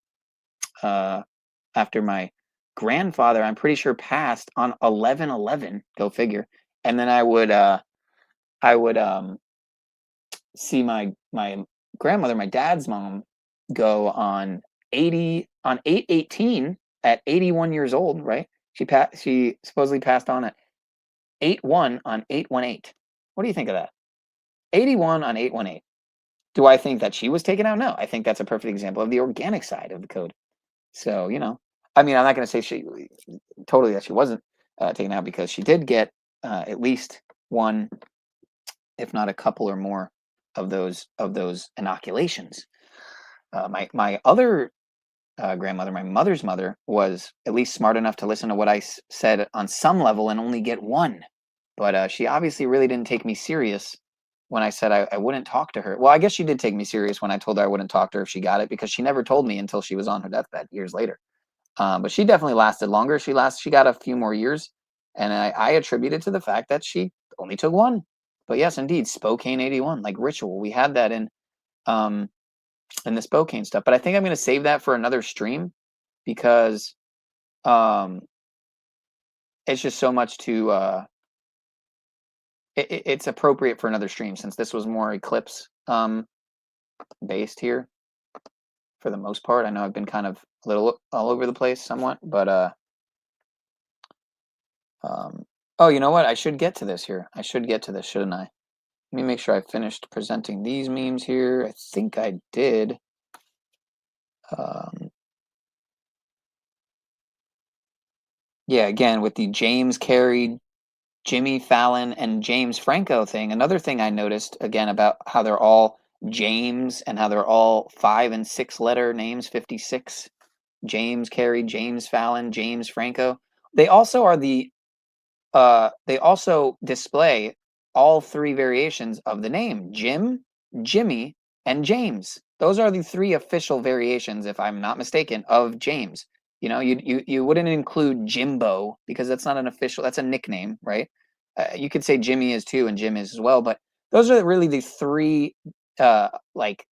After my grandfather, I'm pretty sure, passed on 11/11. Go figure. And then I would see my grandmother, my dad's mom, go on 8/18 at 81 years old, right? She supposedly passed on at 8/1 on 8/18. What do you think of that? 81 on 8/18. Do I think that she was taken out? No, I think that's a perfect example of the organic side of the code. So, I mean, I'm not going to say she wasn't taken out, because she did get at least one, if not a couple or more of those inoculations. My other grandmother, my mother's mother, was at least smart enough to listen to what I said on some level and only get 1. But she obviously really didn't take me serious when I said I wouldn't talk to her. Well, I guess she did take me serious when I told her I wouldn't talk to her if she got it, because she never told me until she was on her deathbed years later. But she definitely lasted longer. She got a few more years, and I attribute it to the fact that she only took 1. But yes, indeed, Spokane 81, like ritual. We had that in the Spokane stuff. But I think I'm going to save that for another stream, because it's just so much to it's appropriate for another stream, since this was more Eclipse based here for the most part. I know I've been kind of a little all over the place somewhat, but oh, you know what? I should get to this here. I should get to this, shouldn't I? Let me make sure I finished presenting these memes here. I think I did. Yeah, again, with the JamesCarrey, Jimmy Fallon, and James Franco thing. Another thing I noticed, again, about how they're all James and how they're all 5- and 6-letter names, 56. JamesCarrey, James Fallon, James Franco. They also are they also display all 3 variations of the name: Jim, Jimmy, and James. Those are the 3 official variations, if I'm not mistaken, of James. You wouldn't include Jimbo, because that's not an official, that's a nickname, right? You could say Jimmy is too, and Jim is as well. But those are really the three like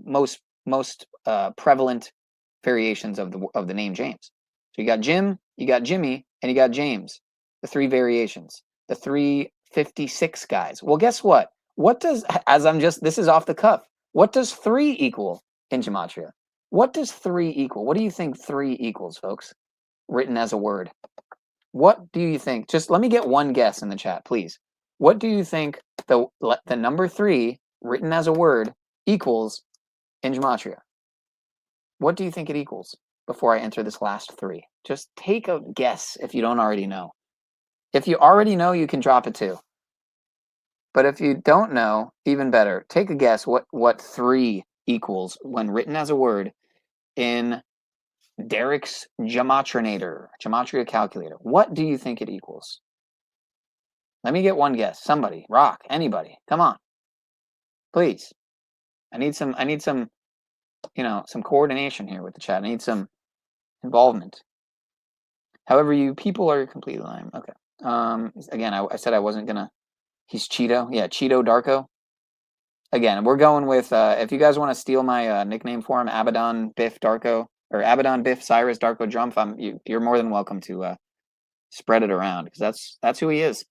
most prevalent variations of the name James. So you got Jim, you got Jimmy, and you got James. The three variations, the 356 guys. Well, guess what? What does, this is off the cuff. What does 3 equal in gematria? What does 3 equal? What do you think 3 equals, folks? Written as a word. What do you think? Just let me get one guess in the chat, please. What do you think the number 3 written as a word equals in gematria? What do you think it equals before I enter this last 3? Just take a guess if you don't already know. If you already know, you can drop it too. But if you don't know, even better. Take a guess what 3 equals when written as a word in Derek's gematria calculator. What do you think it equals? Let me get one guess. Somebody, rock, anybody. Come on. Please. I need some, you know, some coordination here with the chat. I need some involvement. However, you people are completely lying. Okay. Again, I said I wasn't gonna. He's Cheeto. Yeah, Cheeto Darko. Again, we're going with. If you guys want to steal my nickname for him, Abaddon Biff Darko, or Abaddon Biff Cyrus Darko Jump, you're more than welcome to spread it around, because that's who he is.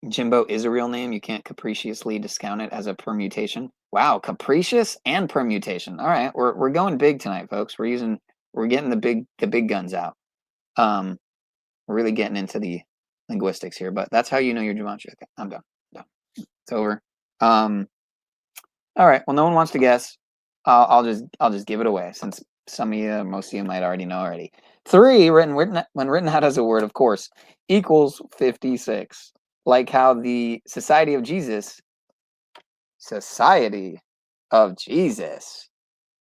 Jimbo is a real name. You can't capriciously discount it as a permutation. Wow, capricious and permutation. All right, we're going big tonight, folks. We're getting the big guns out. We're really getting into the linguistics here, but that's how you know your gematria. Okay, I'm done. It's over. All right. Well, no one wants to guess. I'll just give it away, since some of you, most of you might already know already. 3 when written out as a word, of course, equals 56. Like how the Society of Jesus,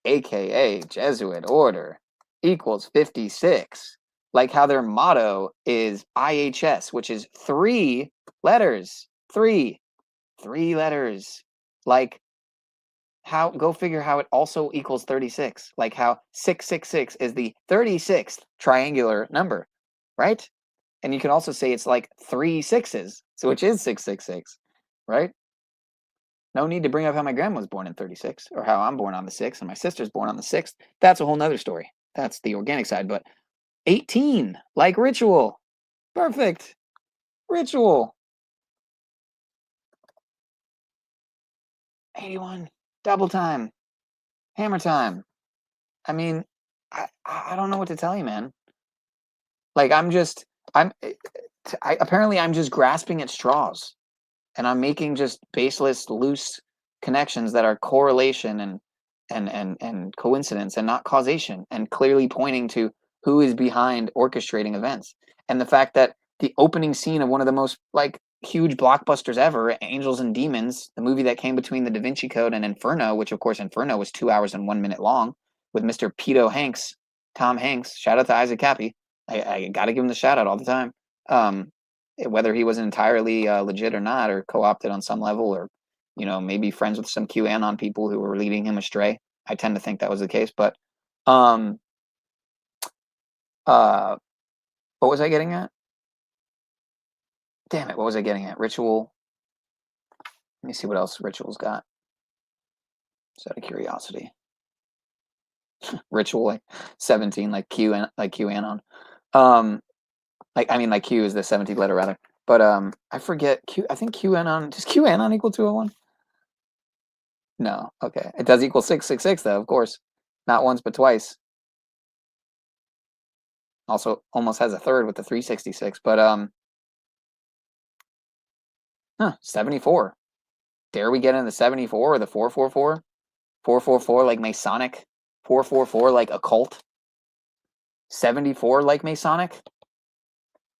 aka Jesuit order, equals 56. Like how their motto is IHS, which is 3 letters. 3 letters. Like how, go figure how it also equals 36. Like how 666 is the 36th triangular number, right? And you can also say it's like 3 6s, so which is 666, right? No need to bring up how my grandma was born in 36, or how I'm born on the 6th and my sister's born on the 6th. That's a whole nother story. That's the organic side. But 18, like ritual. Perfect. Ritual. 81, double time. Hammer time. I mean, I don't know what to tell you, man. Like, apparently I'm just grasping at straws, and I'm making just baseless, loose connections that are correlation and coincidence and not causation, and clearly pointing to who is behind orchestrating events. And the fact that the opening scene of one of the most like huge blockbusters ever, Angels and Demons, the movie that came between the Da Vinci Code and Inferno, which of course Inferno was 2 hours and 1 minute long, with Mr. Pedo Hanks, Tom Hanks. Shout out to Isaac Cappy. I got to give him the shout out all the time. Whether he was entirely legit or not, or co-opted on some level, or, you know, maybe friends with some QAnon people who were leading him astray. I tend to think that was the case. But what was I getting at? Damn it, what was I getting at? Ritual. Let me see what else Ritual's got. Just out of curiosity. Ritual, like 17, like QAnon. Like Q is the 17th letter rather. But I forget Q. I think QAnon, does QAnon equal 201? No. Okay. It does equal 666 though, of course. Not once but twice. Also almost has a third with the 366, but 74. Dare we get into the 74 or the 444? 444 like Masonic. 444 like occult. 74 like Masonic.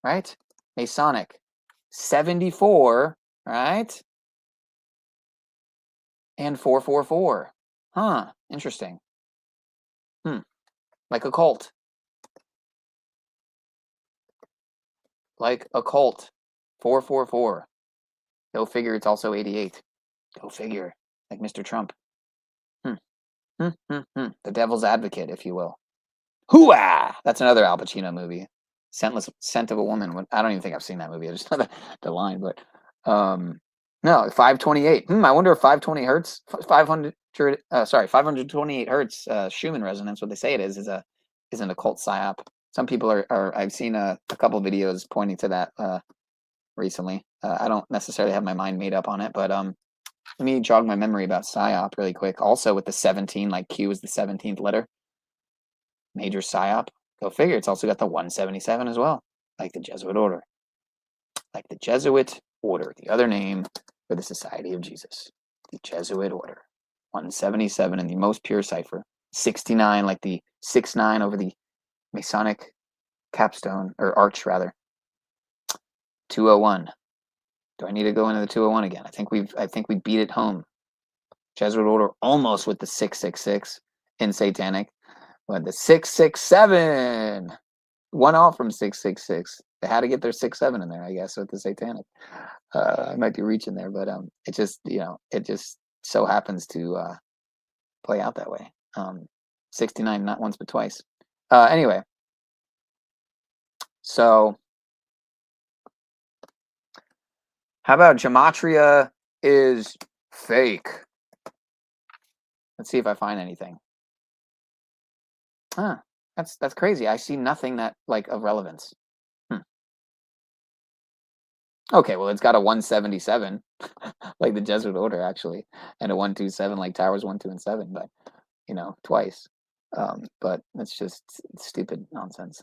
Right? Masonic. 74, right? And 444. Huh. Interesting. Like occult. Like occult. 444. Go figure it's also 88. Go figure. Like Mr. Trump. The devil's advocate, if you will. Hooah! That's another Al Pacino movie. Scent of a Woman. I don't even think I've seen that movie. I just know the line, but no, 528. I wonder if 520 hertz, 528 hertz Schumann resonance, what they say it is an occult psyop. Some people are I've seen a couple videos pointing to that recently. I don't necessarily have my mind made up on it, but let me jog my memory about psyop really quick. Also with the 17, like Q is the 17th letter. Major psyop. Go figure. It's also got the 177 as well, like the Jesuit order. Like the Jesuit order, the other name for the Society of Jesus. The Jesuit order. 177 in the most pure cipher. 69, like the 69 over the Masonic capstone, or arch rather. 201. Do I need to go into the 201 again? I think we beat it home. Jesuit order almost with the 666 in satanic. But the 667, one off from 666. They had to get their 67 in there, I guess, with the satanic. I might be reaching there, but it just it just so happens to play out that way. 69, not once but twice. Anyway, so how about gematria is fake? Let's see if I find anything. Huh, that's crazy. I see nothing that like of relevance. Okay, well, it's got a 177, like the Jesuit order, actually, and a 127, like Towers 1, 2, and 7, but, twice. But it's just stupid nonsense.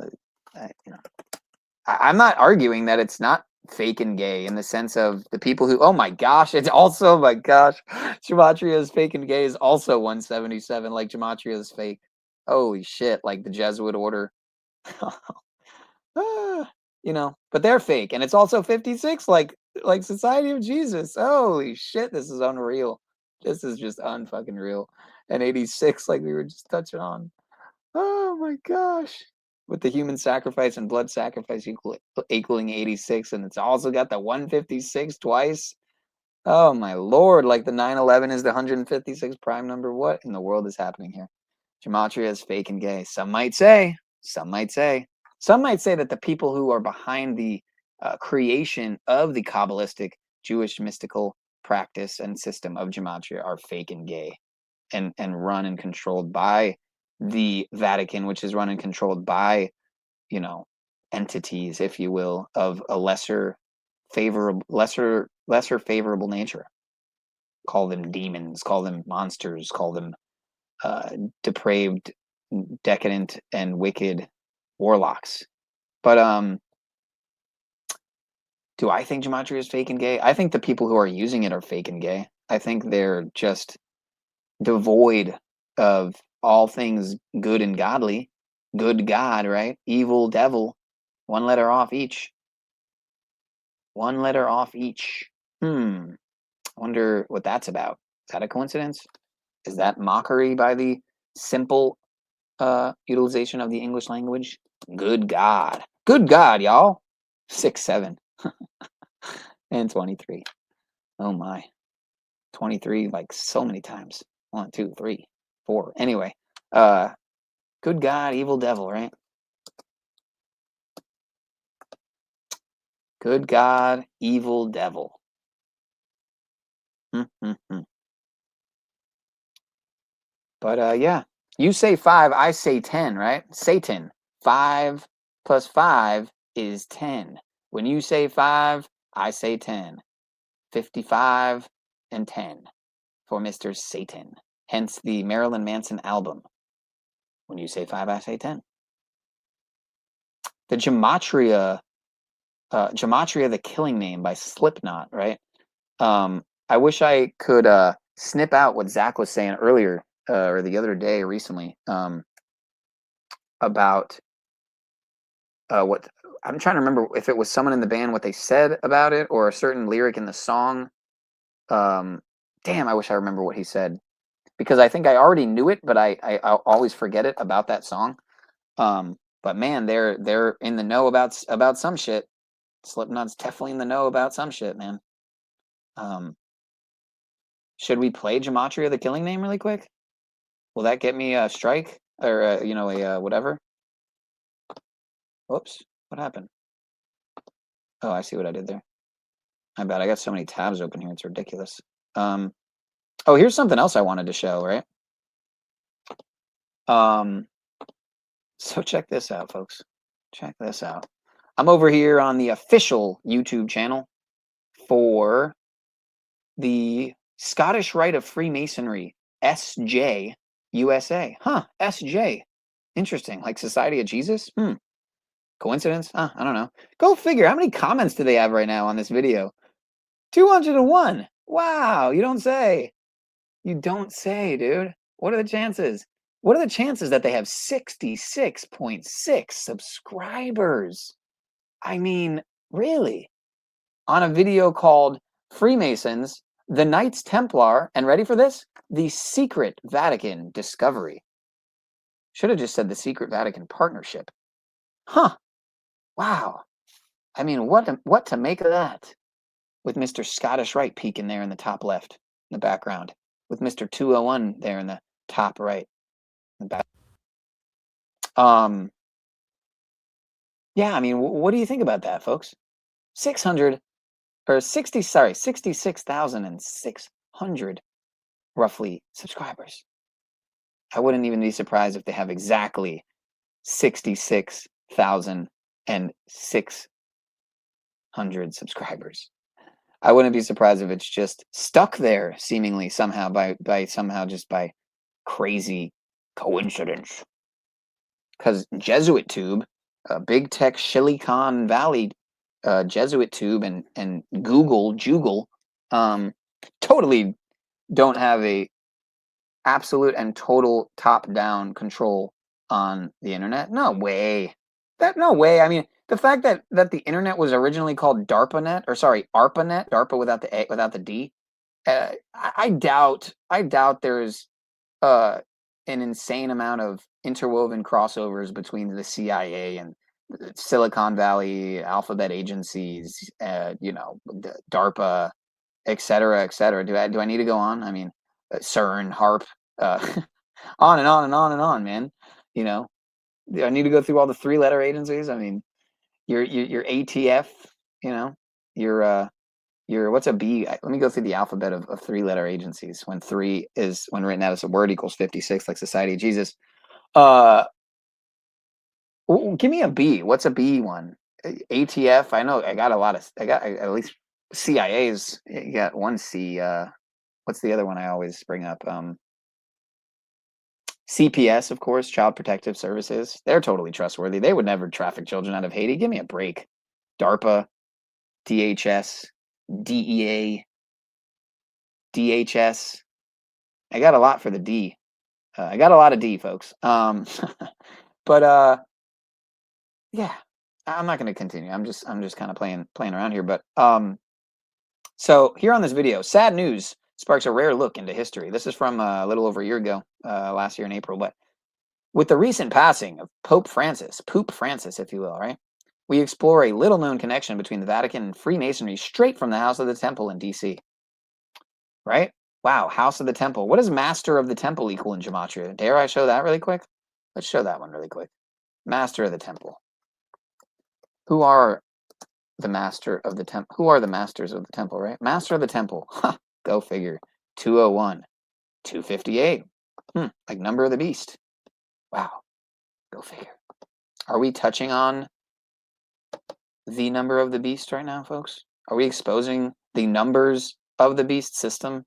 I'm not arguing that it's not fake and gay in the sense of the people who, oh my gosh, it's also, my gosh, gematria is fake and gay is also 177, like gematria is fake. Holy shit, like the Jesuit order. But they're fake, and it's also 56, like Society of Jesus. Holy shit, this is unreal. This is just unfucking real. And 86, like we were just touching on. Oh my gosh. With the human sacrifice and blood sacrifice equaling 86, and it's also got the 156 twice. Oh my lord, like the 911 is the 156 prime number. What in the world is happening here? Gematria is fake and gay. Some might say. Some might say that the people who are behind the creation of the Kabbalistic Jewish mystical practice and system of gematria are fake and gay, and run and controlled by the Vatican, which is run and controlled by, entities, if you will, of a lesser favorable nature. Call them demons, call them monsters, call them depraved, decadent, and wicked warlocks. But do I think gematria is fake and gay? I think the people who are using it are fake and gay. I think they're just devoid of all things good and godly. Good God, right? Evil devil. One letter off each. One letter off each. I wonder what that's about. Is that a coincidence? Is that mockery by the simple utilization of the English language? Good God. Good God, y'all. 6, 7. And 23. Oh my. 23 like so many times. 1, 2, 3, 4. Anyway. Good God, evil devil, right? Good God, evil devil. But yeah. You say 5, I say 10, right? Satan. 5 plus 5 is 10. When you say 5, I say 10. 55 and 10 for Mr. Satan. Hence the Marilyn Manson album. When you say 5, I say 10. The Gematria, the Killing Name by Slipknot, right? I wish I could snip out what Zach was saying earlier, or the other day recently, about what I'm trying to remember if it was someone in the band, what they said about it, or a certain lyric in the song. Damn, I wish I remember what he said, because I think I already knew it, but I always forget it about that song. But man, they're in the know about some shit. Slipknot's definitely in the know about some shit, man. Should we play Gematria the Killing Name really quick? Will that get me a strike or a whatever? Whoops. What happened? Oh, I see what I did there. I bet I got so many tabs open here. It's ridiculous. Oh, here's something else I wanted to show, right? So check this out, folks. Check this out. I'm over here on the official YouTube channel for the Scottish Rite of Freemasonry, SJ USA. Huh, SJ. Interesting. Like Society of Jesus? Coincidence? I don't know. Go figure. How many comments do they have right now on this video? 201. Wow, you don't say. You don't say, dude. What are the chances? What are the chances that they have 66.6 subscribers? I mean, really? On a video called Freemasons, the Knights Templar, and ready for this? The Secret Vatican Discovery. Should have just said the Secret Vatican Partnership. Huh. Wow. I mean, what to make of that? With Mr. Scottish Rite peeking there in the top left, in the background. With Mr. 201 there in the top right. In the back. Yeah, I mean, what do you think about that, folks? 66,600 roughly subscribers. I wouldn't even be surprised if they have exactly 66,600 subscribers. I wouldn't be surprised if it's just stuck there seemingly somehow by crazy coincidence. Because Jesuit Tube, Big Tech Silicon Valley Jesuit Tube and Google totally don't have a absolute and total top-down control on the internet. No way. No way. I mean, the fact that the internet was originally called ARPANET, DARPA without the D. I doubt there's an insane amount of interwoven crossovers between the CIA and Silicon Valley alphabet agencies, DARPA, et cetera, et cetera. Do I need to go on? I mean, CERN, HARP, on and on and on and on, man. You know, do I need to go through all the three-letter agencies? I mean, your ATF, you know, your what's a B? Let me go through the alphabet of three-letter agencies. When written out as a word equals 56, like Society of Jesus. Give me a B. What's a B one? ATF. I know I got at least CIA's. You got one C. What's the other one I always bring up? CPS, of course, Child Protective Services. They're totally trustworthy. They would never traffic children out of Haiti. Give me a break. DARPA, DHS, DEA, DHS. I got a lot for the D. I got a lot of D, folks. But yeah, I'm not going to continue. I'm just kind of playing around here. But so here on this video, sad news sparks a rare look into history. This is from a little over a year ago, last year in April. But with the recent passing of Pope Francis, if you will, right? We explore a little-known connection between the Vatican and Freemasonry straight from the House of the Temple in D.C. Right? Wow, House of the Temple. What does Master of the Temple equal in Gematria? Dare I show that really quick? Let's show that one really quick. Master of the Temple. Who are the Master of the Temple? Who are the Masters of the Temple, right? Master of the Temple. Ha! Go figure. 201. 258. Like Number of the Beast. Wow. Go figure. Are we touching on the Number of the Beast right now, folks? Are we exposing the numbers of the beast system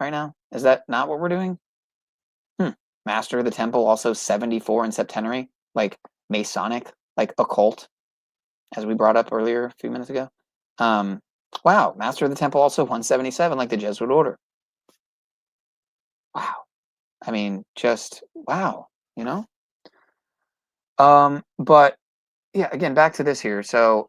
right now? Is that not what we're doing? Master of the Temple, also 74 in septenary, like Masonic, like occult, as we brought up earlier a few minutes ago. Wow, Master of the Temple, also 177, like the Jesuit order. Wow. I mean, just wow, you know? But yeah, again, back to this here. So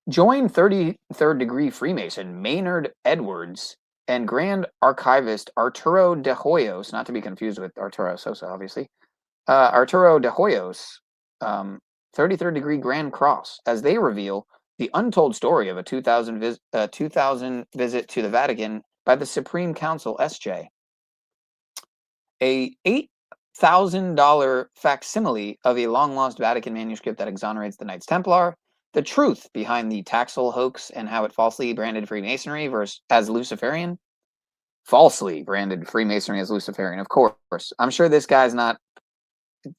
join 33rd degree Freemason Maynard Edwards and Grand Archivist Arturo de Hoyos, not to be confused with Arturo Sosa, obviously. Arturo de Hoyos, 33rd degree Grand Cross, as they reveal the untold story of a 2000 visit to the Vatican by the Supreme Council SJ. A $1,000 facsimile of a long-lost Vatican manuscript that exonerates the Knights Templar, the truth behind the Taxel hoax and how it falsely branded Freemasonry as Luciferian. Falsely branded Freemasonry as Luciferian, of course. I'm sure this guy's not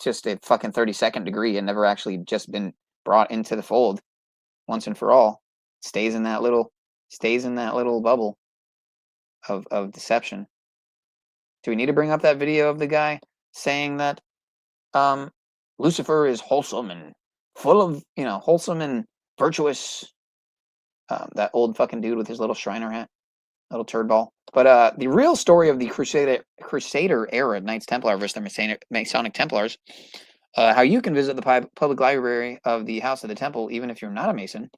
just a fucking 32nd degree and never actually just been brought into the fold once and for all. Stays in that little bubble of deception. Do we need to bring up that video of the guy saying that Lucifer is wholesome and full of, wholesome and virtuous? That old fucking dude with his little Shriner hat, little turd ball. But the real story of the Crusader era Knights Templar versus the Masonic Templars, how you can visit the public library of the House of the Temple even if you're not a Mason.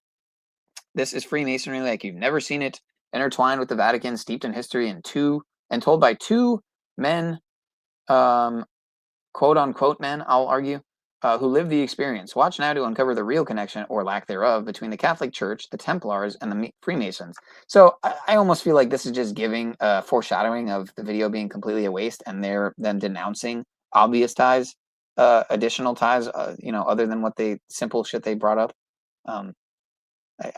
This is Freemasonry like you've never seen it, intertwined with the Vatican, steeped in history, and told by two men, quote unquote men, I'll argue, who lived the experience. Watch now to uncover the real connection, or lack thereof, between the Catholic Church, the Templars, and the Freemasons. So I almost feel like this is just giving foreshadowing of the video being completely a waste, and they're then denouncing obvious ties, additional ties, other than what simple shit they brought up.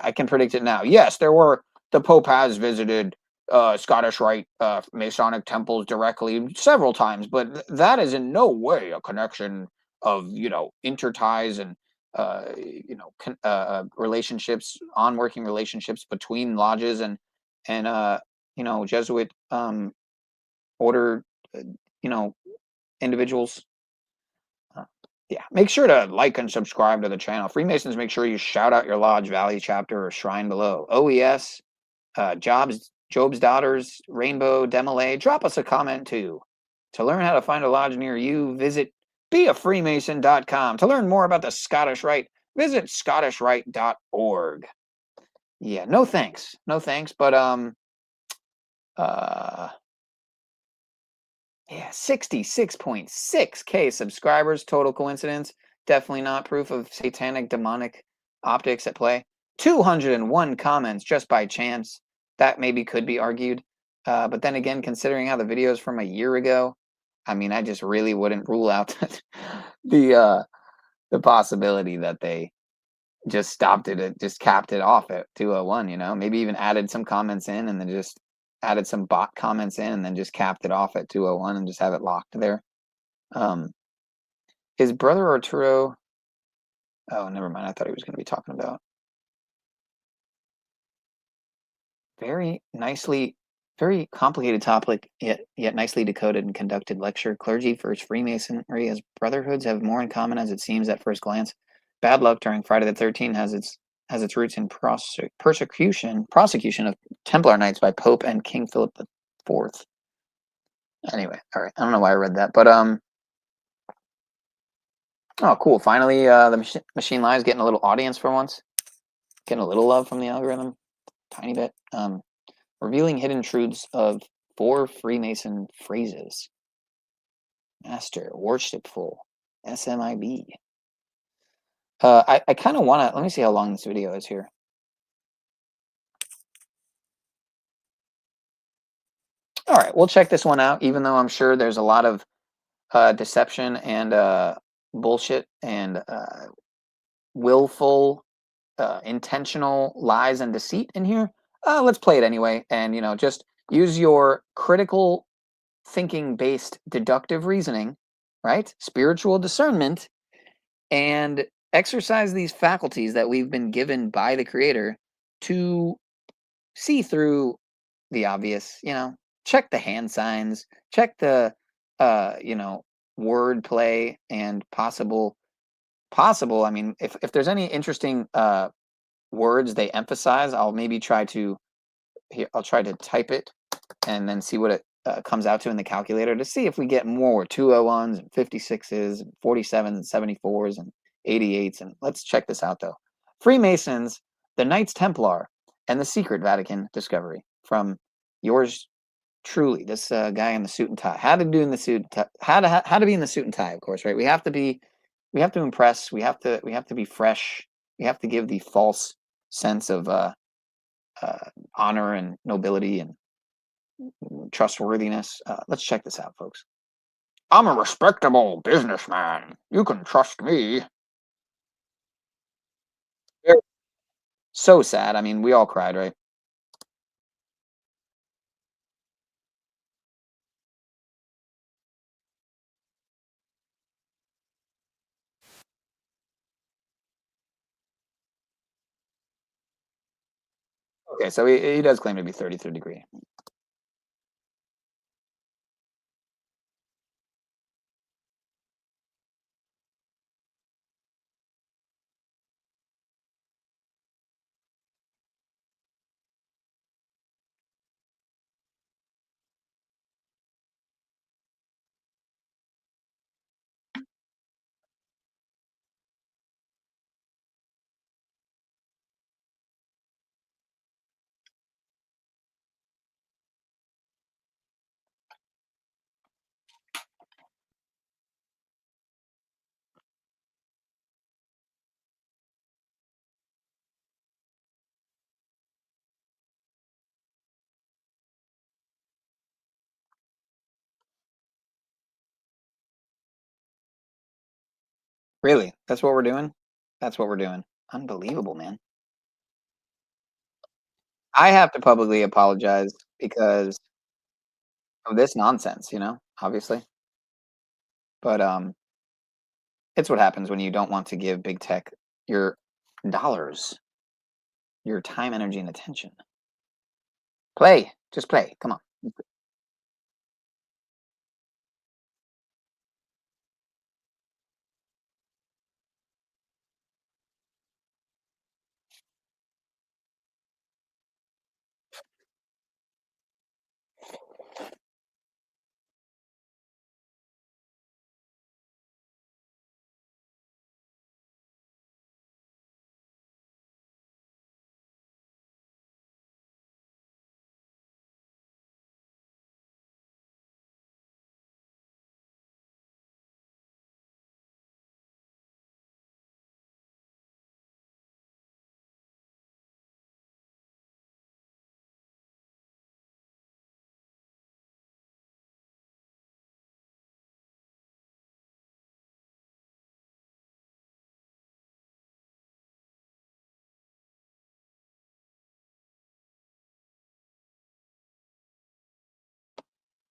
I can predict it now. Yes, the Pope has visited Scottish Rite Masonic temples directly several times, but that is in no way a connection of interties and relationships, working relationships between lodges and Jesuit order individuals. Yeah, make sure to like and subscribe to the channel. Freemasons, make sure you shout out your lodge, valley, chapter, or shrine below. OES, Job's Daughters, Rainbow, Demolay, drop us a comment too. To learn how to find a lodge near you, visit beafreemason.com. To learn more about the Scottish Rite, visit scottishrite.org. Yeah, no thanks, but yeah, 66.6K subscribers, total coincidence. Definitely not proof of satanic demonic optics at play. 201 comments just by chance. That maybe could be argued. But then again, considering how the video is from a year ago, I mean, I just really wouldn't rule out the possibility that they just stopped it, just capped it off at 201, maybe even added some comments in and then just added some bot comments in and then just capped it off at 201 and just have it locked there. His brother Arturo, oh, never mind. I thought he was going to be talking about very complicated topic, yet nicely decoded and conducted lecture. Clergy versus Freemasonry as brotherhoods have more in common as it seems at first glance. Bad luck during Friday the 13th has its roots in prosecution of Templar Knights by Pope and King Philip IV. Anyway, all right. I don't know why I read that, but oh, cool. Finally, the Machine Live is getting a little audience for once. Getting a little love from the algorithm, tiny bit. Revealing hidden truths of 4 Freemason phrases. Master, worshipful, SMIB. I kind of want to, let me see how long this video is here. All right, we'll check this one out, even though I'm sure there's a lot of deception and bullshit and willful, intentional lies and deceit in here. Let's play it anyway, and just use your critical thinking-based deductive reasoning, right? Spiritual discernment, and exercise these faculties that we've been given by the Creator to see through the obvious, check the hand signs, check the, word play and possible, I mean, if there's any interesting words they emphasize, I'll maybe try to type it and then see what it comes out to in the calculator to see if we get more 201s and 56s and 47s and 74s and 88s. And let's check this out though. Freemasons, the Knights Templar, and the Secret Vatican Discovery from yours truly, this guy in the suit and tie. How to be in the suit and tie, of course, right? We have to impress, we have to be fresh, we have to give the false sense of honor and nobility and trustworthiness. Let's check this out, folks. I'm a respectable businessman. You can trust me. So sad. I mean, we all cried, right? Okay, so he does claim to be 33rd degree. Really? That's what we're doing? That's what we're doing. Unbelievable, man. I have to publicly apologize because of this nonsense, you know, obviously. But it's what happens when you don't want to give big tech your dollars, your time, energy, and attention. Play. Just play. Come on.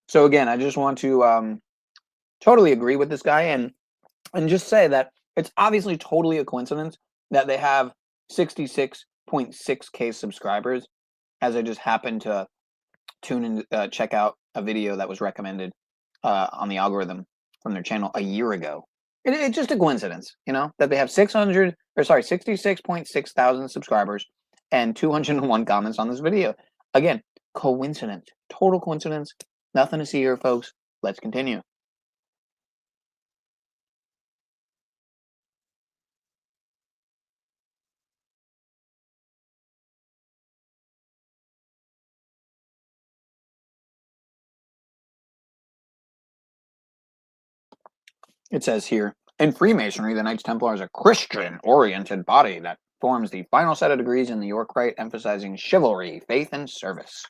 So again, I just want to totally agree with this guy and just say that it's obviously totally a coincidence that they have 66.6K subscribers, as I just happened to tune and check out a video that was recommended on the algorithm from their channel a year ago. It's just a coincidence, you know, that they have 66.6 thousand subscribers and 201 comments on this video. Again, coincidence, total coincidence. Nothing to see here, folks. Let's continue. It says here, in Freemasonry, the Knights Templar is a Christian-oriented body that forms the final set of degrees in the York Rite, emphasizing chivalry, faith, and service.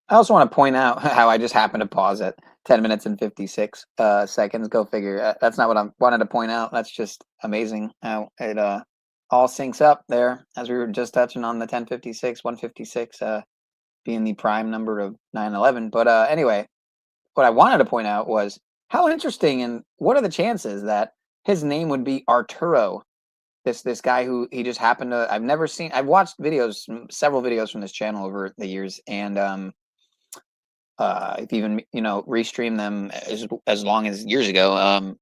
I also want to point out how I just happened to pause at 10 minutes and 56 seconds. Go figure. That's not what I wanted to point out. That's just amazing how it all syncs up there, as we were just touching on the 1056, 156 being the prime number of 9/11. But anyway, what I wanted to point out was how interesting and what are the chances that his name would be Arturo, this guy who he just happened to. I've watched videos, several videos from this channel over the years, and I've even restreamed them as long as years ago.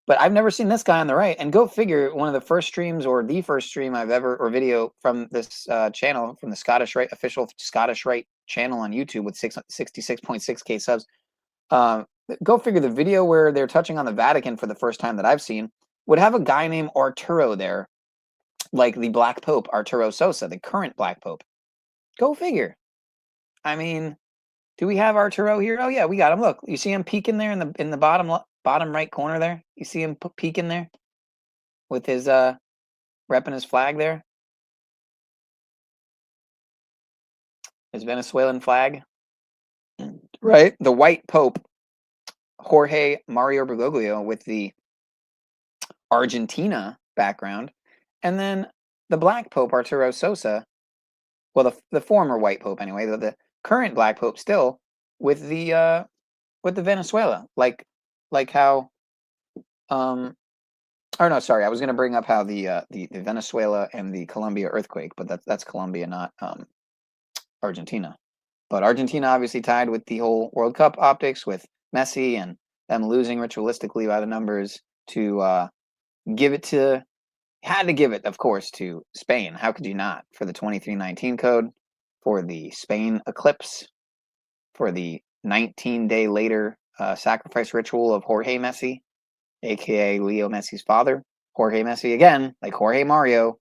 But I've never seen this guy on the right. And go figure, one of the first streams or the first stream I've ever, or video from this channel, from the Scottish Rite, official Scottish Rite channel on YouTube with 66.6K subs. Go figure, the video where they're touching on the Vatican for the first time that I've seen would have a guy named Arturo there, like the Black Pope, Arturo Sosa, the current Black Pope. Go figure. I mean, do we have Arturo here? Oh yeah, we got him. Look, you see him peeking there in the bottom right corner there? You see him peeking there with his repping his flag there? His Venezuelan flag. Right? The white Pope, Jorge Mario BergogLIO, with the Argentina background. And then the Black Pope, Arturo Sosa. Well, the former white Pope anyway, the current Black Pope still with the Venezuela. Like how or no, sorry, I was going to bring up how the Venezuela and the Colombia earthquake, but that's Colombia, not Argentina. But Argentina obviously tied with the whole World Cup optics with Messi and them losing ritualistically by the numbers to had to give it, of course, to Spain. How could you not? For the 2319 code, for the Spain eclipse, for the 19-day later sacrifice ritual of Jorge Messi, aka Leo Messi's father. Jorge Messi again, like Jorge Mario.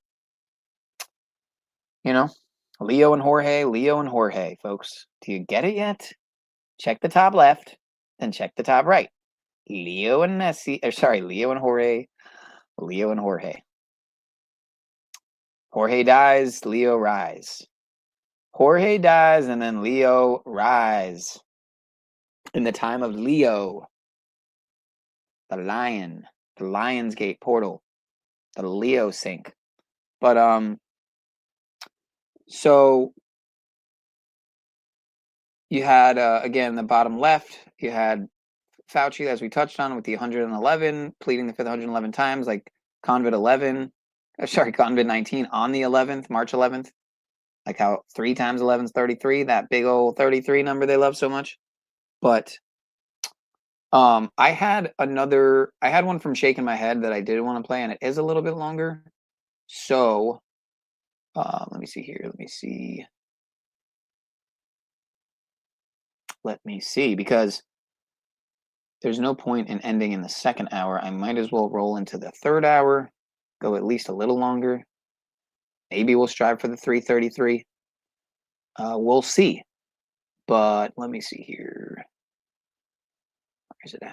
Leo and Jorge, folks. Do you get it yet? Check the top left, then check the top right. Leo and Jorge. Leo and Jorge. Jorge dies, Leo rise. Jorge dies, and then Leo rise. In the time of Leo, the lion, the Lion's Gate portal, the Leo sync. But so you had again, the bottom left, you had Fauci, as we touched on, with the 111, pleading the fifth 111 times, like Convid 19 on the 11th, March 11th. Like how 3 times 11 is 33, that big old 33 number they love so much. But I had one from Shaking My Head that I did want to play, and it is a little bit longer. So let me see here. Let me see, because there's no point in ending in the second hour. I might as well roll into the third hour, go at least a little longer. Maybe we'll strive for the 3:33. We'll see. But let me see here.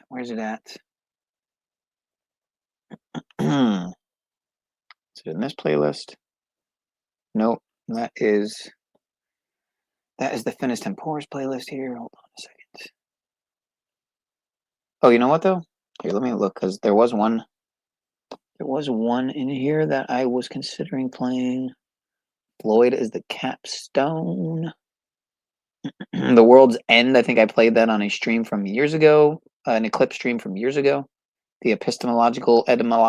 Where's it at? Is it in this playlist? Nope. That is the Finis Temporis playlist here. Hold on a second. Oh, you know what though? Here, let me look, because there was one in here that I was considering playing. Floyd is the capstone. The World's End, I think I played that on a stream from years ago, an Eclipse stream from years ago. The Epistemological Egregorian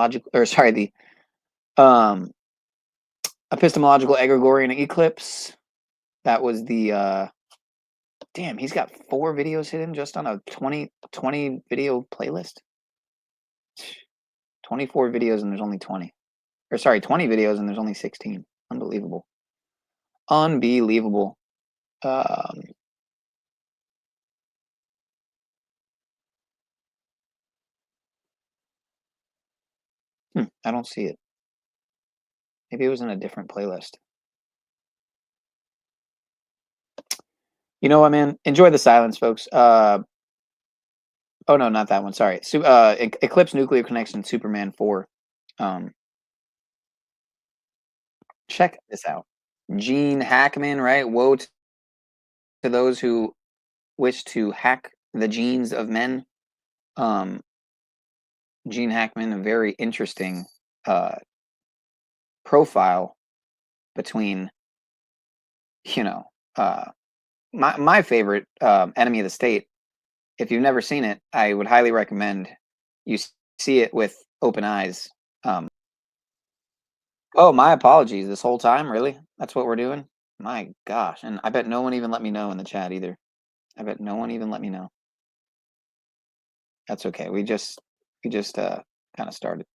Eclipse. That was the damn, he's got 4 videos hidden just on a 20 video playlist. 24 videos and there's only 20. Or sorry, 20 videos and there's only 16. Unbelievable. Unbelievable. I don't see it. Maybe it was in a different playlist. You know what, man? Enjoy the silence, folks. Oh no, not that one. Sorry. Eclipse Nuclear Connection Superman 4. Check this out. Gene Hackman, right? Woe to those who wish to hack the genes of men. Gene Hackman, a very interesting profile between, you know, my favorite enemy of the state. If you've never seen it, I would highly recommend you see it with open eyes. Oh, my apologies. This whole time, really? That's what we're doing? My gosh. And I bet no one even let me know in the chat either. I bet no one even let me know. That's okay. We just kind of started.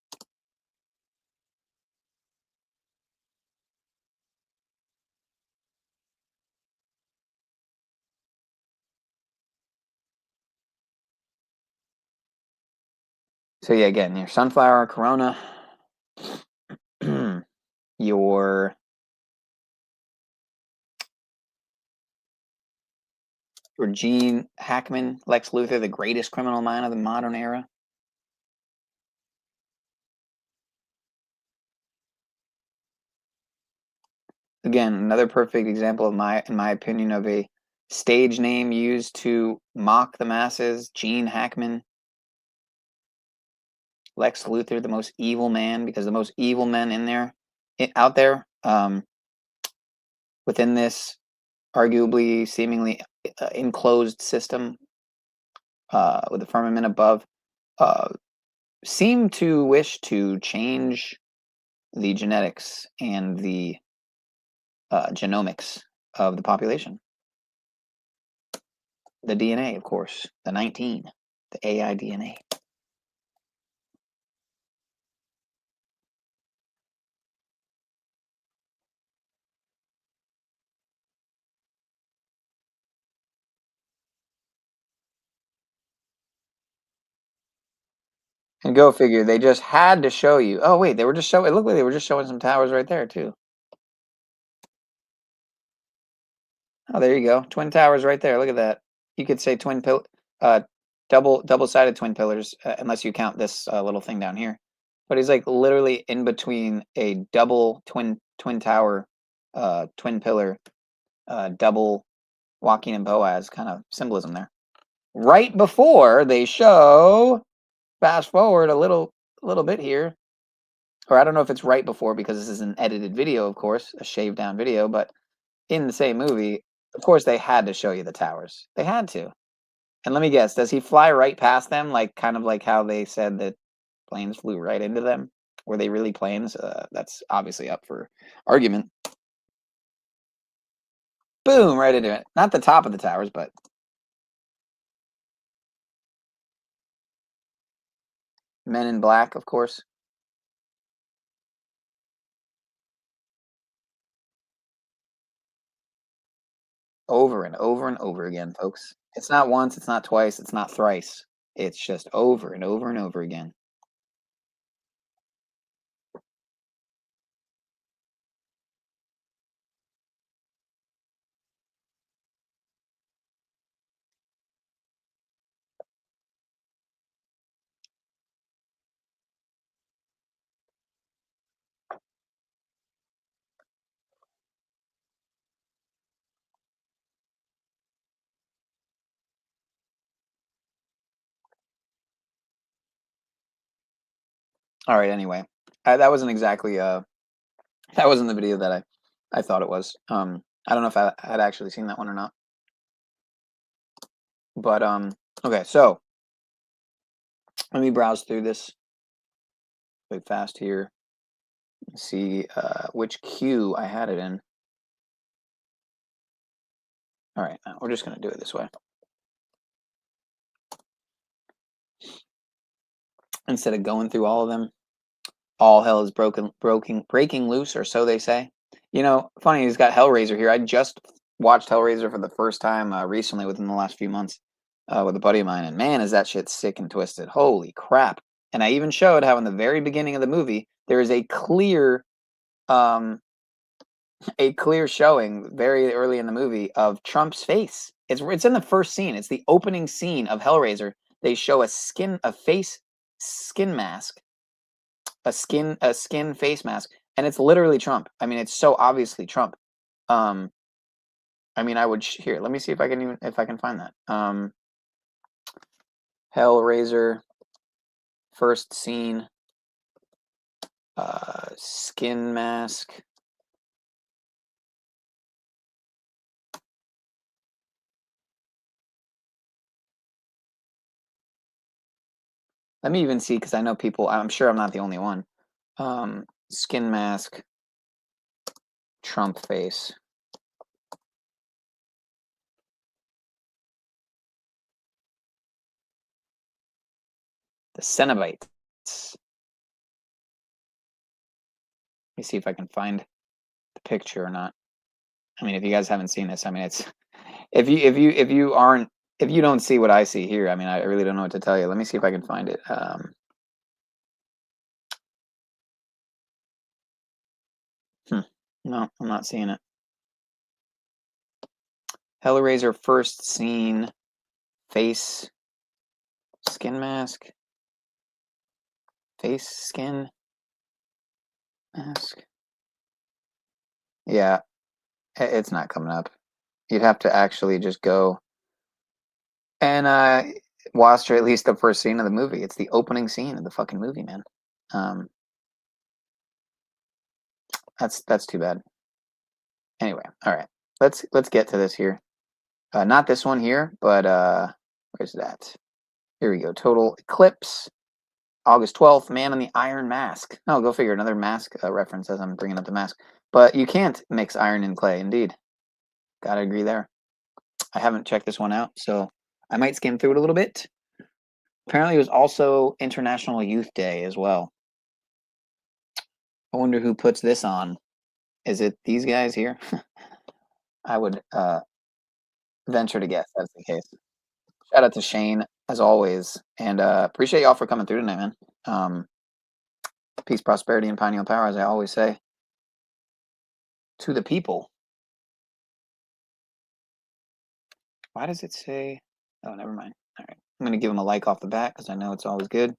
So yeah, again, your sunflower, corona, your Gene Hackman, Lex Luthor, the greatest criminal mind of the modern era. Again, another perfect example of in my opinion, of a stage name used to mock the masses. Gene Hackman, Lex Luthor, the most evil man, because the most evil men out there, within this arguably seemingly enclosed system, with the firmament above, seem to wish to change the genetics and the genomics of the population. The DNA, of course, the 19, the AI DNA. And go figure, they just had to show you. Oh wait, they were just showing. It looked like they were just showing some towers right there too. Oh, there you go, twin towers right there. Look at that. You could say double-sided twin pillars, unless you count this little thing down here. But he's like literally in between a double twin tower, twin pillar, double Joaquin and Boaz kind of symbolism there. Right before they show, fast forward a little bit here, or I don't know if it's right before because this is an edited video, of course, a shaved down video, but in the same movie, of course, they had to show you the towers. They had to. And let me guess, does he fly right past them, like kind of like how they said that planes flew right into them? Were they really planes? That's obviously up for argument. Boom, right into it. Not the top of the towers, but Men in Black, of course. Over and over and over again, folks. It's not once, it's not twice, it's not thrice. It's just over and over and over again. All right, anyway. That wasn't exactly that wasn't the video that I thought it was. I don't know if I had actually seen that one or not. But okay, so let me browse through this really fast here and see which queue I had it in. All right, we're just gonna do it this way. Instead of going through all of them, all hell is breaking loose, or so they say. You know, funny, he's got Hellraiser here. I just watched Hellraiser for the first time recently, within the last few months, with a buddy of mine, and man, is that shit sick and twisted. Holy crap. And I even showed how in the very beginning of the movie, there is a clear showing very early in the movie of Trump's face. It's in the first scene. It's the opening scene of Hellraiser. They show a face skin mask, a skin face mask, and it's literally Trump. I mean, it's so obviously Trump. I mean, I would here. Let me see if I can find that. Hellraiser, first scene, skin mask. Let me even see, because I know people. I'm sure I'm not the only one. Skin mask, Trump face. The Cenobites. Let me see if I can find the picture or not. I mean, if you guys haven't seen this, I mean, it's if you don't see what I see here, I mean, I really don't know what to tell you. Let me see if I can find it. No, I'm not seeing it. Hellraiser first scene, face, skin mask, face, skin mask. Yeah, it's not coming up. You'd have to actually just go and watch at least the first scene of the movie. It's the opening scene of the fucking movie, man. That's too bad. Anyway, all right. Let's get to this here. Not this one here, but where's that? Here we go. Total Eclipse, August 12th. Man in the Iron Mask. Oh, go figure. Another mask reference as I'm bringing up the mask. But you can't mix iron and clay. Indeed, gotta agree there. I haven't checked this one out, so I might skim through it a little bit. Apparently, it was also International Youth Day as well. I wonder who puts this on. Is it these guys here? I would venture to guess that's the case. Shout out to Shane, as always. And appreciate y'all for coming through tonight, man. Peace, prosperity, and pineal power, as I always say. To the people. Why does it say... Oh, never mind. All right. I'm going to give him a like off the bat because I know it's always good.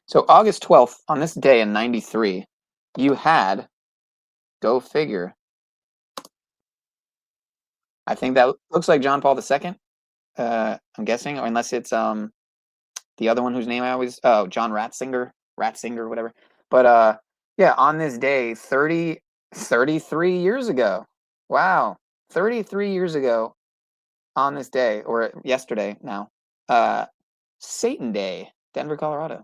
So August 12th, on this day in 93, you had, go figure, I think that looks like John Paul II, I'm guessing, or unless it's the other one whose name I always, John Ratzinger, whatever. But yeah, on this day, 33 years ago, wow, 33 years ago on this day, or yesterday now, Satan Day, Denver, Colorado.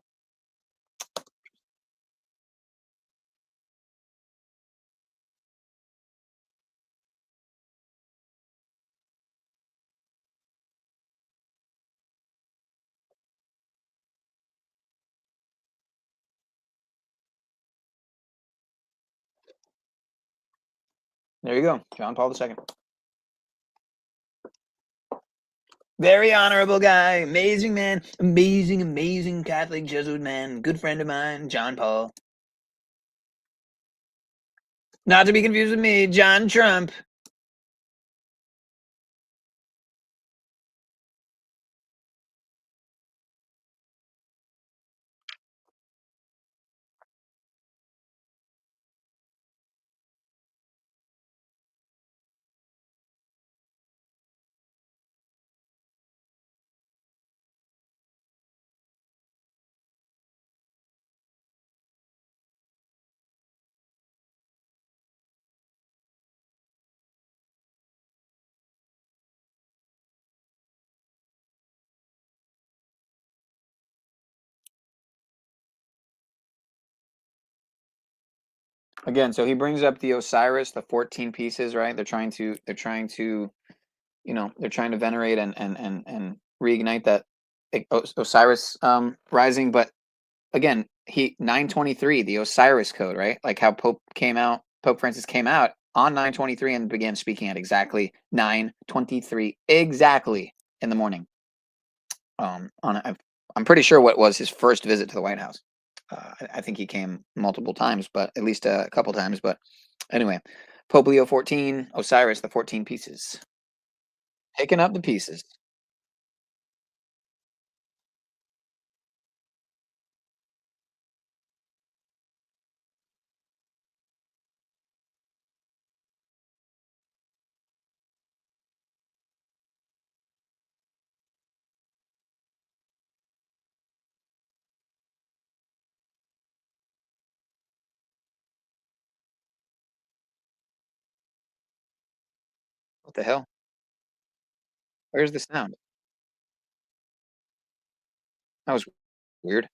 There you go, John Paul II. Very honorable guy, amazing man, amazing Catholic Jesuit man, good friend of mine, John Paul. Not to be confused with me, John Trump. Again, so he brings up the Osiris, the 14 pieces, right? They're trying to, you know, they're trying to venerate and reignite that Osiris rising. But again, 923, the Osiris code, right? Like how Pope Francis came out on 923 and began speaking at exactly 9:23 exactly in the morning. I'm pretty sure what was his first visit to the White House. I think he came multiple times, but at least a couple times. But Anyway, Pope Leo 14, Osiris, the 14 pieces. Picking up the pieces. What the hell? Where's the sound? That was weird.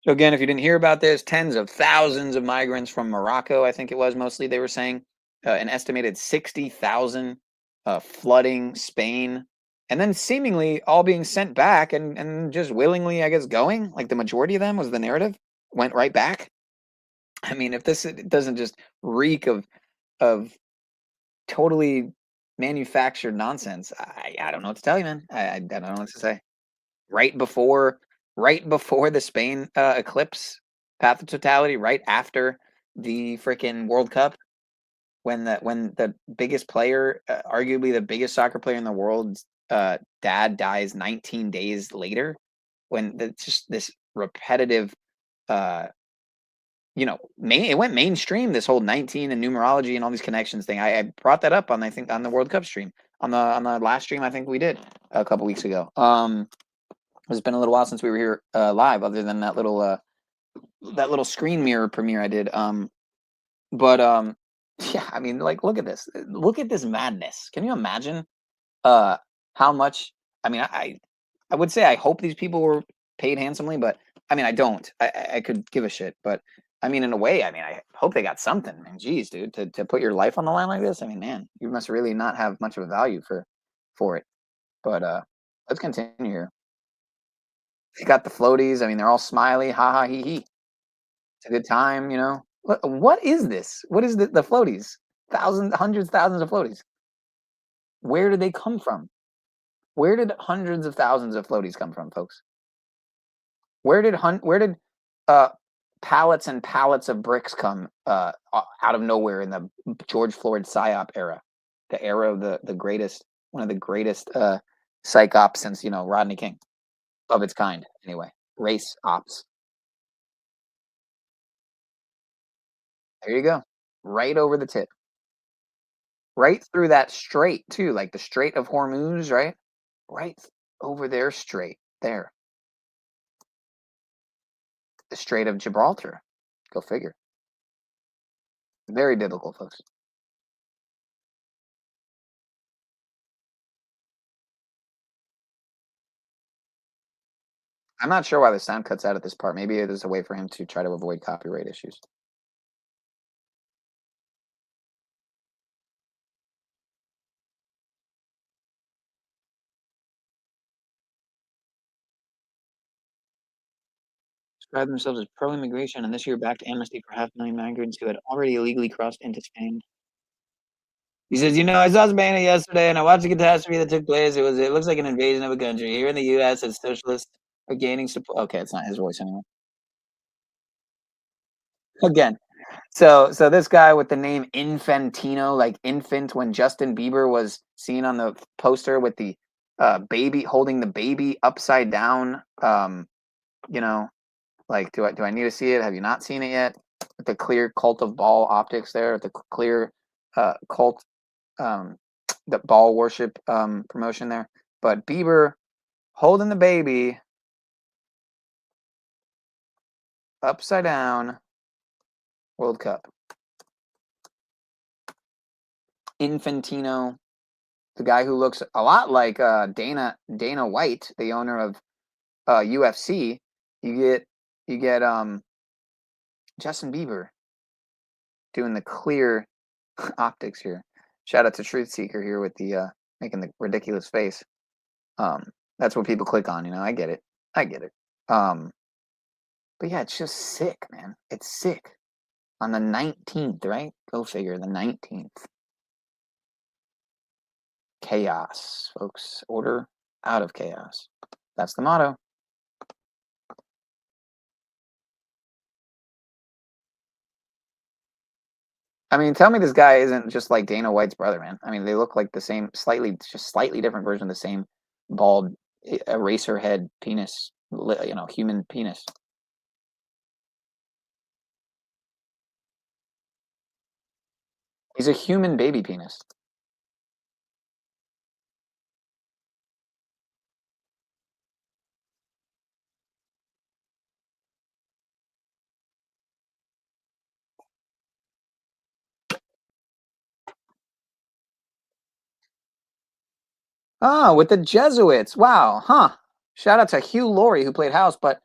So again, if you didn't hear about this, tens of thousands of migrants from Morocco, I think it was mostly they were saying, an estimated 60,000 flooding Spain, and then seemingly all being sent back and just willingly, I guess, going. Like the majority of them was the narrative, went right back. I mean, if this doesn't just reek of totally manufactured nonsense, I don't know what to tell you, man. I don't know what to say. Right before the Spain eclipse, Path of Totality, right after the freaking World Cup, when the biggest player, arguably the biggest soccer player in the world's dad dies 19 days later, when just this repetitive, it went mainstream, this whole 19 and numerology and all these connections thing. I brought that up on, I think, on the World Cup stream, on the last stream I think we did a couple weeks ago. It's been a little while since we were here live, other than that little screen mirror premiere I did. Yeah, I mean, like, look at this madness. Can you imagine how much? I mean, I would say I hope these people were paid handsomely, but I mean, I don't. I could give a shit, but I mean, in a way, I mean, I hope they got something. I mean, geez, dude, to put your life on the line like this, I mean, man, you must really not have much of a value for it. But let's continue here. They got the floaties. I mean, they're all smiley, ha ha he he. It's a good time, you know. What is this? What is the floaties? Hundreds, thousands of floaties. Where did they come from? Where did hundreds of thousands of floaties come from, folks? Where did pallets and pallets of bricks come out of nowhere in the George Floyd psyop era, the era of the greatest, one of the greatest psych ops since, Rodney King, of its kind, anyway. Race ops. There you go. Right over the tip. Right through that strait, too, like the Strait of Hormuz, right? Right over there, straight there. The Strait of Gibraltar. Go figure. Very biblical, folks. I'm not sure why the sound cuts out at this part. Maybe it is a way for him to try to avoid copyright issues. Described themselves as pro-immigration, and this year backed amnesty for 500,000 migrants who had already illegally crossed into Spain. He says, I saw Spain yesterday, and I watched the catastrophe that took place. It looks like an invasion of a country. Here in the U.S., as socialists are gaining support. Okay, it's not his voice anymore. Again, so this guy with the name Infantino, like infant, when Justin Bieber was seen on the poster with the baby, holding the baby upside down. Like, do I need to see it? Have you not seen it yet? With the clear cult of ball optics there, the clear cult, the ball worship promotion there. But Bieber holding the baby upside down, World Cup. Infantino, the guy who looks a lot like Dana White, the owner of UFC. You get Justin Bieber doing the clear optics here. Shout out to Truth Seeker here with the making the ridiculous face. That's what people click on, I get it. But yeah, it's just sick, man. It's sick. On the 19th, right? Go figure, the 19th. Chaos, folks. Order out of chaos. That's the motto. I mean, tell me this guy isn't just like Dana White's brother, man. I mean, they look like the same, just slightly different version of the same bald eraser head penis, human penis. He's a human baby penis. Oh, with the Jesuits. Wow, huh. Shout out to Hugh Laurie who played House, but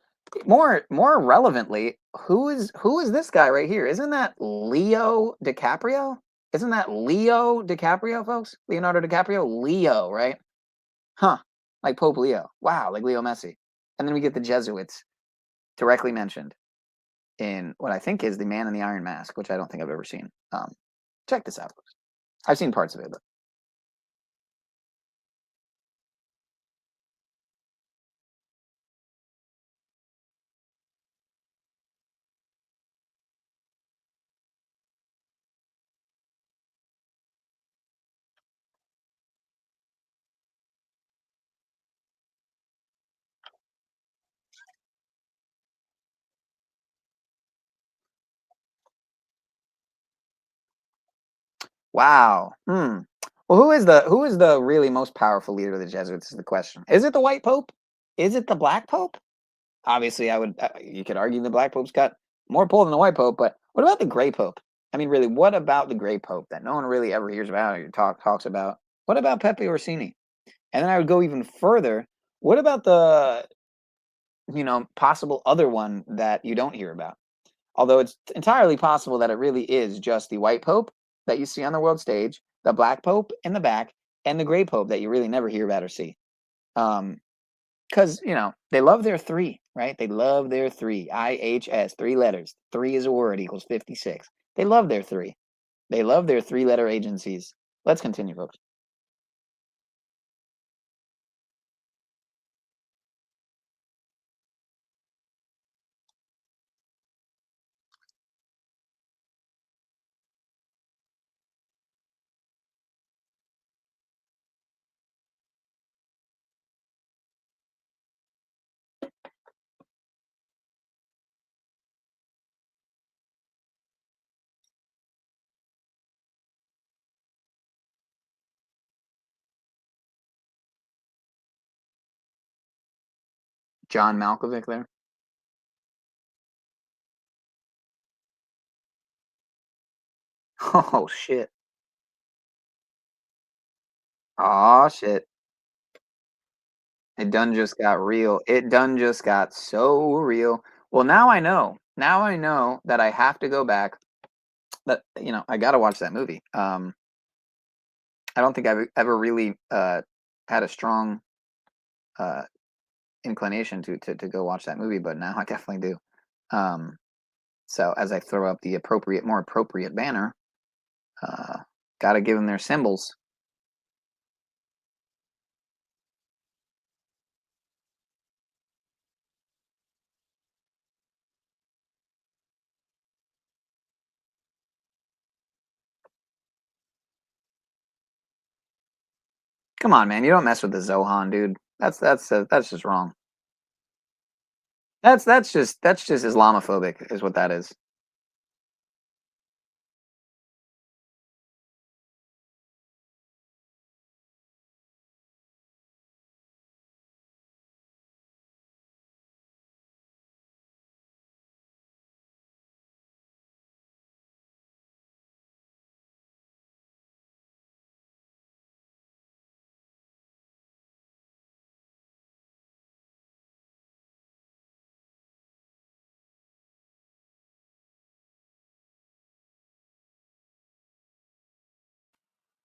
more relevantly, who is this guy right here? Isn't that Leo DiCaprio? Isn't that Leo DiCaprio, folks? Leonardo DiCaprio? Leo, right? Huh. Like Pope Leo. Wow, like Leo Messi. And then we get the Jesuits directly mentioned in what I think is The Man in the Iron Mask, which I don't think I've ever seen. Check this out, folks. I've seen parts of it, but wow. Hmm. Well, who is the really most powerful leader of the Jesuits is the question. Is it the white pope? Is it the black pope? Obviously, you could argue the black pope's got more pull than the white pope, but what about the gray pope? I mean, really, what about the gray pope that no one really ever hears about or talks about? What about Pepe Orsini? And then I would go even further. What about the possible other one that you don't hear about? Although it's entirely possible that it really is just the white pope that you see on the world stage, the black pope in the back, and the gray pope that you really never hear about or see. Because, they love their three, right? They love their three. IHS, 3 letters. 3 is a word equals 56. They love their three. They love their 3-letter agencies. Let's continue, folks. John Malkovich there. Oh, shit. Oh, shit. It done just got real. It done just got so real. Well, now I know. Now I know that I have to go back. That I gotta watch that movie. I don't think I've ever really had a strong inclination to go watch that movie, but now I definitely do. So as I throw up the more appropriate banner, gotta give them their symbols. Come on, man! You don't mess with the Zohan, dude. That's just wrong. That's just Islamophobic, is what that is.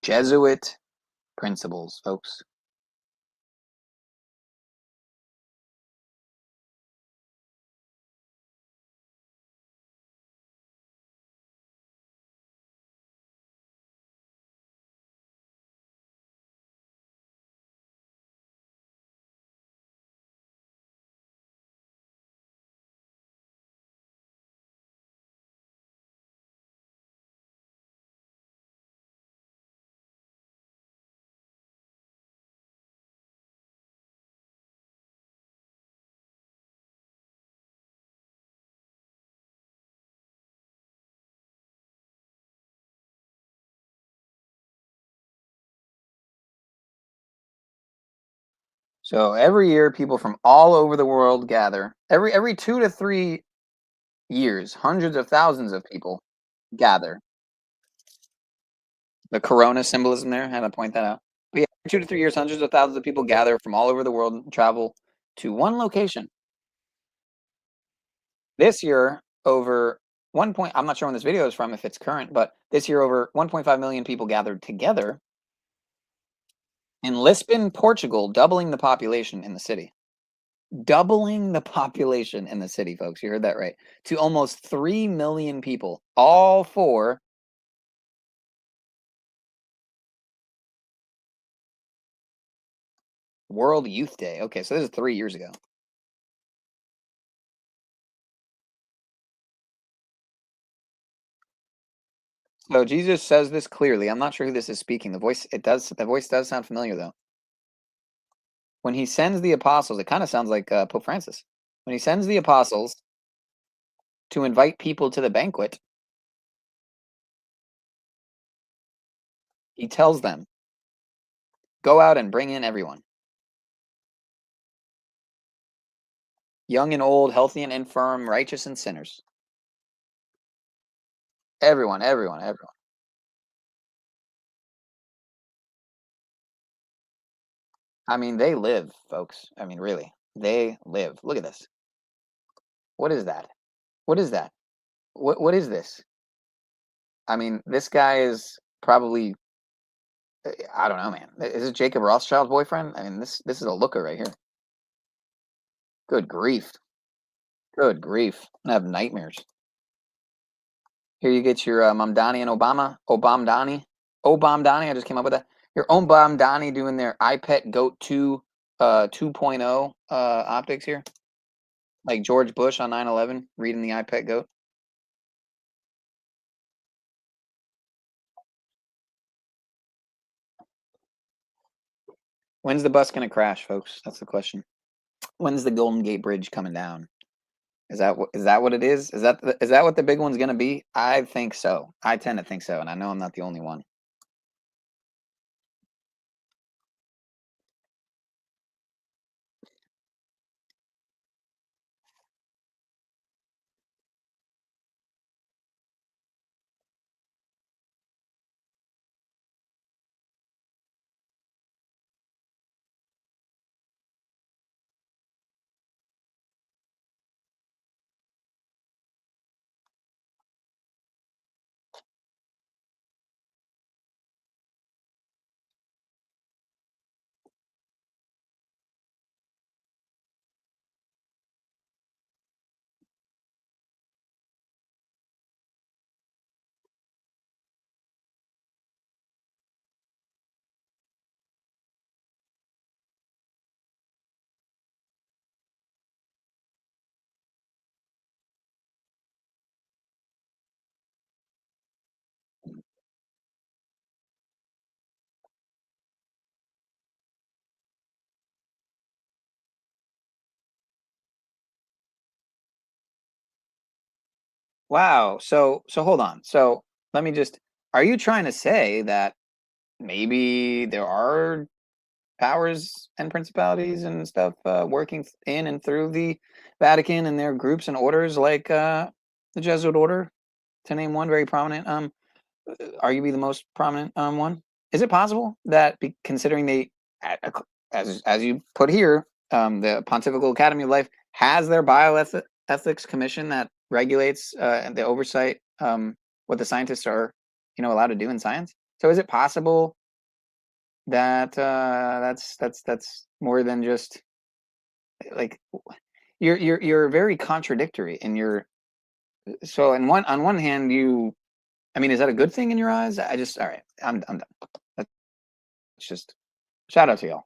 Jesuit principles, folks. So every year, people from all over the world gather. Every 2 to 3 years, hundreds of thousands of people gather. The corona symbolism there, I had to point that out. But yeah, 2 to 3 years, hundreds of thousands of people gather from all over the world and travel to one location. This year, over I'm not sure when this video is from, if it's current, but this year, over 1.5 million people gathered together in Lisbon, Portugal, doubling the population in the city. Doubling the population in the city, folks. You heard that right. To almost 3 million people, all for World Youth Day. Okay, so this is 3 years ago. So Jesus says this clearly. I'm not sure who this is speaking. The voice does sound familiar though. When he sends the apostles, it kind of sounds like Pope Francis. When he sends the apostles to invite people to the banquet, he tells them, go out and bring in everyone. Young and old, healthy and infirm, righteous and sinners. Everyone. I mean, they live, folks. I mean, really. They live. Look at this. What is that? What is that? What is this? I mean, this guy is probably, I don't know, man. Is it Jacob Rothschild's boyfriend? I mean, this is a looker right here. Good grief. Good grief. I have nightmares. Here you get your Mamdani and Obama. Obamdani. I just came up with that. Your Obamdani doing their iPet Goat 2 2.0 optics here. Like George Bush on 9/11 reading the iPet Goat. When's the bus going to crash, folks? That's the question. When's the Golden Gate Bridge coming down? Is that what it is? Is that what the big one's going to be? I think so. I tend to think so, and I know I'm not the only one. Wow. So hold on. So let me just. Are you trying to say that maybe there are powers and principalities and stuff working in and through the Vatican and their groups and orders like the Jesuit order, to name one very prominent, arguably the most prominent one? Is it possible that, considering they, as you put here, the Pontifical Academy of Life has their bioethics commission that regulates the oversight what the scientists are, allowed to do in science? So is it possible that that's more than just like you're very contradictory in your. So on one hand, I mean, is that a good thing in your eyes? All right, I'm done. That's just shout out to y'all.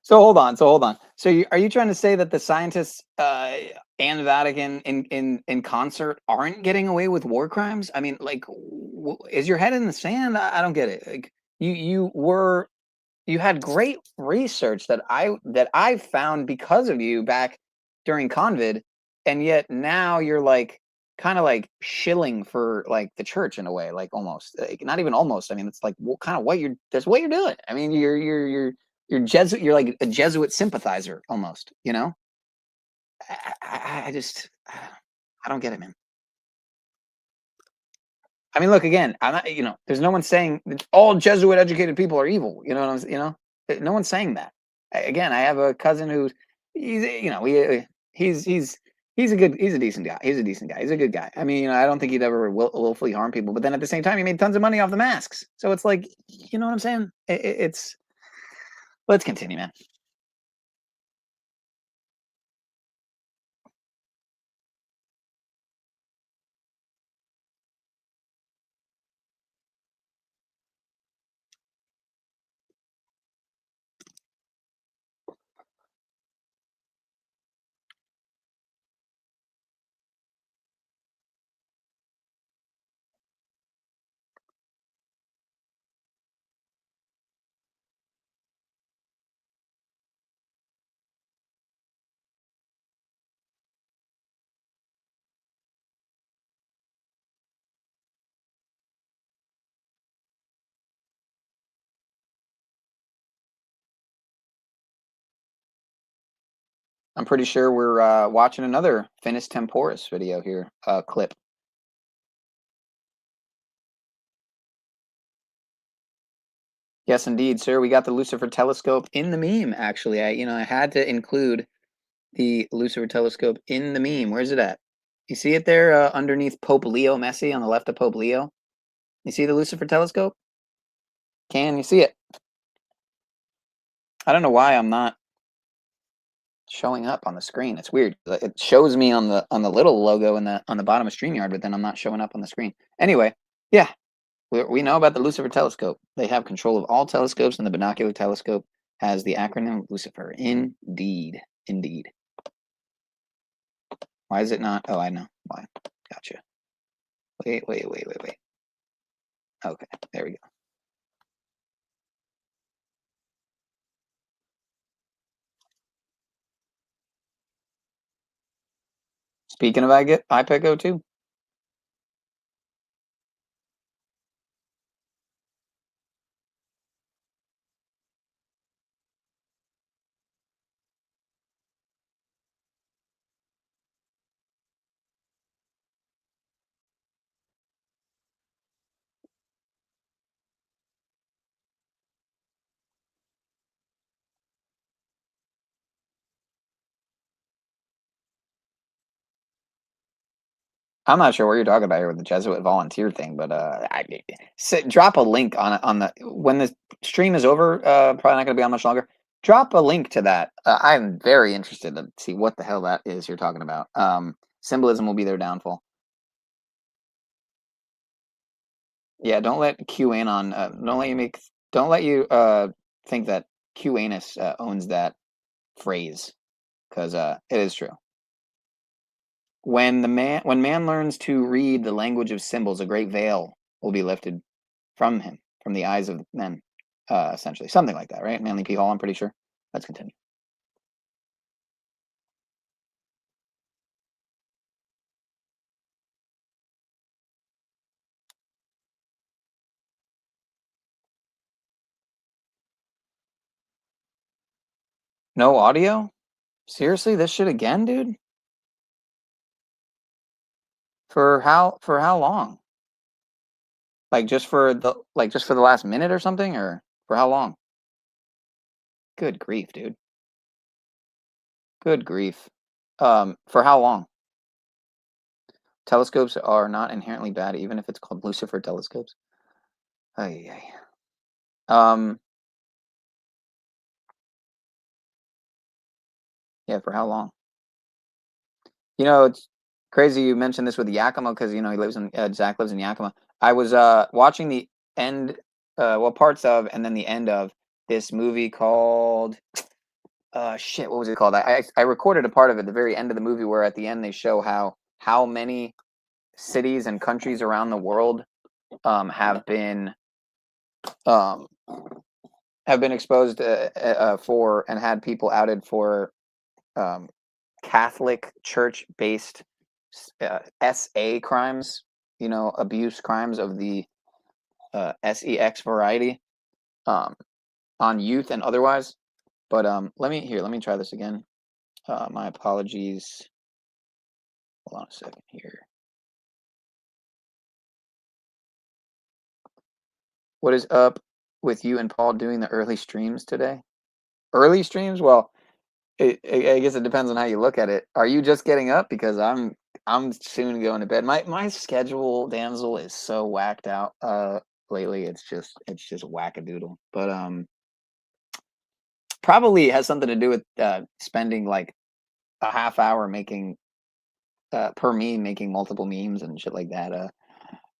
So hold on. So are you trying to say that the scientists and the Vatican in concert aren't getting away with war crimes? I mean, like, is your head in the sand? I don't get it. Like, you had great research that I found because of you back during COVID, and yet now you're like kind of like shilling for like the church in a way, like almost, like, not even almost. I mean, it's like that's what you're doing. I mean, you're Jesuit. You're like a Jesuit sympathizer almost. You know, I just I don't get it, man. I mean, look again. I'm not. You know, there's no one saying that all Jesuit educated people are evil. You know what I'm. You know, no one's saying that. Again, I have a cousin who's he's you know he's he's a decent guy. He's a decent guy. He's a good guy. I mean, you know, I don't think he'd ever willfully harm people. But then at the same time, he made tons of money off the masks. So it's like, you know what I'm saying? It's let's continue, man. I'm pretty sure we're watching another Finis Temporis video here, clip. Yes, indeed, sir. We got the Lucifer telescope in the meme. Actually, I had to include the Lucifer telescope in the meme. Where's it at? You see it there underneath Pope Leo Messi on the left of Pope Leo? You see the Lucifer telescope? Can you see it? I don't know why I'm not showing up on the screen. It's weird. It shows me on the little logo on the bottom of StreamYard, but then I'm not showing up on the screen. Anyway, yeah, we know about the Lucifer telescope. They have control of all telescopes, and the binocular telescope has the acronym Lucifer. Indeed. Why is it not? Oh, I know why. Gotcha. Wait. Okay, there we go. Speaking of iPeco 2. I'm not sure what you're talking about here with the Jesuit volunteer thing, but drop a link on the when the stream is over. Probably not going to be on much longer. Drop a link to that. I'm very interested to see what the hell that is you're talking about. Symbolism will be their downfall. Yeah, don't let QAnon. Don't let you think that QAnus owns that phrase, because it is true. When man learns to read the language of symbols, a great veil will be lifted from him, from the eyes of men, essentially. Something like that, right? Manly P. Hall, I'm pretty sure. Let's continue. No audio? Seriously, this shit again, dude? For how long? Like just for the last minute or something, or for how long? Good grief, dude. Good grief. For how long? Telescopes are not inherently bad, even if it's called Lucifer telescopes. Ay. Yeah, for how long? You know, it's crazy you mentioned this with Yakima, because you know he lives in Zach lives in Yakima. I was watching the end, parts of, and then the end of this movie called shit, what was it called? I recorded a part of it at the very end of the movie where at the end they show how many cities and countries around the world have been exposed for and had people outed for Catholic Church-based SA crimes, you know, abuse crimes of the SEX variety on youth and otherwise. But let me try this again. My apologies. Hold on a second here. What is up with you and Paul doing the early streams today? Early streams? Well, I guess it depends on how you look at it. Are you just getting up? Because I'm soon going to bed. My schedule, damsel, is so whacked out lately. It's just wackadoodle. But probably has something to do with spending like a half hour making per meme, making multiple memes and shit like that.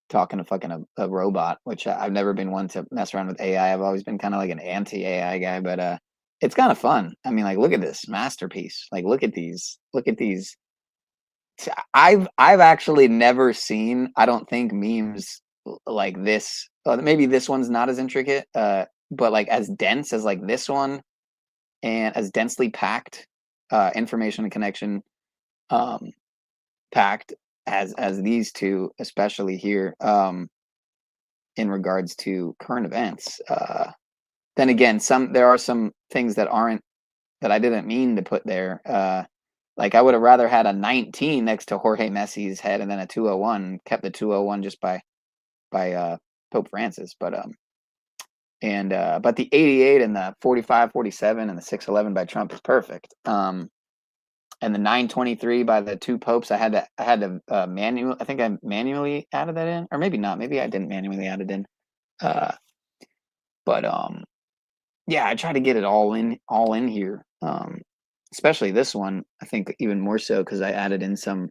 Talking to fucking a robot, which I've never been one to mess around with AI. I've always been kind of like an anti-AI guy, but it's kind of fun. I mean, like, look at this masterpiece. Like, look at these. I've actually never seen, I don't think, memes like this. Maybe this one's not as intricate, but like as dense as like this one, and as densely packed, information and connection packed as these two, especially here, in regards to current events. Then again, there are some things that I didn't mean to put there. Like I would have rather had a 19 next to Jorge Messi's head and then a 201, kept the 201 just by Pope Francis. But the 88 and the 45, 47 and the 611 by Trump is perfect. And the 923 by the two popes, I had to I think I manually added that in, or maybe not. Maybe I didn't manually add it in. But yeah, I try to get it all in here. Especially this one, I think even more so because I added in some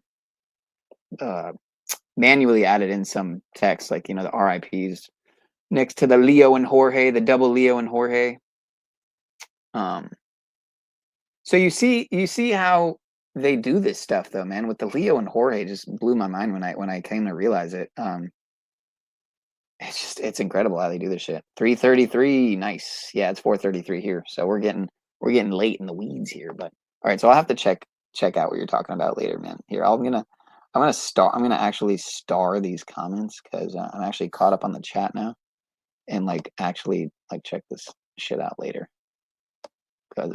manually added in some text, like, you know, the RIPs next to the Leo and Jorge, the double Leo and Jorge. So you see how they do this stuff though, man. With the Leo and Jorge, just blew my mind when I came to realize it. It's incredible how they do this shit. 333, nice. Yeah, it's 433 here. So we're getting late in the weeds here. But all right, so I'll have to check out what you're talking about later, man. Here, I'm gonna actually star these comments because I'm actually caught up on the chat now, and like actually like check this shit out later. Because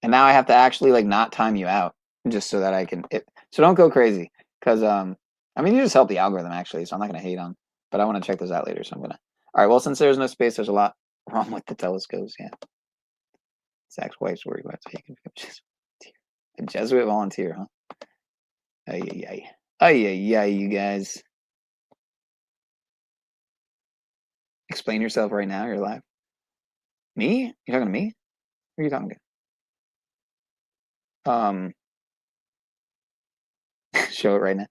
and now I have to actually like not time you out just so that I can. So don't go crazy because I mean, you just help the algorithm actually, so I'm not gonna hate on. But I want to check this out later, so I'm gonna. All right. Well, since there's no space, there's a lot wrong with the telescopes. Yeah. Zach's wife's worried about taking pictures. A Jesuit volunteer, huh? Ay, you guys. Explain yourself right now. You're live. Me? You talking to me? Who are you talking to? Show it right now.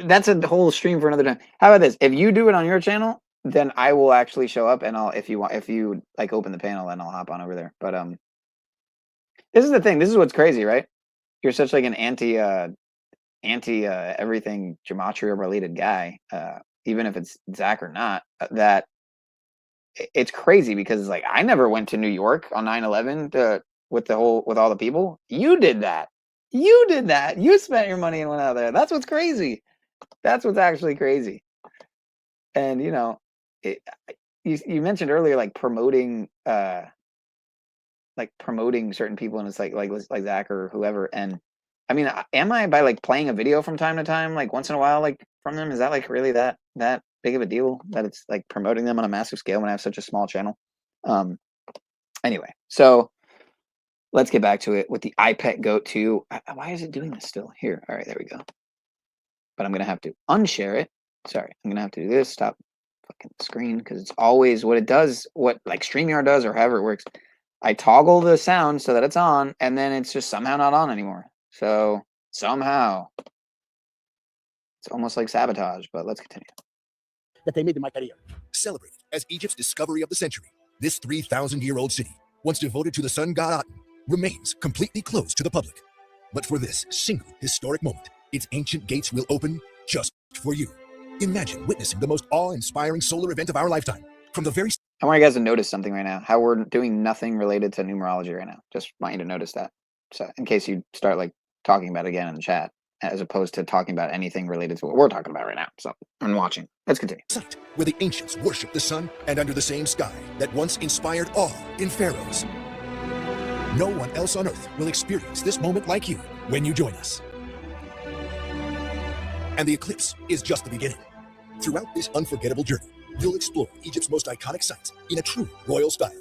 That's a whole stream for another time. How about this? If you do it on your channel, then I will actually show up, and if you like open the panel, then I'll hop on over there. But this is the thing. This is what's crazy, right? You're such like an anti everything gematria related guy, even if it's Zach or not. That it's crazy because it's like I never went to New York on 9/11 with all the people. You did that. You spent your money and went out there. That's what's crazy. That's what's actually crazy. And you know, you mentioned earlier like promoting certain people, and it's like Zach or whoever. And I mean, am I by like playing a video from time to time, like once in a while, like from them? Is that like really that big of a deal that it's like promoting them on a massive scale when I have such a small channel? Anyway, so let's get back to it with the iPet Goat 2. Why is it doing this still? Here. All right, there we go. But I'm going to have to unshare it. Sorry, I'm going to have to do this. Stop fucking screen because it's always what it does, what like StreamYard does or however it works. I toggle the sound so that it's on, and then it's just somehow not on anymore. So somehow it's almost like sabotage, but let's continue. That they made the Macaria, celebrated as Egypt's discovery of the century. This 3,000-year-old city, once devoted to the sun god Aten, remains completely closed to the public. But for this single historic moment, its ancient gates will open just for you. Imagine witnessing the most awe-inspiring solar event of our lifetime. From the very... I want you guys to notice something right now. How we're doing nothing related to numerology right now. Just want you to notice that. So in case you start like talking about it again in the chat, as opposed to talking about anything related to what we're talking about right now. So I'm watching. Let's continue. Site where the ancients worshiped the sun and under the same sky that once inspired awe in pharaohs. No one else on earth will experience this moment like you when you join us. And the eclipse is just the beginning. Throughout this unforgettable journey, you'll explore Egypt's most iconic sites in a true royal style.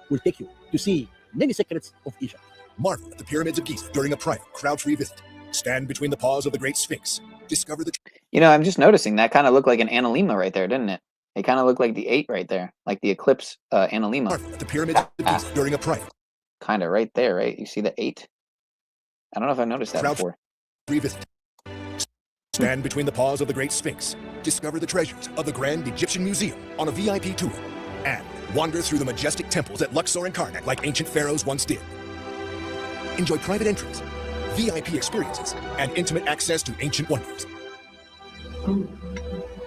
We'll take you to see many secrets of Egypt. Marvel at the pyramids of Giza during a private, crowd-free visit. Stand between the paws of the Great Sphinx. Discover the... You know, I'm just noticing that kind of looked like an analemma right there, didn't it? It kind of looked like the 8 right there, like the eclipse analemma. Marvel at the pyramids of Giza during a private... Kind of right there, right? You see the 8? I don't know if I noticed that before. Revisit. Stand between the paws of the Great Sphinx. Discover the treasures of the Grand Egyptian Museum on a VIP tour. And wander through the majestic temples at Luxor and Karnak like ancient pharaohs once did. Enjoy private entrance, VIP experiences, and intimate access to ancient wonders.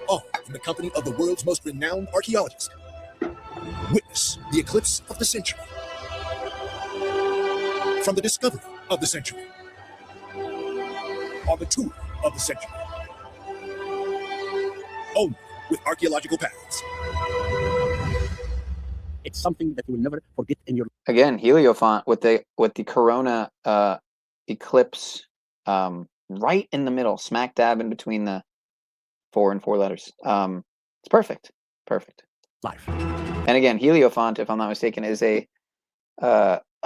All in the company of the world's most renowned archaeologist. Witness the eclipse of the century. From the discovery of the century. On the tour of the century. Only with archaeological paths. It's something that you will never forget in your... Again, Heliofont with the Corona eclipse right in the middle, smack dab in between the 4 and 4 letters. It's perfect. Perfect. Life. And again, Heliofont, if I'm not mistaken, is a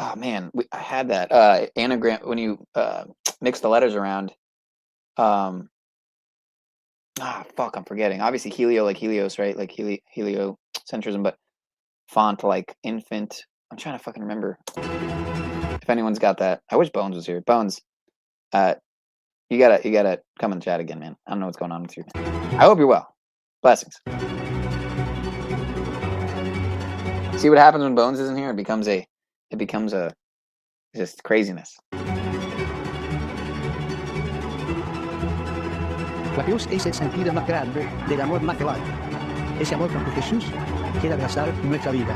oh man, I had that anagram when you mix the letters around. Fuck, I'm forgetting. Obviously, helio like Helios, right? Like heliocentrism, but font like infant. I'm trying to fucking remember. If anyone's got that, I wish Bones was here. Bones, you gotta come in the chat again, man. I don't know what's going on with you. I hope you're well. Blessings. See what happens when Bones isn't here? It becomes a just craziness. La Dios es el sentido más grande del amor más grande. Ese amor con que Jesús quiere abrazar nuestra vida.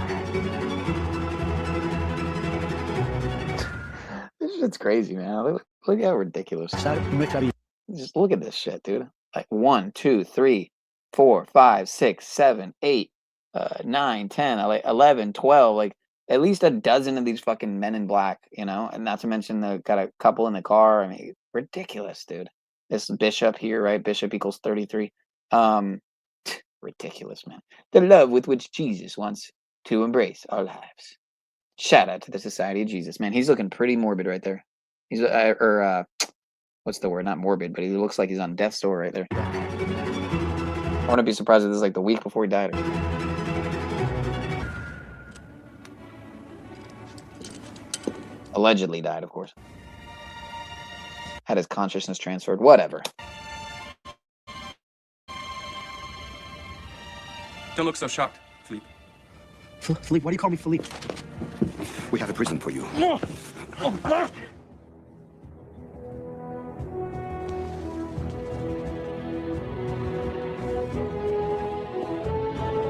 This shit's crays, man. Look how ridiculous. Just look at this shit, dude. Like 1, 2, 3, 4, 5, 6, 7, 8, 9, 10, 11, 12. Like at least a dozen of these fucking men in black, you know. And not to mention got a couple in the car. I mean, ridiculous, dude. This bishop here, right? Bishop equals 33. Ridiculous, man. The love with which Jesus wants to embrace our lives. Shout out to the Society of Jesus, man. He's looking pretty morbid right there. He's what's the word? Not morbid, but he looks like he's on death's door right there. I wouldn't be surprised if this is like the week before he died. Allegedly died, of course. Had his consciousness transferred. Whatever. Don't look so shocked, Philippe. Philippe, why do you call me Philippe? We have a prison for you. No! Oh, God!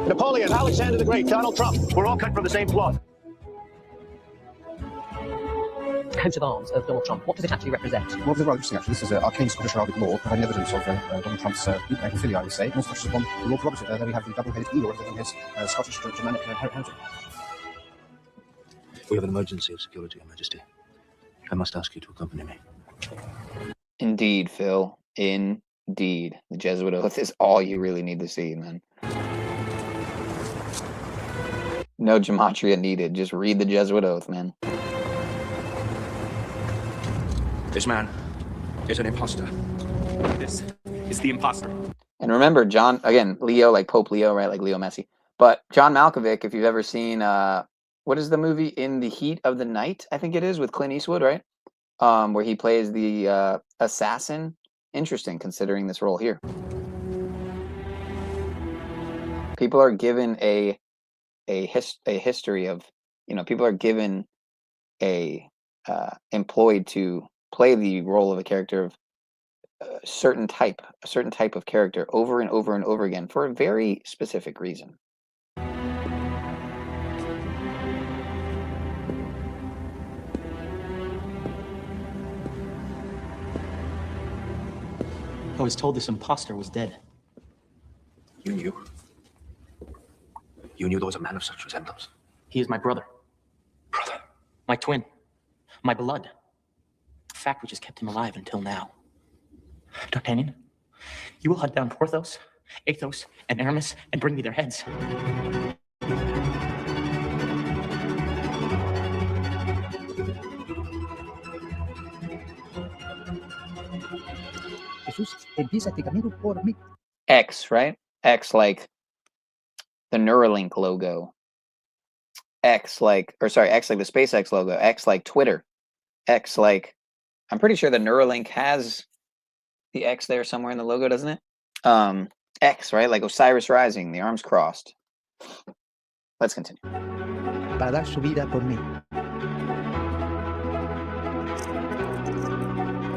Napoleon, Alexander the Great, Donald Trump. We're all cut from the same cloth. Coat of arms of Donald Trump. What does it actually represent? Well, this is rather interesting, actually. This is arcane Scottish Arabic law, providing evidence of Donald Trump's necrophilia, I would say. Most touches upon the law prerogative. There we have the double-headed eagle representing his Scottish Germanic heritage. We have an emergency of security, Your Majesty. I must ask you to accompany me. Indeed, Phil. Indeed. The Jesuit oath is all you really need to see, man. No gematria needed. Just read the Jesuit oath, man. This man is an imposter. This is the imposter. And remember, John, again, Leo, like Pope Leo, right? Like Leo Messi. But John Malkovich, if you've ever seen, what is the movie In the Heat of the Night? I think it is with Clint Eastwood, right? Where he plays the assassin. Interesting, considering this role here. People are given a a history of, you know, people are given a employed to play the role of a character of a certain type of character over and over and over again for a very specific reason. I was told this imposter was dead. You knew? You knew there was a man of such resemblance? He is my brother. Brother? My twin. My blood. A fact which has kept him alive until now. D'Artagnan, you will hunt down Porthos, Athos, and Aramis and bring me their heads. Jesús, empieza este camino por mí. X, right? X like the Neuralink logo. X like the SpaceX logo. X like Twitter. X like, I'm pretty sure the Neuralink has the X there somewhere in the logo, doesn't it? X, right? Like Osiris rising, the arms crossed. Let's continue. Para dar su vida por mí.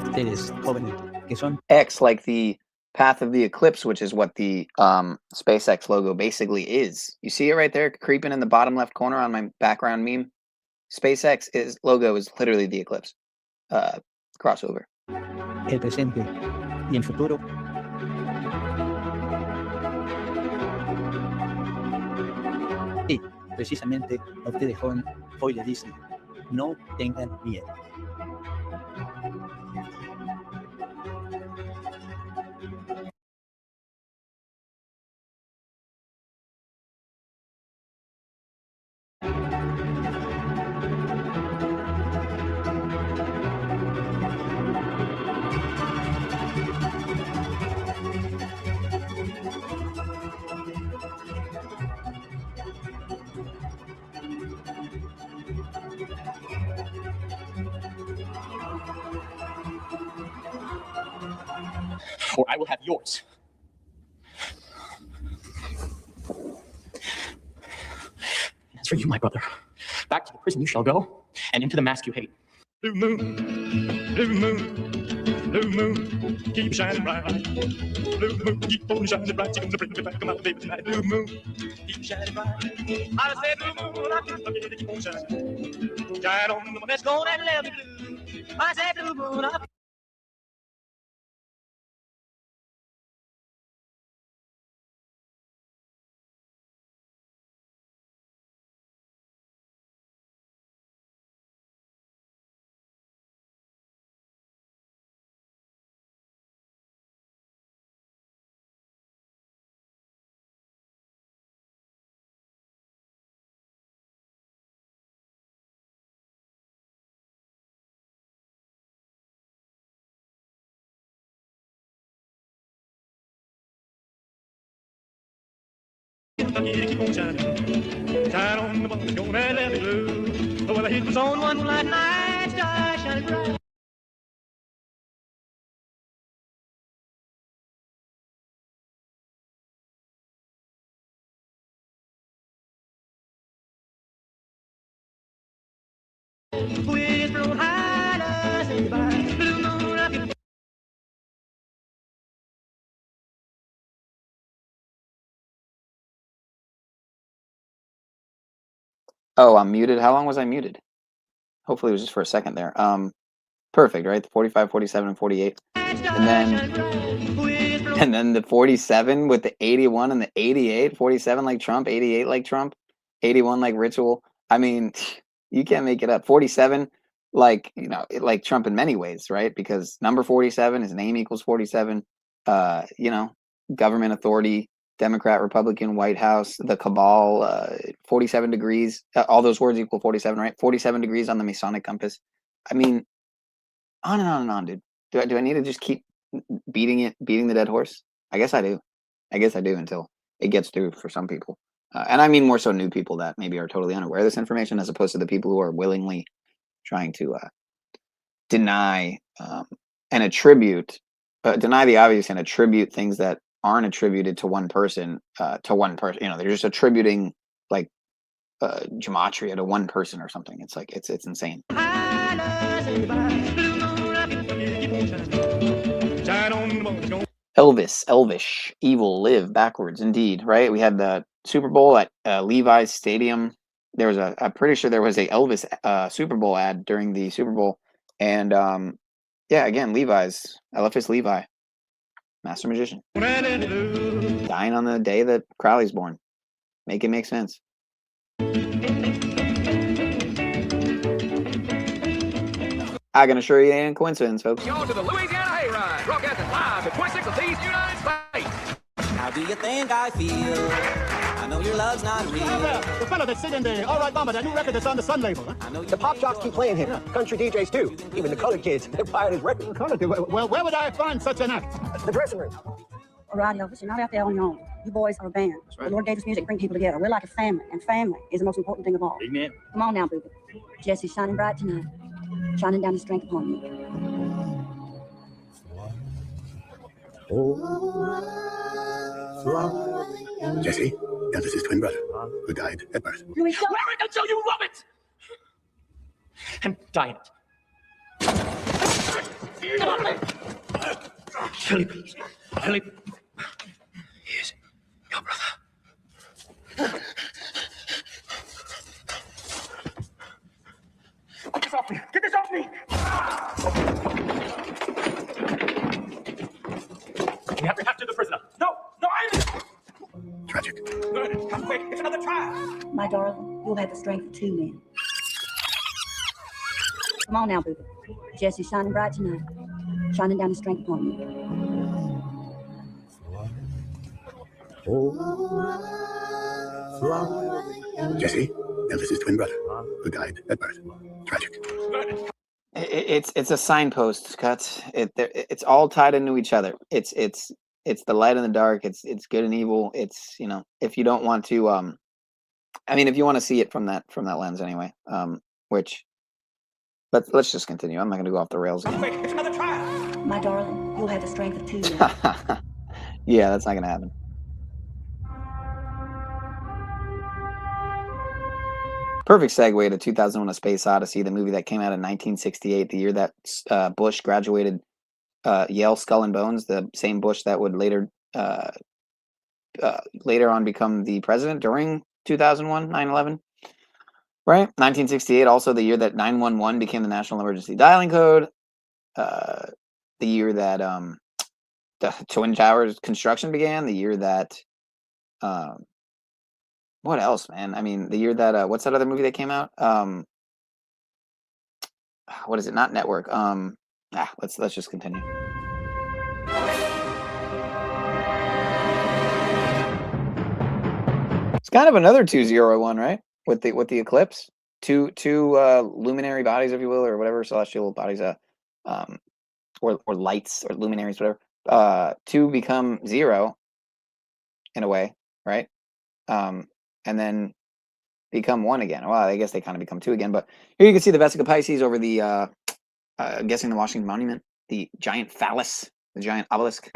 Ustedes, jóvenes, que son X like the path of the eclipse, which is what the SpaceX logo basically is. You see it right there, creeping in the bottom left corner on my background meme? SpaceX logo is literally the eclipse crossover. el presente y el futuro. Y precisamente a ustedes, jóvenes, hoy les dicen, no tengan miedo. Or I will have yours. As for you, my brother, back to the prison you shall go, and into the mask you hate. Blue moon, blue moon, keep shining bright. Blue moon, keep on shining bright. You're gonna bring me back to my baby tonight. Blue moon, keep shining bright. I say blue moon, I can't forget it, keep on shining. Shine on the best gold and let me blue. I say blue moon, I keep on shining. Shine on the best gold and let me blue. Well, I hit the on one light night, star shining bright. Oh, I'm muted. How long was I muted? Hopefully it was just for a second there. Perfect, right? The 45, 47, and 48. And then the 47 with the 81 and the 88. 47 like Trump, 88 like Trump, 81 like Ritual. I mean, you can't make it up. 47, like, you know, like Trump in many ways, right? Because number 47, his name equals 47. You know, government authority, Democrat, Republican, White House, the cabal, 47 degrees. All those words equal 47, right? 47 degrees on the Masonic compass. I mean, on and on and on, dude. Do I need to just keep beating the dead horse? I guess I do. I guess I do until it gets through for some people. And I mean more so new people that maybe are totally unaware of this information, as opposed to the people who are willingly trying to deny and attribute, deny the obvious and attribute things that aren't attributed to one person, You know, they're just attributing like gematria to one person or something. It's like it's insane. Elvish, evil, live backwards, indeed, right? We had the Super Bowl at Levi's Stadium. There was I'm pretty sure there was a Elvis Super Bowl ad during the Super Bowl, and yeah, again, Levi's, Eliphas Levi, master magician, dying on the day that Crowley's born. Make it make sense. I can assure you it ain't a coincidence, folks. On to the Louisiana Hayride, broadcasting live to 26 of these United States. How do you think I feel? I know your love's not real. The fellow that's singing the All Right Mama, that new record that's on the Sun label. Huh? The pop jocks keep playing him. Country DJs too. Even the colored kids. They're buying his record. Well, where would I find such an act? The dressing room. All right, Elvis, you're not out there on your own. You boys are a band. Right. The Lord gave us music to bring people together. We're like a family, and family is the most important thing of all. Amen. Come on now, baby. Jesse's shining bright tonight, shining down his strength upon you. Jesse, Elvis's twin brother, who died at birth. Wear it until you love it! And die in it. Philip, here's your brother. Get this off me! Get this off me! We have to capture the prisoner. No, I'm... Tragic. Come quick, it's another trial. My darling, you'll have the strength of two men. Come on now, baby. Jesse's shining bright tonight, shining down his strength upon you. Jesse, Elvis's twin brother, who died at birth. Tragic. It's a signpost, Cuts. It's all tied into each other. It's the light and the dark. It's good and evil. It's, you know, if you don't want to, I mean, if you want to see it from that lens anyway, which let's just continue. I'm not going to go off the rails again. It's another trial. My darling, you'll have the strength of two men. Yeah, that's not going to happen. Perfect segue to 2001: A Space Odyssey, the movie that came out in 1968, the year that Bush graduated Yale Skull and Bones, the same Bush that would later on become the president during 2001, 9/11. Right? 1968, also the year that 911 became the national emergency dialing code. The year that the Twin Towers construction began. The year that what else, man? I mean, the year that what's that other movie that came out? What is it? Not Network. Let's just continue. It's kind of another 201, right? With the eclipse, two luminary bodies, if you will, or whatever, celestial bodies, or lights or luminaries, whatever. Two become zero, in a way, right? And then become one again. Well, I guess they kind of become two again. But here you can see the Vesica Pisces over the, I'm guessing the Washington Monument, the giant phallus, the giant obelisk.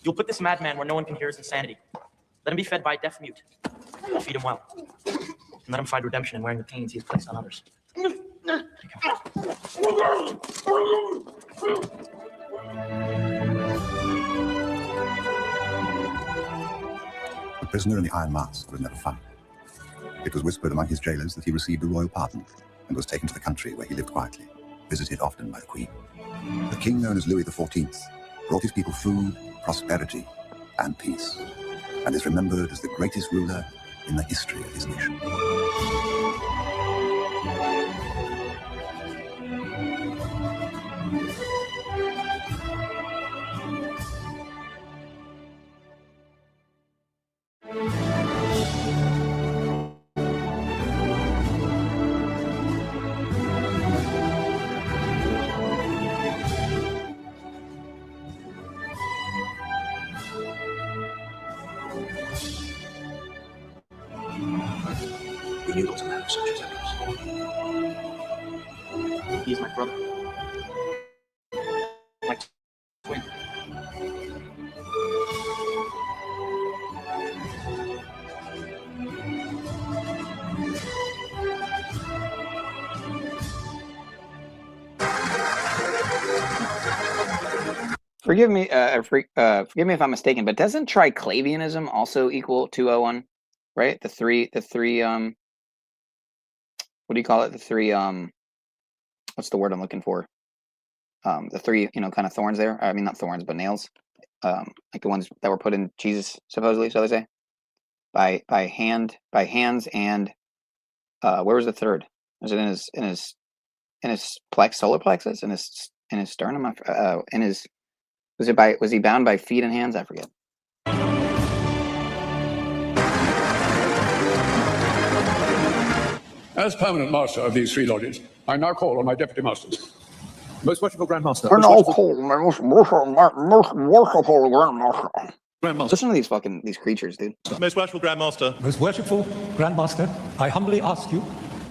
You'll put this madman where no one can hear his insanity. Let him be fed by a deaf mute. Feed him well. And let him find redemption in wearing the pains he has placed on others. The prisoner in the Iron Mask was never found. It was whispered among his jailers that he received a royal pardon and was taken to the country where he lived quietly, visited often by the Queen. The king, known as Louis XIV, brought his people food, prosperity, and peace, and is remembered as the greatest ruler in the history of his nation. We knew there was a man of such as Edwards. He is my brother. My twin. Forgive me if I'm mistaken, but doesn't triclavianism also equal 201? Right? The three what do you call it? The three what's the word I'm looking for? The three, kind of thorns there. I mean, not thorns, but nails. Like the ones that were put in Jesus, supposedly, so they say. By hands, and where was the third? Was it in his solar plexus? In his sternum? Was he bound by feet and hands? I forget. As permanent master of these three lodges, I now call on my deputy masters. Most worshipful Grand Master. I now call my most worshipful Grand Master. Listen to these creatures, dude. Most worshipful Grand Master. Most worshipful Grand Master, I humbly ask you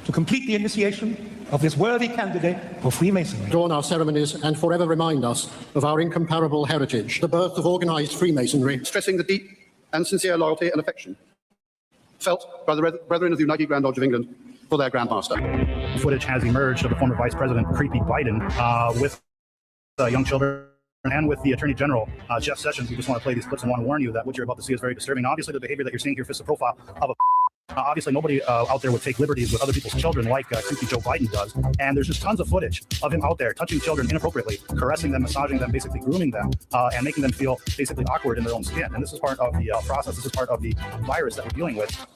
to complete the initiation of this worthy candidate for Freemasonry. Adorn our ceremonies and forever remind us of our incomparable heritage, the birth of organized Freemasonry, stressing the deep and sincere loyalty and affection felt by the brethren of the United Grand Lodge of England for their Grand Master. Footage has emerged of the former Vice President Creepy Biden with young children and with the Attorney General, Jeff Sessions. We just want to play these clips and want to warn you that what you're about to see is very disturbing. Obviously, the behavior that you're seeing here fits the profile of a obviously, nobody out there would take liberties with other people's children like creepy Joe Biden does. And there's just tons of footage of him out there touching children inappropriately, caressing them, massaging them, basically grooming them, and making them feel basically awkward in their own skin. And this is part of the process. This is part of the virus that we're dealing with.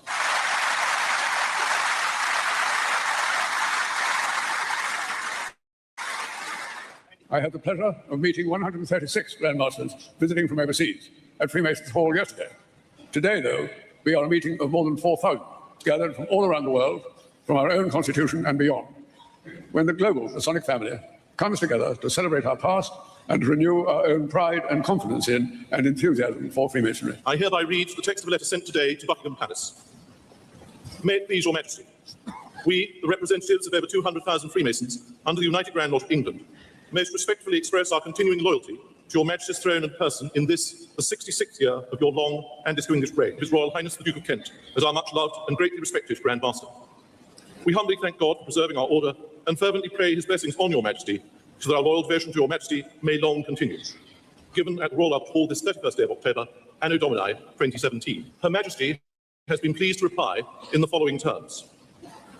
I had the pleasure of meeting 136 Grand Masters visiting from overseas at Freemasons Hall yesterday. Today, though, we are a meeting of more than 4,000, gathered from all around the world, from our own constitution and beyond. When the global Masonic family comes together to celebrate our past and to renew our own pride and confidence in and enthusiasm for Freemasonry. I hereby read the text of a letter sent today to Buckingham Palace. May it please your Majesty. We, the representatives of over 200,000 Freemasons under the United Grand Lodge of England, most respectfully express our continuing loyalty to your Majesty's throne and person in this, the 66th year of your long and distinguished reign. His Royal Highness the Duke of Kent, as our much loved and greatly respected Grand Master. We humbly thank God for preserving our order and fervently pray his blessings on your Majesty, so that our loyal devotion to your Majesty may long continue. Given at the Royal Albert Hall this 31st day of October, Anno Domini 2017. Her Majesty has been pleased to reply in the following terms.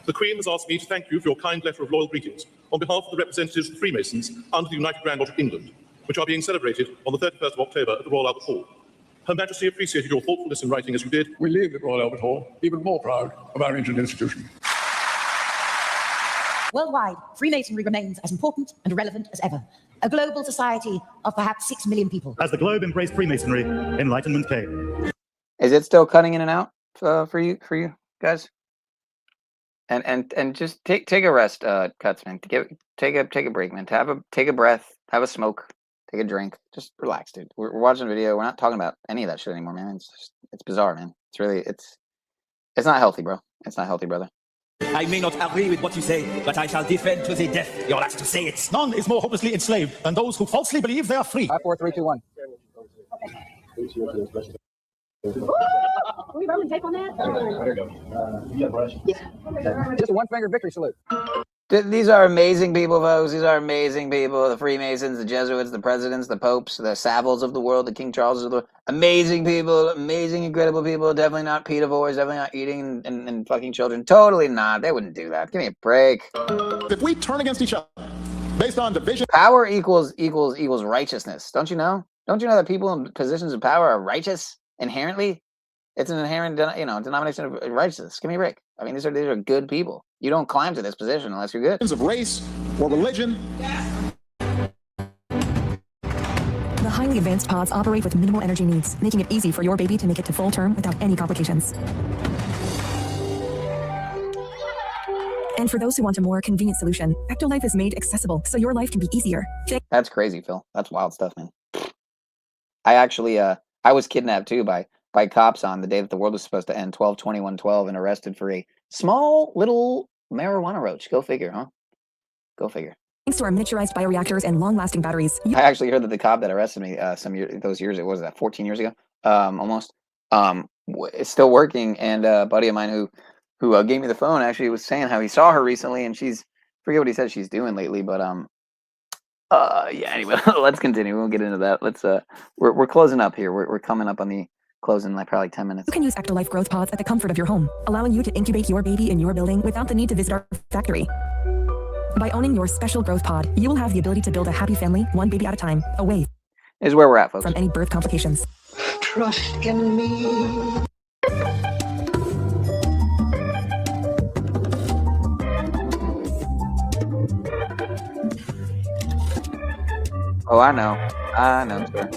The Queen has asked me to thank you for your kind letter of loyal greetings on behalf of the representatives of the Freemasons under the United Grand Lodge of England, which are being celebrated on the 31st of October at the Royal Albert Hall. Her Majesty appreciated your thoughtfulness in writing as you did. We leave the Royal Albert Hall even more proud of our ancient institution. Worldwide, Freemasonry remains as important and relevant as ever. A global society of perhaps 6 million people. As the globe embraced Freemasonry, enlightenment came. Is it still cutting in and out for you guys? And just take a rest, Cuts, man. Take a break, man. Take a breath, have a smoke, take a drink. Just relax, dude. We're watching a video. We're not talking about any of that shit anymore, man. It's bizarre, man. It's not healthy, bro. It's not healthy, brother. I may not agree with what you say, but I shall defend to the death your right to say it. None is more hopelessly enslaved than those who falsely believe they are free. 5, 4, 3, 2, 1. We Roman tape on that? There you go. Just a one-finger victory salute. These are amazing people, folks. These are amazing people. The Freemasons, the Jesuits, the presidents, the popes, the Saviles of the world, the King Charleses of the world. Amazing people, amazing, incredible people. Definitely not pedivores, definitely not eating and fucking children. Totally not. They wouldn't do that. Give me a break. If we turn against each other based on division... Power equals righteousness. Don't you know? Don't you know that people in positions of power are righteous inherently? It's an inherent, denomination of righteousness. Give me a break. I mean, these are good people. You don't climb to this position unless you're good. Of race or religion. The highly advanced pods operate with minimal energy needs, making it easy for your baby to make it to full term without any complications. And for those who want a more convenient solution, Ectolife is made accessible so your life can be easier. That's crazy, Phil. That's wild stuff, man. I actually, I was kidnapped too by cops on the day that the world was supposed to end, 12/21/12, and arrested for a small little marijuana roach. Go figure, huh? Go figure. Thanks to our miniaturized bioreactors and long-lasting batteries. I actually heard that the cop that arrested me those years, it was that 14 years ago, almost, is still working. And a buddy of mine who gave me the phone actually was saying how he saw her recently, and forget what he said she's doing lately, but yeah. Anyway, let's continue. We'll get into that. Let's we're closing up here. We're coming up on the closing like probably 10 minutes. You can use Ectolife growth pods at the comfort of your home, allowing you to incubate your baby in your building without the need to visit our factory. By owning your special growth pod, you will have the ability to build a happy family, one baby at a time, away. Is where we're at, folks. From any birth complications. Trust in me. Oh, I know, sir.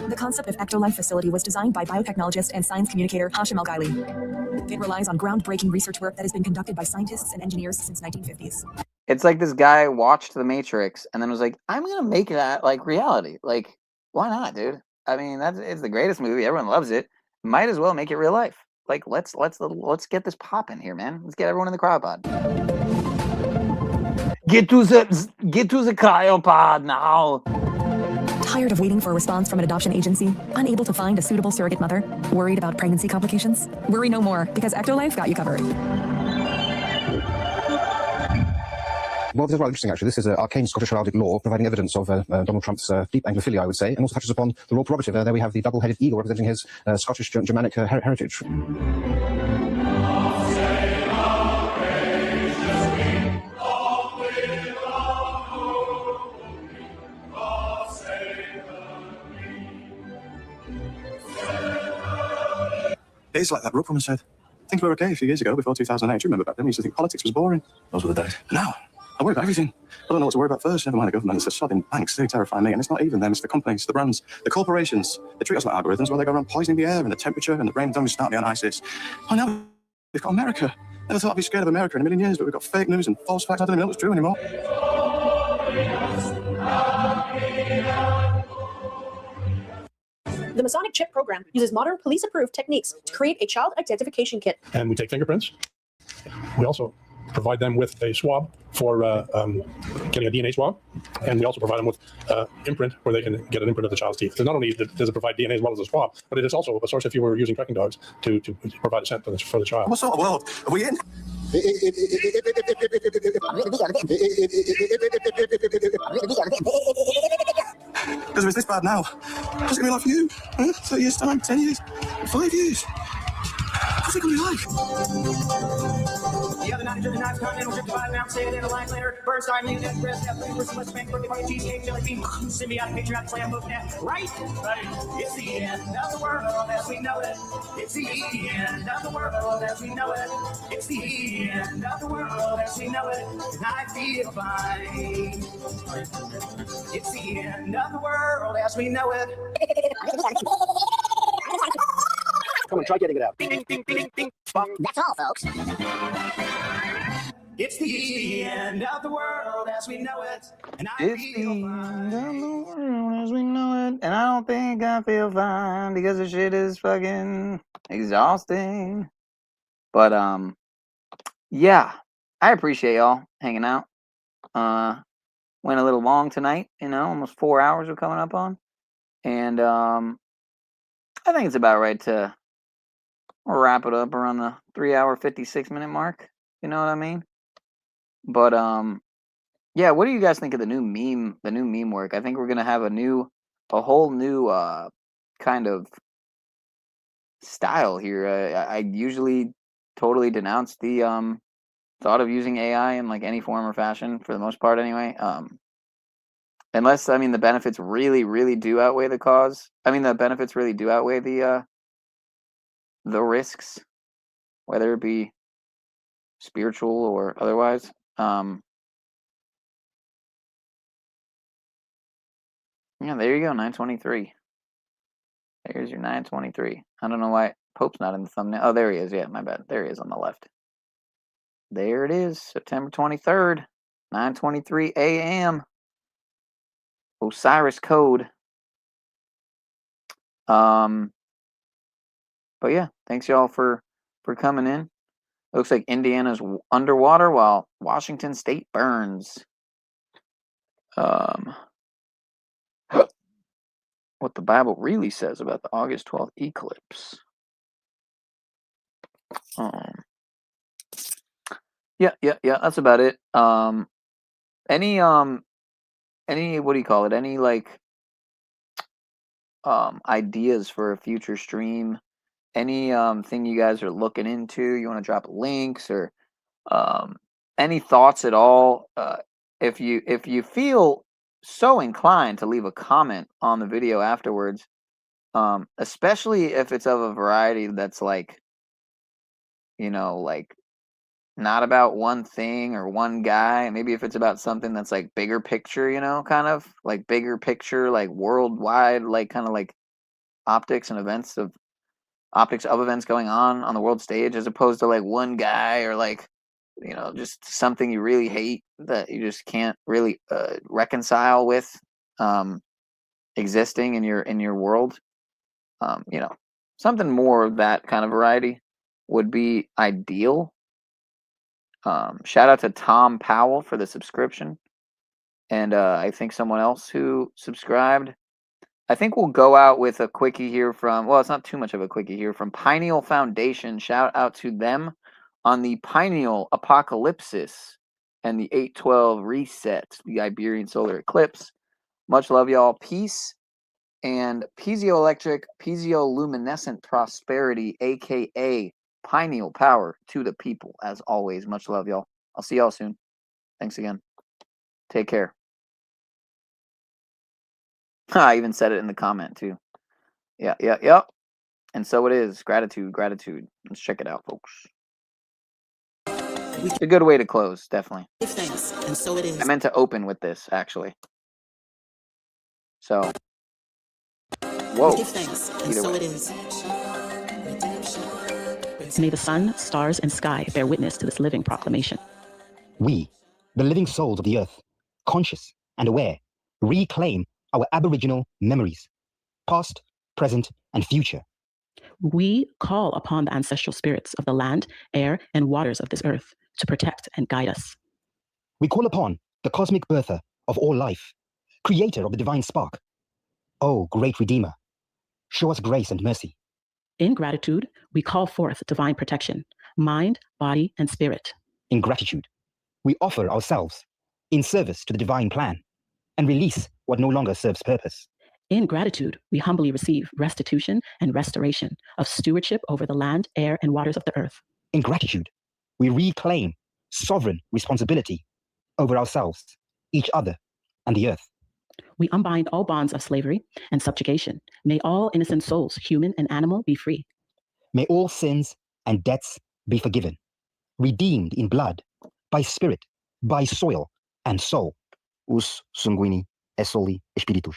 The concept of Ectolife facility was designed by biotechnologist and science communicator James BergogLIO. It relies on groundbreaking research work that has been conducted by scientists and engineers since 1950s. It's like this guy watched The Matrix and then was like, I'm gonna make that like reality. Like, why not, dude? I mean, it's the greatest movie. Everyone loves it. Might as well make it real life. Like, let's get this popping here, man. Let's get everyone in the cryopod. Get to the cryopod now. Tired of waiting for a response from an adoption agency? Unable to find a suitable surrogate mother? Worried about pregnancy complications? Worry no more, because Ectolife got you covered. Well, this is rather interesting, actually. This is arcane Scottish heraldic law providing evidence of Donald Trump's deep Anglophilia, I would say, and also touches upon the royal prerogative. There we have the double-headed eagle representing his Scottish Germanic heritage. It is like that book woman said. Things were okay a few years ago, before 2008. Do you remember back then? We used to think politics was boring. Those were the days. Now, I worry about everything. I don't know what to worry about first. Never mind the government. It's the sodding banks. They terrify me. And it's not even them. It's the companies, the brands, the corporations. They treat us like algorithms where they go around poisoning the air and the temperature and the rain. Don't start me on ISIS. Oh, now we've got America. Never thought I'd be scared of America in a million years, but we've got fake news and false facts. I don't even know what's true anymore. The Masonic Chip Program uses modern police-approved techniques to create a child identification kit. And we take fingerprints. We also provide them with a swab for getting a DNA swab. And we also provide them with imprint where they can get an imprint of the child's teeth. So not only does it provide DNA as well as a swab, but it is also a source if you were using tracking dogs to provide a scent for the child. What sort of world are we in? Because if it's this bad now, what's it going to be like for you? 30 years time, 10 years, 5 years? What's it going to be like? The other night, the knives continental, 55 pounds, say it in a line later. First time, you get breast, have first much bank, birthday party, cheesecake, jelly bean, symbiotic, patriotic, slam, book net. Right? It's the end of the world as we know it. It's the end of the world as we know it. It's the end of the world as we know it. And I feel fine. It's the end of the world as we know it. Come on, try getting it out. That's all, folks. It's the end of the world as we know it. And It's the end of the world as we know it, and I don't think I feel fine because the shit is fucking exhausting. But yeah, I appreciate y'all hanging out. Went a little long tonight, almost 4 hours we're coming up on, and I think it's about right to wrap it up around the 3-hour 56-minute mark. You know what I mean? But yeah, what do you guys think of the new meme work? I think we're gonna have a whole new kind of style here. I usually totally denounce the thought of using AI in like any form or fashion for the most part anyway. Unless the benefits really do outweigh the cause. The benefits really do outweigh the risks, whether it be spiritual or otherwise. Yeah, there you go, 923. There's your 923. I don't know why Pope's not in the thumbnail. Oh, there he is. Yeah, my bad. There he is on the left. There it is, September 23rd, 9:23 a.m. Osiris code. But yeah, thanks y'all for coming in. Looks like Indiana's underwater while Washington State burns. What the Bible really says about the August 12th eclipse. Yeah, that's about it. Any what do you call it? Any like ideas for a future stream? Any thing you guys are looking into? You want to drop links or any thoughts at all? If you feel so inclined to leave a comment on the video afterwards, especially if it's of a variety that's like, like not about one thing or one guy. Maybe if it's about something that's like bigger picture, kind of like bigger picture, like worldwide, like kind of like optics of events going on the world stage, as opposed to like one guy or like, just something you really hate that you just can't really reconcile with existing in your world. Something more of that kind of variety would be ideal. Shout out to Tom Powell for the subscription, and I think someone else who subscribed. I think we'll go out with a quickie here from, well, it's not too much of a quickie here, from Pineal Foundation. Shout out to them on the Pineal ECLiPSE and the 812 reset, the Iberian solar eclipse. Much love, y'all. Peace and piezoelectric, piezoluminescent prosperity, aka pineal power to the people. As always, much love, y'all. I'll see y'all soon. Thanks again. Take care. I even said it in the comment too. Yeah. And so it is. Gratitude. Let's check it out, folks. It's a good way to close, definitely. Thanks, and so it is. I meant to open with this, actually. So, whoa. Give thanks, and Either so way. it is. May the sun, stars, and sky bear witness to this living proclamation. We, the living souls of the earth, conscious and aware, reclaim our aboriginal memories, past, present, and future. We call upon the ancestral spirits of the land, air, and waters of this earth to protect and guide us. We call upon the cosmic birther of all life, creator of the divine spark. Oh, great Redeemer, show us grace and mercy. In gratitude, we call forth divine protection, mind, body, and spirit. In gratitude, we offer ourselves in service to the divine plan and release what no longer serves purpose. In gratitude, we humbly receive restitution and restoration of stewardship over the land, air, and waters of the earth. In gratitude, we reclaim sovereign responsibility over ourselves, each other, and the earth. We unbind all bonds of slavery and subjugation. May all innocent souls, human and animal, be free. May all sins and debts be forgiven, redeemed in blood, by spirit, by soil, and soul. Us sanguini et soli spiritus.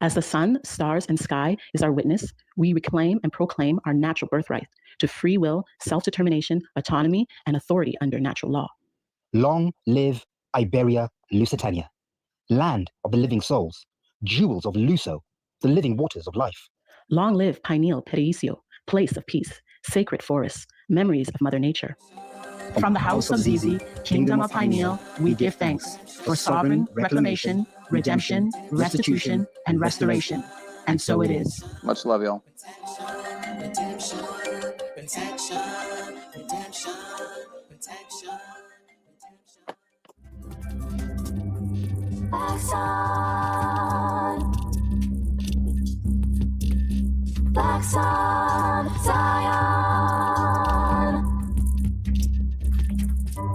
As the sun, stars, and sky is our witness, we reclaim and proclaim our natural birthright to free will, self-determination, autonomy, and authority under natural law. Long live Iberia Lusitania, land of the living souls, jewels of Luso, the living waters of life. Long live Pineal Pericio, place of peace, sacred forests, memories of Mother Nature. From the house of Zizi, kingdom of Pineal, we give thanks for sovereign reclamation, redemption, restitution, and restoration. And so it is. Much love, y'all. Black Sun, Zion.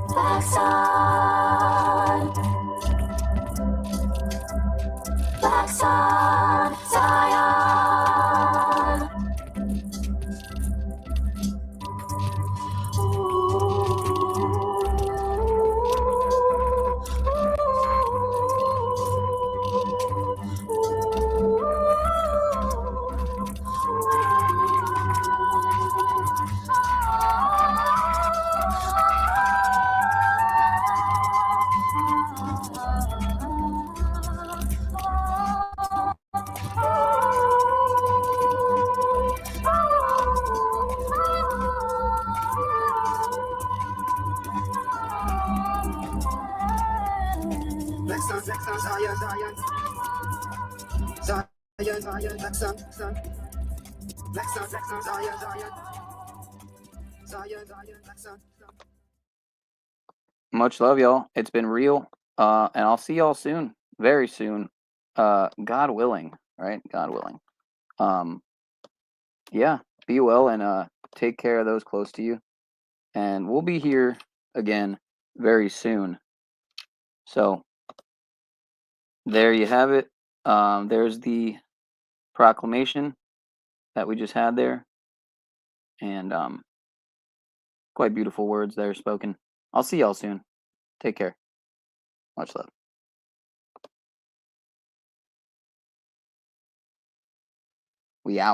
Black Sun. Black Sun, Zion. Much love, y'all. It's been real. And I'll see y'all soon. Very soon. God willing, right? God willing. Yeah, be well and take care of those close to you. And we'll be here again very soon. So there you have it. There's the proclamation that we just had there. And quite beautiful words there spoken. I'll see y'all soon. Take care. Much love. We out.